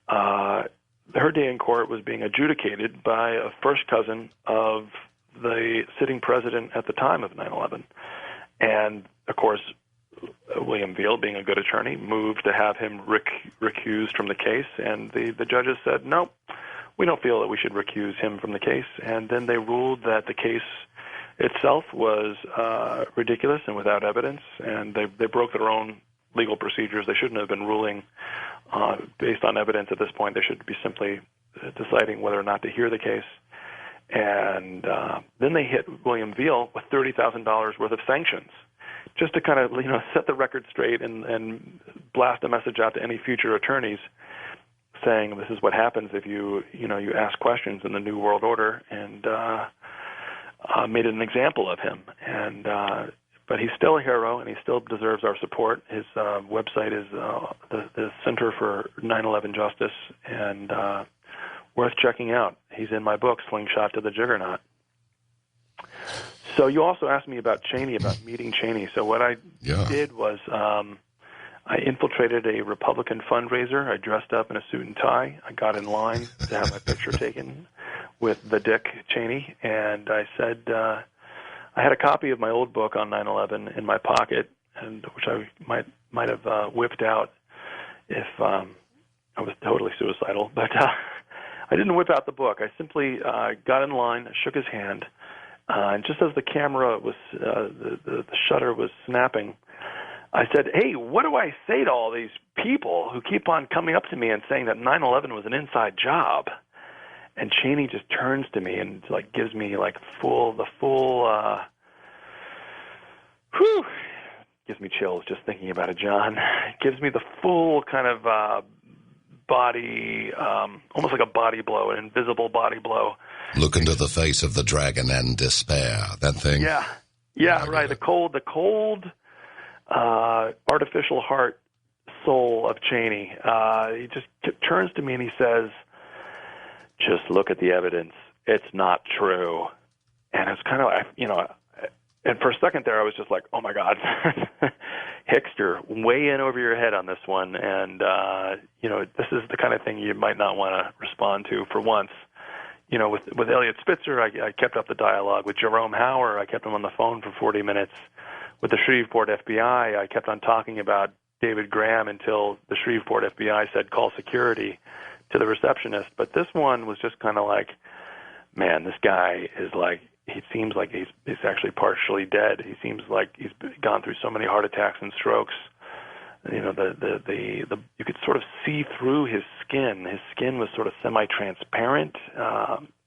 Her day in court was being adjudicated by a first cousin of the sitting president at the time of 9/11. And, of course, William Veal, being a good attorney, moved to have him recused from the case, and the judges said, no, we don't feel that we should recuse him from the case. And then they ruled that the case itself was ridiculous and without evidence, and they broke their own legal procedures. They shouldn't have been ruling based on evidence at this point. They should be simply deciding whether or not to hear the case. And then they hit William Veal with $30,000 worth of sanctions, just to kind of set the record straight and blast a message out to any future attorneys, saying this is what happens if you ask questions in the New World Order, and made an example of him. And but he's still a hero, and he still deserves our support. His website is the Center for 9/11 Justice, and worth checking out. He's in my book, Slingshot to the Juggernaut. So you also asked me about Cheney, about meeting Cheney. So what I did was I infiltrated a Republican fundraiser. I dressed up in a suit and tie. I got in line to have my picture taken with the Dick Cheney, and I said I had a copy of my old book on 9/11 in my pocket, and which I might have whipped out if I was totally suicidal. But I didn't whip out the book. I simply got in line, shook his hand, and just as the camera was, the shutter was snapping, I said, hey, what do I say to all these people who keep on coming up to me and saying that 9/11 was an inside job? And Cheney just turns to me and gives me gives me chills just thinking about it, John. Gives me the full kind of body, almost like a body blow, an invisible body blow. Look into the face of the dragon and despair. That thing. Yeah, right. The cold, artificial heart soul of Cheney. He just turns to me and he says, just look at the evidence. It's not true. And it's kind of, and for a second there I was just like, oh my God, Hickster, way in over your head on this one. And, this is the kind of thing you might not want to respond to for once. With Elliot Spitzer, I kept up the dialogue. With Jerome Hauer, I kept him on the phone for 40 minutes. With the Shreveport FBI, I kept on talking about David Graham until the Shreveport FBI said, call security to the receptionist. But this one was just kind of like, man, this guy is he seems like he's actually partially dead. He seems like he's gone through so many heart attacks and strokes. You could sort of see through his skin. His skin was sort of semi-transparent,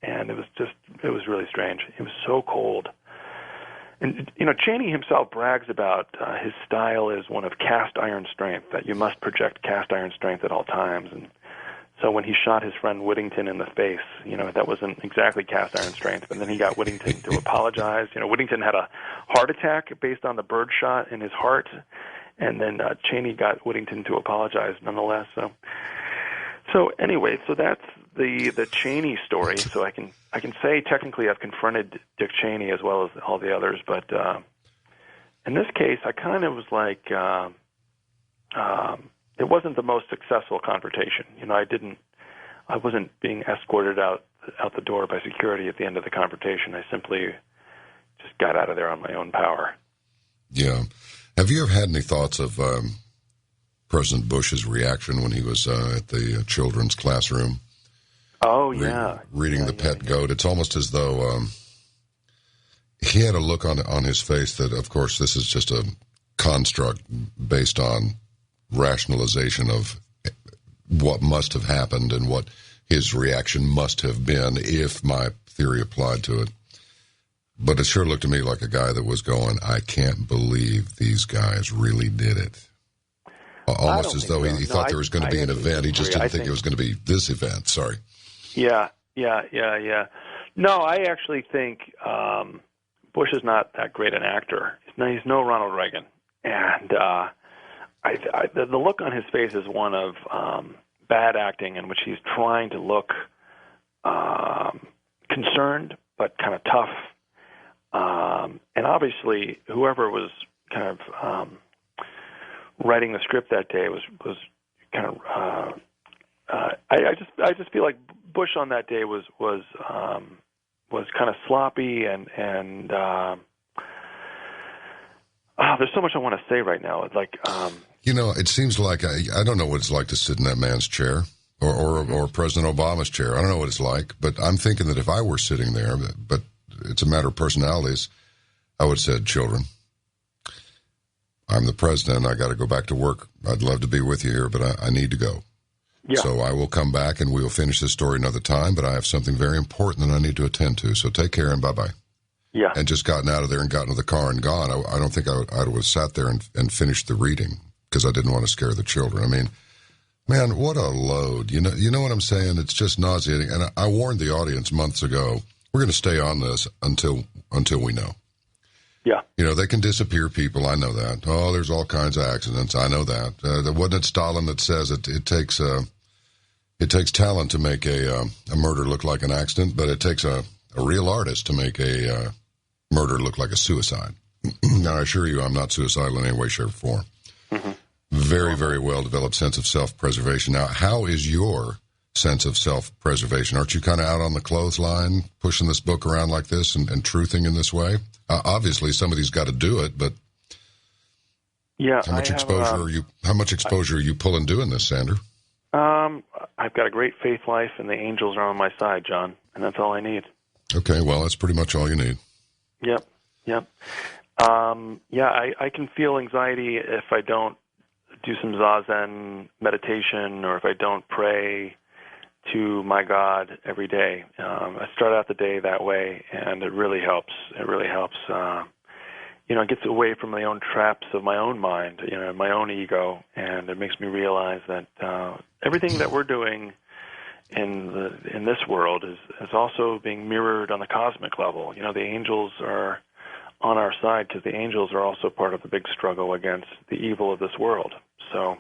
and it was really strange. It was so cold. And, Cheney himself brags about his style is one of cast iron strength, that you must project cast iron strength at all times. And so when he shot his friend Whittington in the face, that wasn't exactly cast iron strength, but then he got Whittington to apologize. Whittington had a heart attack based on the bird shot in his heart, and then Cheney got Whittington to apologize nonetheless. So anyway, so that's the Cheney story. So I can say technically I've confronted Dick Cheney as well as all the others, but in this case I kind of was like, it wasn't the most successful confrontation. I wasn't being escorted out the door by security at the end of the confrontation. I simply just got out of there on my own power. Yeah. Have you ever had any thoughts of President Bush's reaction when he was at the children's classroom? Oh, yeah. Reading The Pet Goat. It's almost as though he had a look on his face that, of course, this is just a construct based on rationalization of what must have happened and what his reaction must have been if my theory applied to it. But it sure looked to me like a guy that was going, I can't believe these guys really did it. Almost as though he thought there was going to be an event. He just didn't think it was going to be this event. Sorry. Yeah. No, I actually think Bush is not that great an actor. He's no Ronald Reagan. And the look on his face is one of bad acting in which he's trying to look concerned but kind of tough. And obviously, whoever was kind of writing the script that day was kind of. I just feel like Bush on that day was kind of sloppy and there's so much I want to say right now. It's like it seems like I don't know what it's like to sit in that man's chair or President Obama's chair. I don't know what it's like, but I'm thinking that if I were sitting there, but it's a matter of personalities, I would have said, children, I'm the president. I got to go back to work. I'd love to be with you here, but I need to go. Yeah. So I will come back and we will finish this story another time, but I have something very important that I need to attend to. So take care and bye-bye. Yeah. And just gotten out of there and gotten to the car and gone. I don't think I would have sat there and finished the reading because I didn't want to scare the children. I mean, man, what a load. You know what I'm saying? It's just nauseating. And I warned the audience months ago, we're going to stay on this until we know. Yeah. They can disappear people. I know that. Oh, there's all kinds of accidents. I know that. Wasn't it Stalin that says it takes talent to make a murder look like an accident, but it takes a real artist to make a murder look like a suicide. Now, I assure you I'm not suicidal in any way, shape, or form. Mm-hmm. Very, very well-developed sense of self-preservation. Now, how is your sense of self-preservation? Aren't you kind of out on the clothesline pushing this book around like this and truthing in this way? Obviously, somebody's got to do it, but yeah, how much exposure are you pulling doing this, Sander? I've got a great faith life, and the angels are on my side, John, and that's all I need. Okay, well, that's pretty much all you need. Yep. I can feel anxiety if I don't do some Zazen meditation or if I don't pray to my God every day. I start out the day that way, and it really helps. It gets away from my own traps of my own mind, my own ego, and it makes me realize that everything that we're doing in this world is also being mirrored on the cosmic level. The angels are on our side because the angels are also part of the big struggle against the evil of this world. So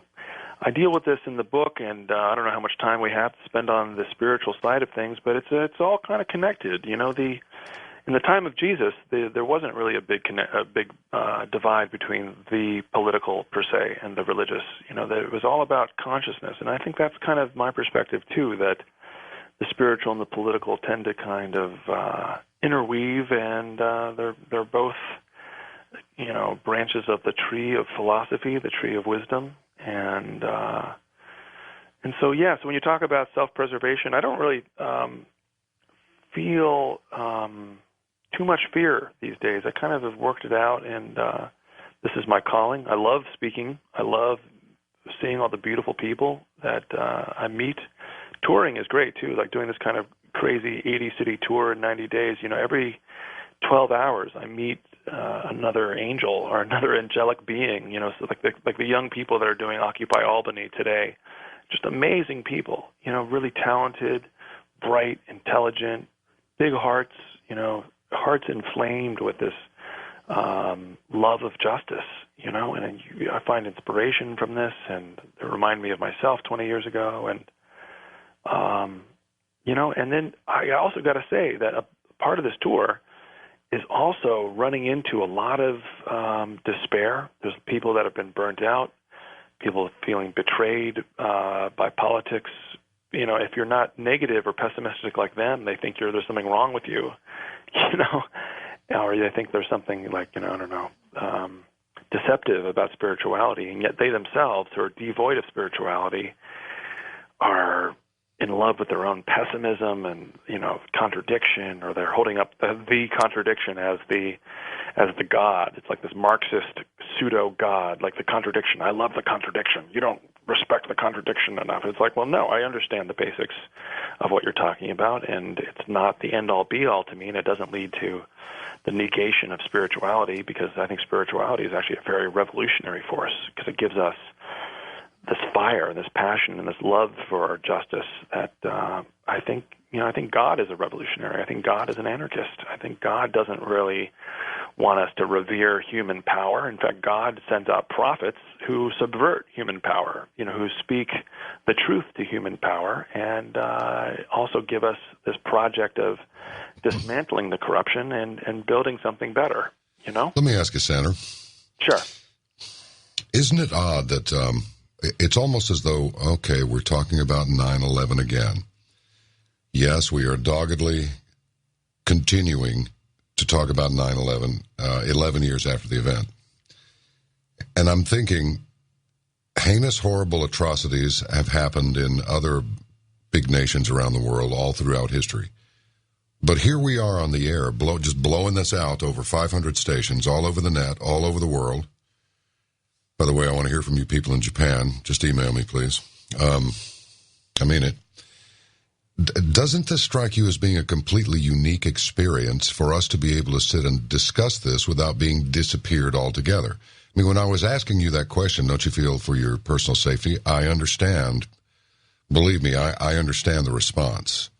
I deal with this in the book, and I don't know how much time we have to spend on the spiritual side of things, but it's all kind of connected. In the time of Jesus, there wasn't really a big divide between the political per se and the religious. That it was all about consciousness, and I think that's kind of my perspective too. That the spiritual and the political tend to kind of interweave, and they're both branches of the tree of philosophy, the tree of wisdom, and so when you talk about self-preservation, I don't really feel too much fear these days. I kind of have worked it out, and this is my calling. I love speaking. I love seeing all the beautiful people that I meet. Touring is great too, like doing this kind of crazy 80-city tour in 90 days. Every 12 hours I meet another angel or another angelic being. So like the young people that are doing Occupy Albany today, just amazing people. Really talented, bright, intelligent, big hearts. Hearts inflamed with this love of justice. And I find inspiration from this, and it reminded me of myself 20 years ago, and and then I also got to say that a part of this tour is also running into a lot of despair. There's people that have been burnt out, people feeling betrayed by politics. If you're not negative or pessimistic like them, they think there's something wrong with you, or they think there's something like, deceptive about spirituality, and yet they themselves, who are devoid of spirituality, are in love with their own pessimism and contradiction, or they're holding up the contradiction as the God. It's like this Marxist pseudo God, like the contradiction. I love the contradiction. You don't respect the contradiction enough. It's like, well, no, I understand the basics of what you're talking about, and it's not the end-all, be-all to me, and it doesn't lead to the negation of spirituality, because I think spirituality is actually a very revolutionary force, because it gives us this fire, this passion, and this love for justice that I think God is a revolutionary. I think God is an anarchist. I think God doesn't really want us to revere human power. In fact, God sends out prophets who subvert human power, who speak the truth to human power, and also give us this project of dismantling the corruption and building something better, Let me ask you, Sander. Sure. Isn't it odd that it's almost as though, okay, we're talking about 9/11 again. Yes, we are doggedly continuing to talk about 9/11, 11 years after the event. And I'm thinking, heinous, horrible atrocities have happened in other big nations around the world all throughout history. But here we are on the air, just blowing this out over 500 stations, all over the net, all over the world. By the way, I want to hear from you people in Japan. Just email me, please. I mean it. Doesn't this strike you as being a completely unique experience for us to be able to sit and discuss this without being disappeared altogether? I mean, when I was asking you that question, don't you feel for your personal safety? I understand. Believe me, I understand the response.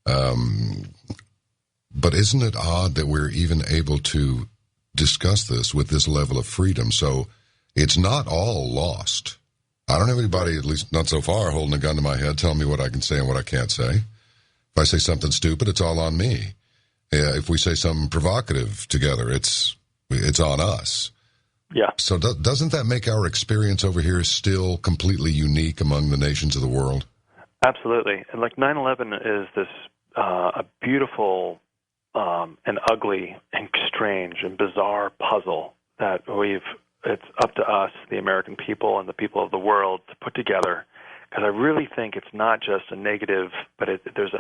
But isn't it odd that we're even able to discuss this with this level of freedom? So it's not all lost. I don't have anybody, at least not so far, holding a gun to my head, telling me what I can say and what I can't say. If I say something stupid, it's all on me. If we say something provocative together, it's on us. Yeah. So doesn't that make our experience over here still completely unique among the nations of the world? Absolutely. And like 9/11 is this a beautiful and ugly and strange and bizarre puzzle that it's up to us, the American people and the people of the world, to put together. Because I really think it's not just a negative, but there's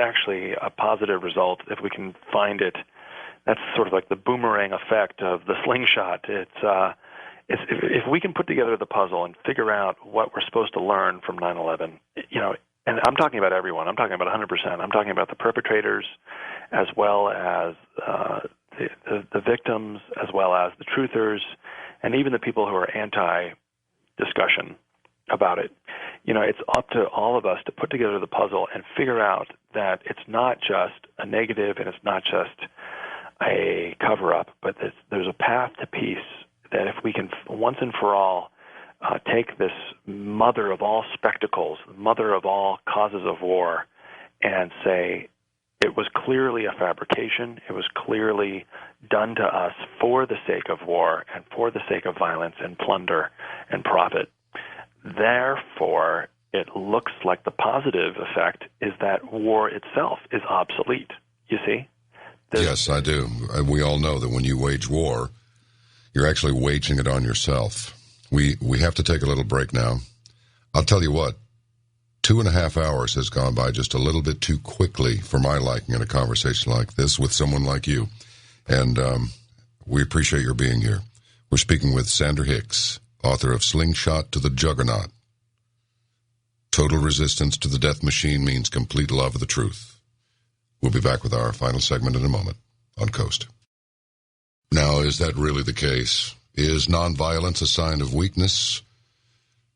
actually a positive result if we can find it. That's sort of like the boomerang effect of the slingshot. It's if we can put together the puzzle and figure out what we're supposed to learn from 9/11, and I'm talking about everyone. I'm talking about 100%. I'm talking about the perpetrators, as well as the victims, as well as the truthers, and even the people who are anti-discussion about it. It's up to all of us to put together the puzzle and figure out that it's not just a negative and it's not just a cover-up, but there's a path to peace, that if we can once and for all take this mother of all spectacles, mother of all causes of war, and say it was clearly a fabrication, it was clearly done to us for the sake of war and for the sake of violence and plunder and profit. Therefore, it looks like the positive effect is that war itself is obsolete, you see? Yes, I do. We all know that when you wage war, you're actually waging it on yourself. We have to take a little break now. I'll tell you what, 2.5 hours has gone by just a little bit too quickly for my liking in a conversation like this with someone like you. And we appreciate your being here. We're speaking with Sander Hicks, author of Slingshot to the Juggernaut. Total resistance to the death machine means complete love of the truth. We'll be back with our final segment in a moment on Coast. Now, is that really the case? Is nonviolence a sign of weakness?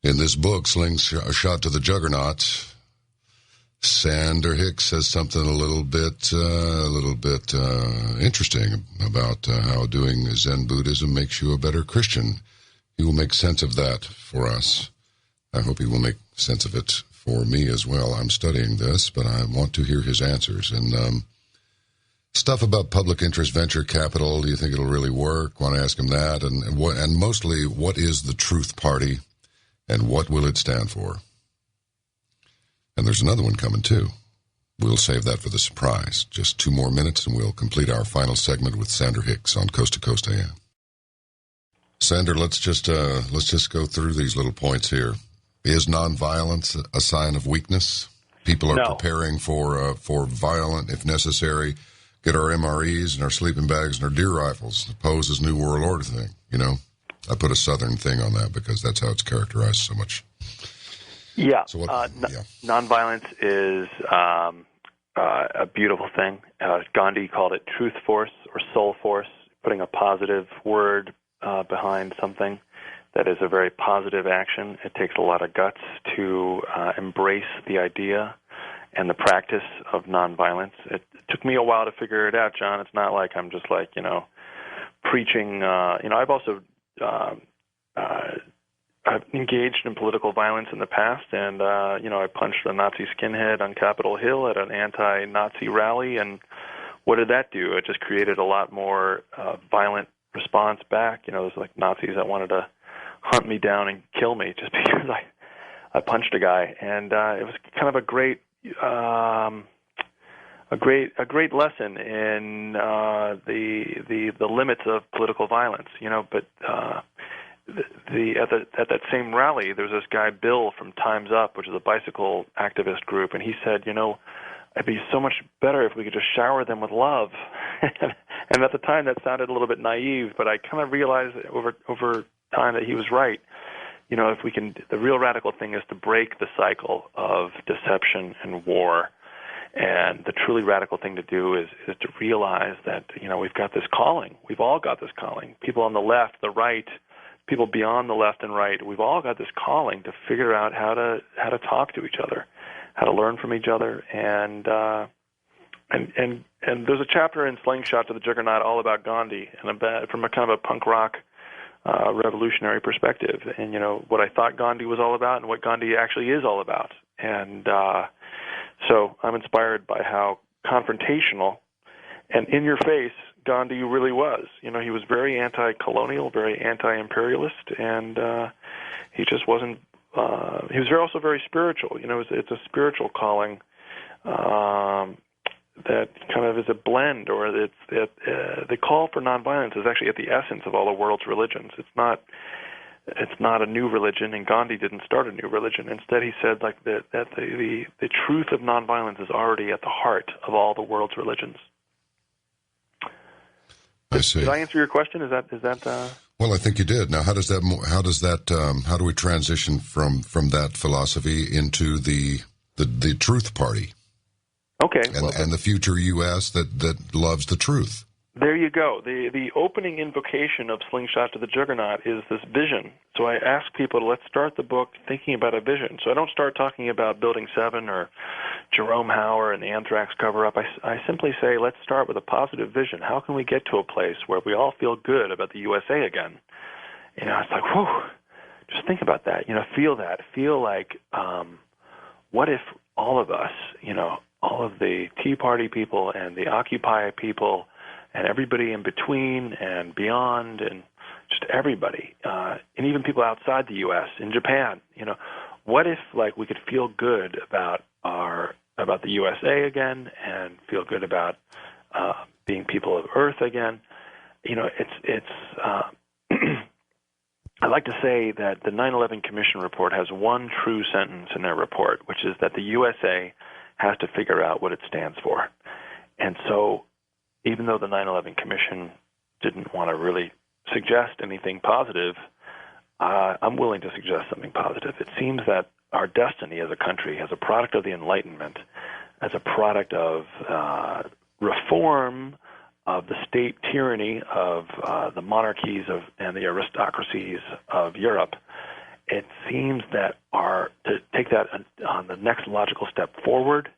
In this book, Slingshot to the Juggernaut, Sander Hicks says something a little bit interesting about how doing Zen Buddhism makes you a better Christian. He will make sense of that for us. I hope he will make sense of it for me as well. I'm studying this, but I want to hear his answers. And stuff about public interest venture capital, do you think it'll really work? Want to ask him that. And mostly, what is the Truth Party, and what will it stand for? And there's another one coming, too. We'll save that for the surprise. Just 2 more minutes, and we'll complete our final segment with Sander Hicks on Coast to Coast AM. Sander, let's just go through these little points here. Is nonviolence a sign of weakness? People are preparing for violent, if necessary, get our MREs and our sleeping bags and our deer rifles. Pose this New World Order thing, I put a Southern thing on that because that's how it's characterized so much. Yeah. So Nonviolence is a beautiful thing. Gandhi called it truth force or soul force, putting a positive word behind something that is a very positive action. It takes a lot of guts to embrace the idea and the practice of nonviolence. It took me a while to figure it out, John. It's not like I'm just preaching. I've also I've engaged in political violence in the past, and I punched a Nazi skinhead on Capitol Hill at an anti-Nazi rally, and what did that do? It just created a lot more violent response back. There's like Nazis that wanted to hunt me down and kill me just because I punched a guy, and it was kind of a great lesson in the limits of political violence. But at that same rally, there was this guy Bill from Time's Up, which is a bicycle activist group, and he said, it'd be so much better if we could just shower them with love. And at the time, that sounded a little bit naive, but I kind of realized over time that he was right. If we can, the real radical thing is to break the cycle of deception and war. And the truly radical thing to do is to realize that, we've got this calling. We've all got this calling. People on the left, the right, people beyond the left and right, we've all got this calling to figure out how to talk to each other, how to learn from each other, and there's a chapter in Slingshot to the Juggernaut all about Gandhi and from a kind of a punk rock revolutionary perspective, and what I thought Gandhi was all about and what Gandhi actually is all about, and so I'm inspired by how confrontational and in your face Gandhi really was. He was very anti-colonial, very anti-imperialist, and he just wasn't. He was also very spiritual. It's a spiritual calling that kind of is a blend, or the call for nonviolence is actually at the essence of all the world's religions. It's not a new religion, and Gandhi didn't start a new religion. Instead, he said that the truth of nonviolence is already at the heart of all the world's religions. I see. Did I answer your question? Is that? Well, I think you did. Now, how do we transition from that philosophy into the Truth Party? Okay. And the future U.S. that loves the truth. There you go. The opening invocation of Slingshot to the Juggernaut is this vision. So I ask people to let's start the book thinking about a vision. So I don't start talking about Building 7 or Jerome Hauer and the Anthrax cover-up. I simply say let's start with a positive vision. How can we get to a place where we all feel good about the USA again? It's like, whew, just think about that. Feel that. Feel like, what if all of us, all of the Tea Party people and the Occupy people and everybody in between and beyond, and just everybody, and even people outside the U.S., in Japan, what if we could feel good about the USA again, and feel good about being people of Earth again? I like to say that the 9/11 Commission report has one true sentence in their report, which is that the USA has to figure out what it stands for. And so, even though the 9/11 Commission didn't want to really suggest anything positive, I'm willing to suggest something positive. It seems that our destiny as a country, as a product of the Enlightenment, as a product of reform of the state tyranny of the monarchies and the aristocracies of Europe, it seems that to take that on the next logical step forward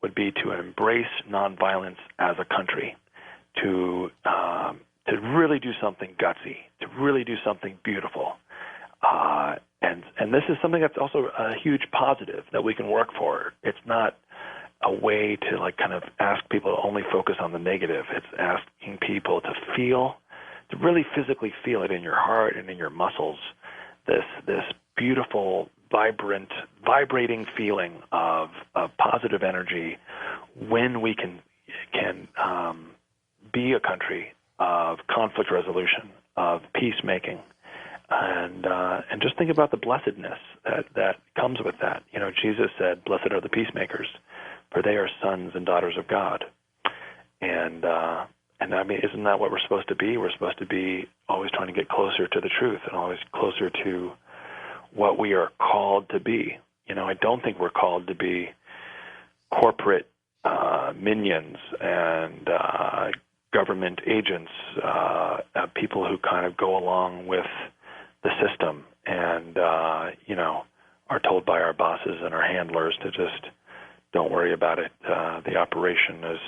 would be to embrace nonviolence as a country, to really do something gutsy, to really do something beautiful. And this is something that's also a huge positive that we can work for. It's not a way to kind of ask people to only focus on the negative. It's asking people to really physically feel it in your heart and in your muscles, this beautiful, vibrating feeling of positive energy when we can be a country of conflict resolution, of peacemaking, and just think about the blessedness that comes with that. Jesus said, "Blessed are the peacemakers, for they are sons and daughters of God." And I mean, isn't that what we're supposed to be? We're supposed to be always trying to get closer to the truth and always closer to what we are called to be. I don't think we're called to be corporate minions and government agents, people who kind of go along with the system and, are told by our bosses and our handlers to just don't worry about it. The operation is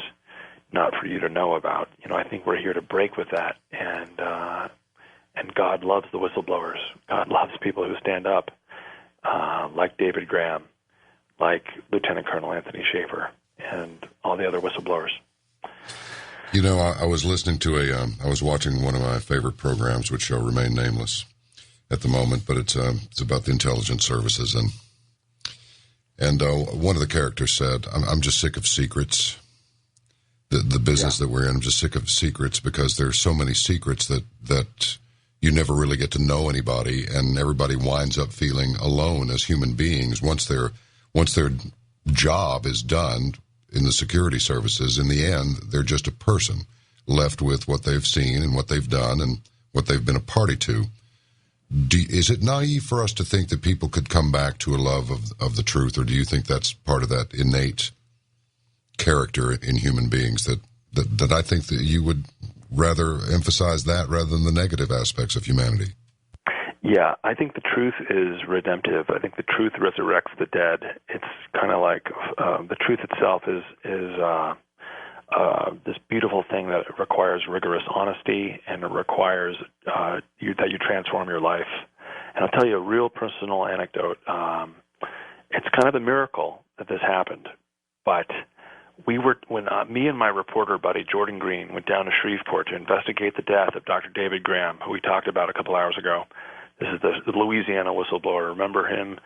not for you to know about. I think we're here to break with that, and God loves the whistleblowers. God loves people who stand up, like David Graham, like Lieutenant Colonel Anthony Schaefer, and all the other whistleblowers. I was listening to I was watching one of my favorite programs, which shall remain nameless at the moment, but it's about the intelligence services, and one of the characters said, "I'm just sick of secrets. The business that we're in, I'm just sick of secrets because there's so many secrets that you never really get to know anybody, and everybody winds up feeling alone as human beings once their job is done." In the security services, in the end, they're just a person left with what they've seen and what they've done and what they've been a party to. Is it naive for us to think that people could come back to a love of the truth, or do you think that's part of that innate character in human beings that I think that you would rather emphasize that rather than the negative aspects of humanity? Yeah, I think the truth is redemptive. I think the truth resurrects the dead. It's kind of like the truth itself is this beautiful thing that requires rigorous honesty, and it requires that you transform your life. And I'll tell you a real personal anecdote. It's kind of a miracle that this happened, but when me and my reporter buddy Jordan Green went down to Shreveport to investigate the death of Dr. David Graham, who we talked about a couple hours ago. This is the Louisiana whistleblower. Remember him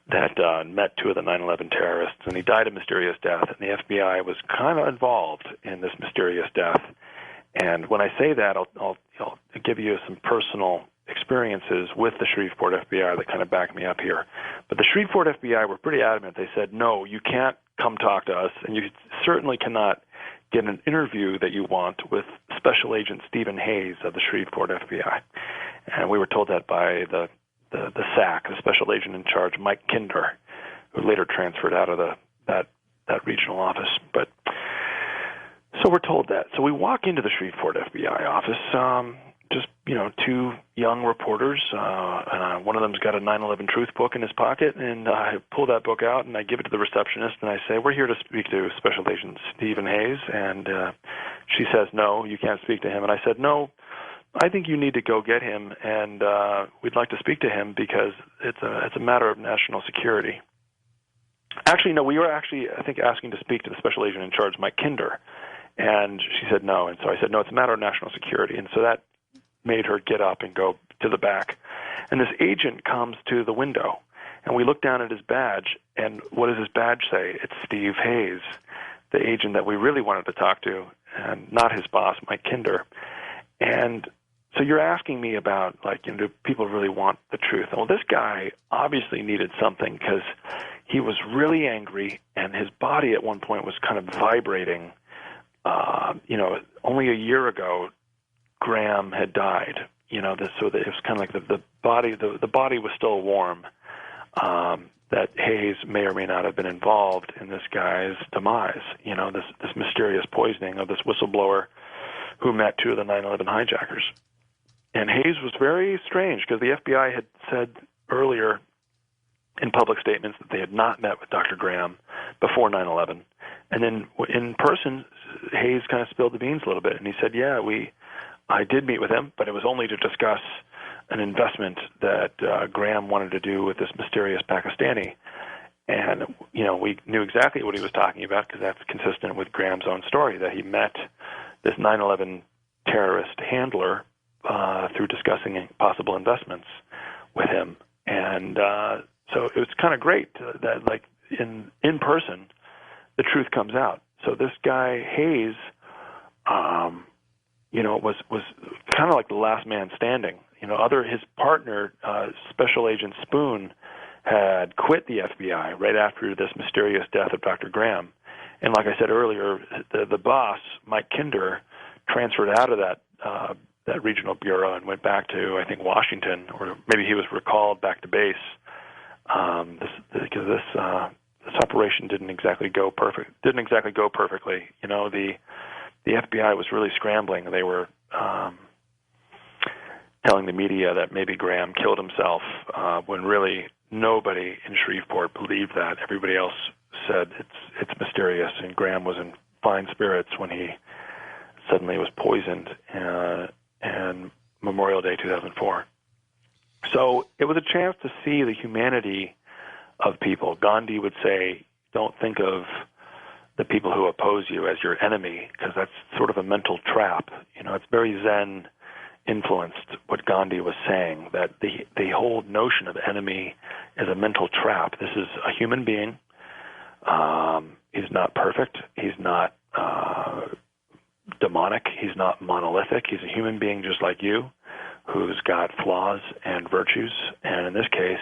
that met two of the 9/11 terrorists, and he died a mysterious death, and the FBI was kind of involved in this mysterious death. And when I say that, I'll give you some personal experiences with the Shreveport FBI that kind of back me up here. But the Shreveport FBI were pretty adamant. They said, no, you can't come talk to us, and you certainly cannot get an interview that you want with Special Agent Stephen Hayes of the Shreveport FBI. And we were told that by the SAC, the Special Agent in Charge, Mike Kinder, who later transferred out of that regional office. But so we're told that. So we walk into the Shreveport FBI office, just two young reporters. And one of them's got a 9/11 Truth book in his pocket, and I pull that book out and I give it to the receptionist, and I say, "We're here to speak to Special Agent Stephen Hayes." And she says, "No, you can't speak to him." And I said, "No, I think you need to go get him, and we'd like to speak to him because it's a matter of national security." Actually, no, we were I think, asking to speak to the Special Agent in Charge, Mike Kinder. And she said no. And so I said, "No, it's a matter of national security." And so that made her get up and go to the back. And this agent comes to the window, and we look down at his badge, and what does his badge say? It's Steve Hayes, the agent that we really wanted to talk to, and not his boss, Mike Kinder. And so you're asking me about, do people really want the truth? Well, this guy obviously needed something because he was really angry, and his body at one point was kind of vibrating. Only a year ago, Graham had died. So it was kind of like the body was still warm. That Hayes may or may not have been involved in this guy's demise. This mysterious poisoning of this whistleblower who met two of the 9/11 hijackers. And Hayes was very strange because the FBI had said earlier in public statements that they had not met with Dr. Graham before 9/11. And then in person, Hayes kind of spilled the beans a little bit, and he said, "Yeah, I did meet with him, but it was only to discuss an investment that Graham wanted to do with this mysterious Pakistani." And, we knew exactly what he was talking about because that's consistent with Graham's own story, that he met this 9/11 terrorist handler through discussing possible investments with him. And so it was kind of great that, in person, the truth comes out. So this guy, Hayes, was kind of like the last man standing. His partner, Special Agent Spoon, had quit the FBI right after this mysterious death of Dr. Graham. And like I said earlier, the boss, Mike Kinder, transferred out of that regional bureau and went back to, I think, Washington, or maybe he was recalled back to base This operation didn't exactly go perfectly. You know, the FBI was really scrambling. They were telling the media that maybe Graham killed himself, when really nobody in Shreveport believed that. Everybody else said it's mysterious, and Graham was in fine spirits when he suddenly was poisoned in Memorial Day 2004. So it was a chance to see the humanity of people. Gandhi would say, don't think of the people who oppose you as your enemy, because that's sort of a mental trap. You know, it's very Zen influenced what Gandhi was saying, that the whole notion of enemy is a mental trap. This is a human being. He's not perfect. He's not demonic. He's not monolithic. He's a human being just like you, who's got flaws and virtues. And in this case,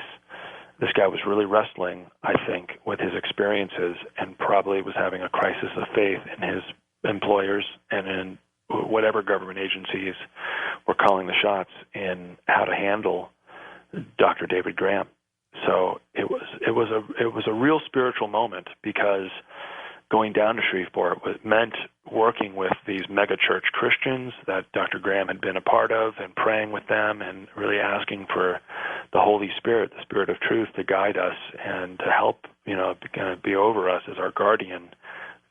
this guy was really wrestling, I think, with his experiences, and probably was having a crisis of faith in his employers and in whatever government agencies were calling the shots in how to handle Dr. David Graham. So it was a real spiritual moment, because going down to Shreveport meant working with these mega-church Christians that Dr. Graham had been a part of, and praying with them and really asking for the Holy Spirit, the Spirit of truth, to guide us and to help, kind of be over us as our guardian,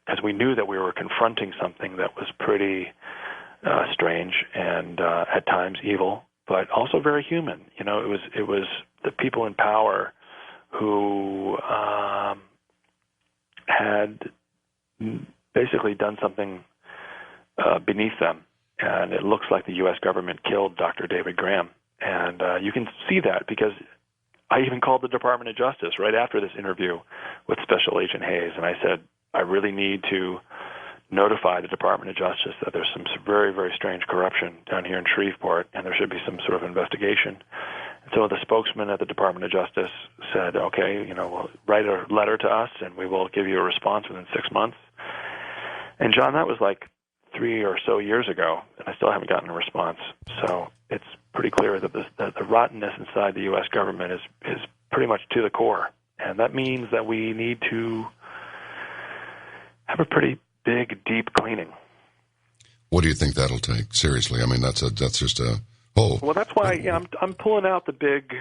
because we knew that we were confronting something that was pretty strange and at times evil, but also very human. It was the people in power who had basically done something beneath them, and it looks like the U.S. government killed Dr. David Graham. And you can see that, because I even called the Department of Justice right after this interview with Special Agent Hayes, and I said, I really need to notify the Department of Justice that there's some very, very strange corruption down here in Shreveport, and there should be some sort of investigation. And so the spokesman at the Department of Justice said, okay, we'll write a letter to us, and we will give you a response within 6 months. And John, that was like 3 or so years ago, and I still haven't gotten a response. So it's pretty clear that the rottenness inside the U.S. government is pretty much to the core. And that means that we need to have a pretty big, deep cleaning. What do you think that'll take? Seriously, I mean, that's just a whole. Well, that's why I'm pulling out the big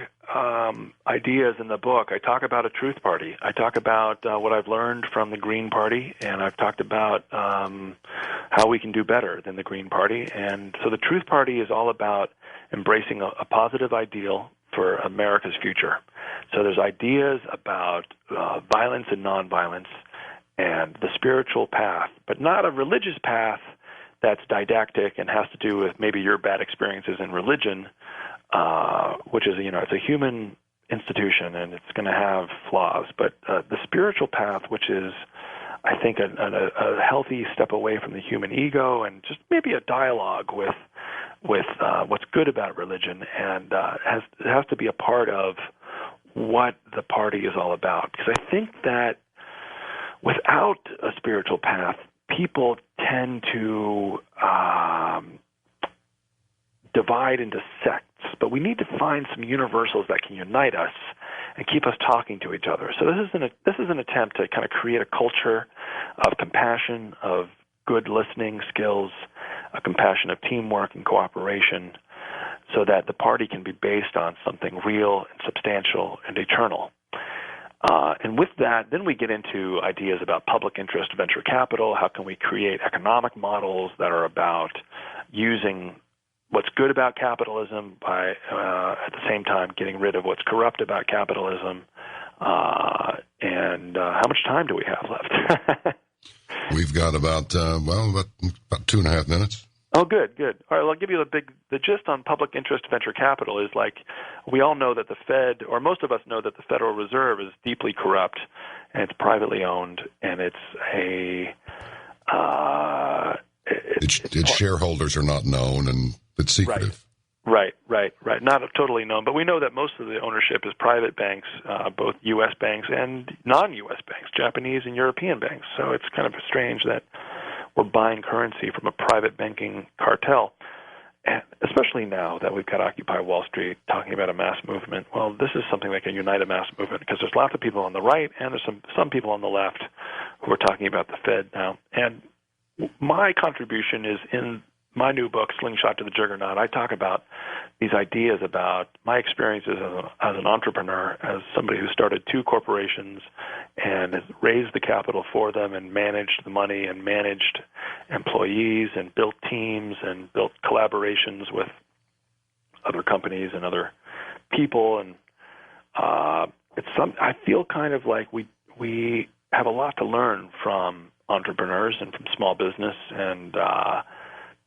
ideas in the book. I talk about a truth party. I talk about what I've learned from the Green Party, and I've talked about how we can do better than the Green Party. And so the Truth Party is all about embracing a positive ideal for America's future. So there's ideas about violence and nonviolence, and the spiritual path, but not a religious path that's didactic and has to do with maybe your bad experiences in religion, which is, it's a human institution and it's going to have flaws. But the spiritual path, which is, I think, a healthy step away from the human ego, and just maybe a dialogue with what's good about religion, and it has to be a part of what the party is all about. Because I think that without a spiritual path, people tend to divide into sects, but we need to find some universals that can unite us and keep us talking to each other. So this is an attempt to kind of create a culture of compassion, of good listening skills, a compassion of teamwork and cooperation, so that the party can be based on something real and substantial and eternal. And with that, then we get into ideas about public interest venture capital. How can we create economic models that are about using what's good about capitalism by, at the same time, getting rid of what's corrupt about capitalism? And how much time do we have left? We've got about 2.5 minutes. Oh, good. All right, well, I'll give you the gist on public interest venture capital is like, we all know that the Fed, or most of us know that the Federal Reserve is deeply corrupt, and it's privately owned, and it's its shareholders are not known, and it's secretive. Right. Not totally known, but we know that most of the ownership is private banks, both U.S. banks and non-U.S. banks, Japanese and European banks. So it's kind of strange that we're buying currency from a private banking cartel. And especially now that we've got Occupy Wall Street talking about a mass movement, well, this is something that can unite a mass movement because there's lots of people on the right and there's some people on the left who are talking about the Fed now. And my contribution is in my new book, Slingshot to the Juggernaut. I talk about these ideas about my experiences as an entrepreneur, as somebody who started 2 corporations and has raised the capital for them and managed the money and managed employees and built teams and built collaborations with other companies and other people. And I feel kind of like we have a lot to learn from entrepreneurs and from small business, and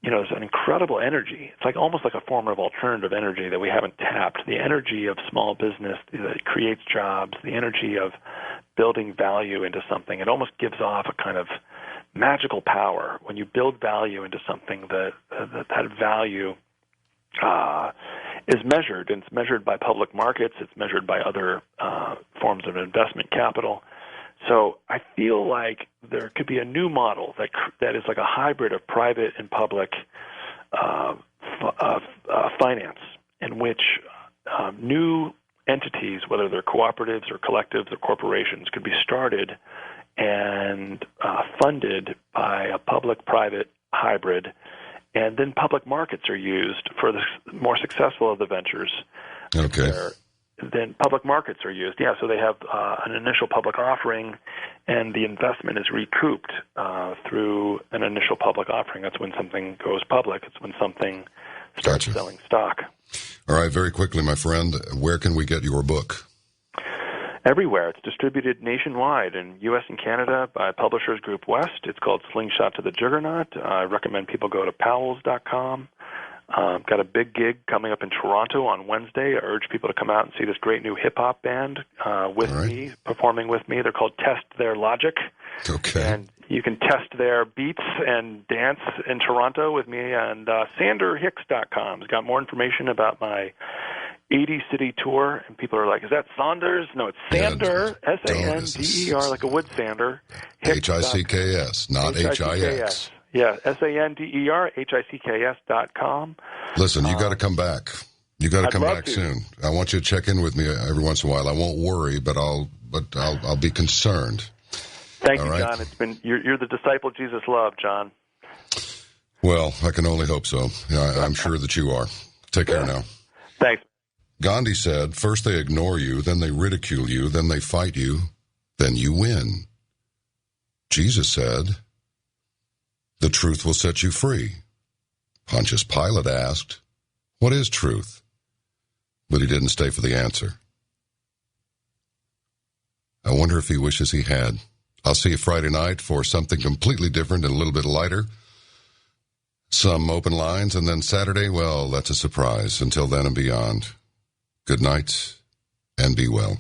there's an incredible energy. It's like almost like a form of alternative energy that we haven't tapped. The energy of small business that creates jobs, the energy of building value into something. It almost gives off a kind of magical power. When you build value into something, that value is measured, and it's measured by public markets. It's measured by other forms of investment capital. So I feel like there could be a new model that is like a hybrid of private and public finance, in which new entities, whether they're cooperatives or collectives or corporations, could be started and funded by a public-private hybrid, and then public markets are used for the more successful of the ventures. Okay. Then public markets are used. Yeah, so they have an initial public offering, and the investment is recouped through an initial public offering. That's when something goes public. It's when something starts selling stock. All right, very quickly, my friend, where can we get your book? Everywhere. It's distributed nationwide in U.S. and Canada by Publishers Group West. It's called Slingshot to the Juggernaut. I recommend people go to powells.com. Got a big gig coming up in Toronto on Wednesday. I urge people to come out and see this great new hip-hop band me, performing with me. They're called Test Their Logic. Okay. And you can test their beats and dance in Toronto with me. And SanderHicks.com has got more information about my 80-city tour. And people are like, is that Saunders? No, it's Sander, S-A-N-D-E-R, like a wood sander. H-I-C-K-S, not H-I-X. Yeah, SANDER, Listen, you got to come back. You got to come back soon. I want you to check in with me every once in a while. I won't worry, but I'll be concerned. Thank you, John. It's been you're the disciple Jesus loved, John. Well, I can only hope so. I'm sure that you are. Take care now. Thanks. Gandhi said, first they ignore you, then they ridicule you, then they fight you, then you win. Jesus said, the truth will set you free. Pontius Pilate asked, what is truth? But he didn't stay for the answer. I wonder if he wishes he had. I'll see you Friday night for something completely different and a little bit lighter. Some open lines, and then Saturday, well, that's a surprise. Until then and beyond, good night and be well.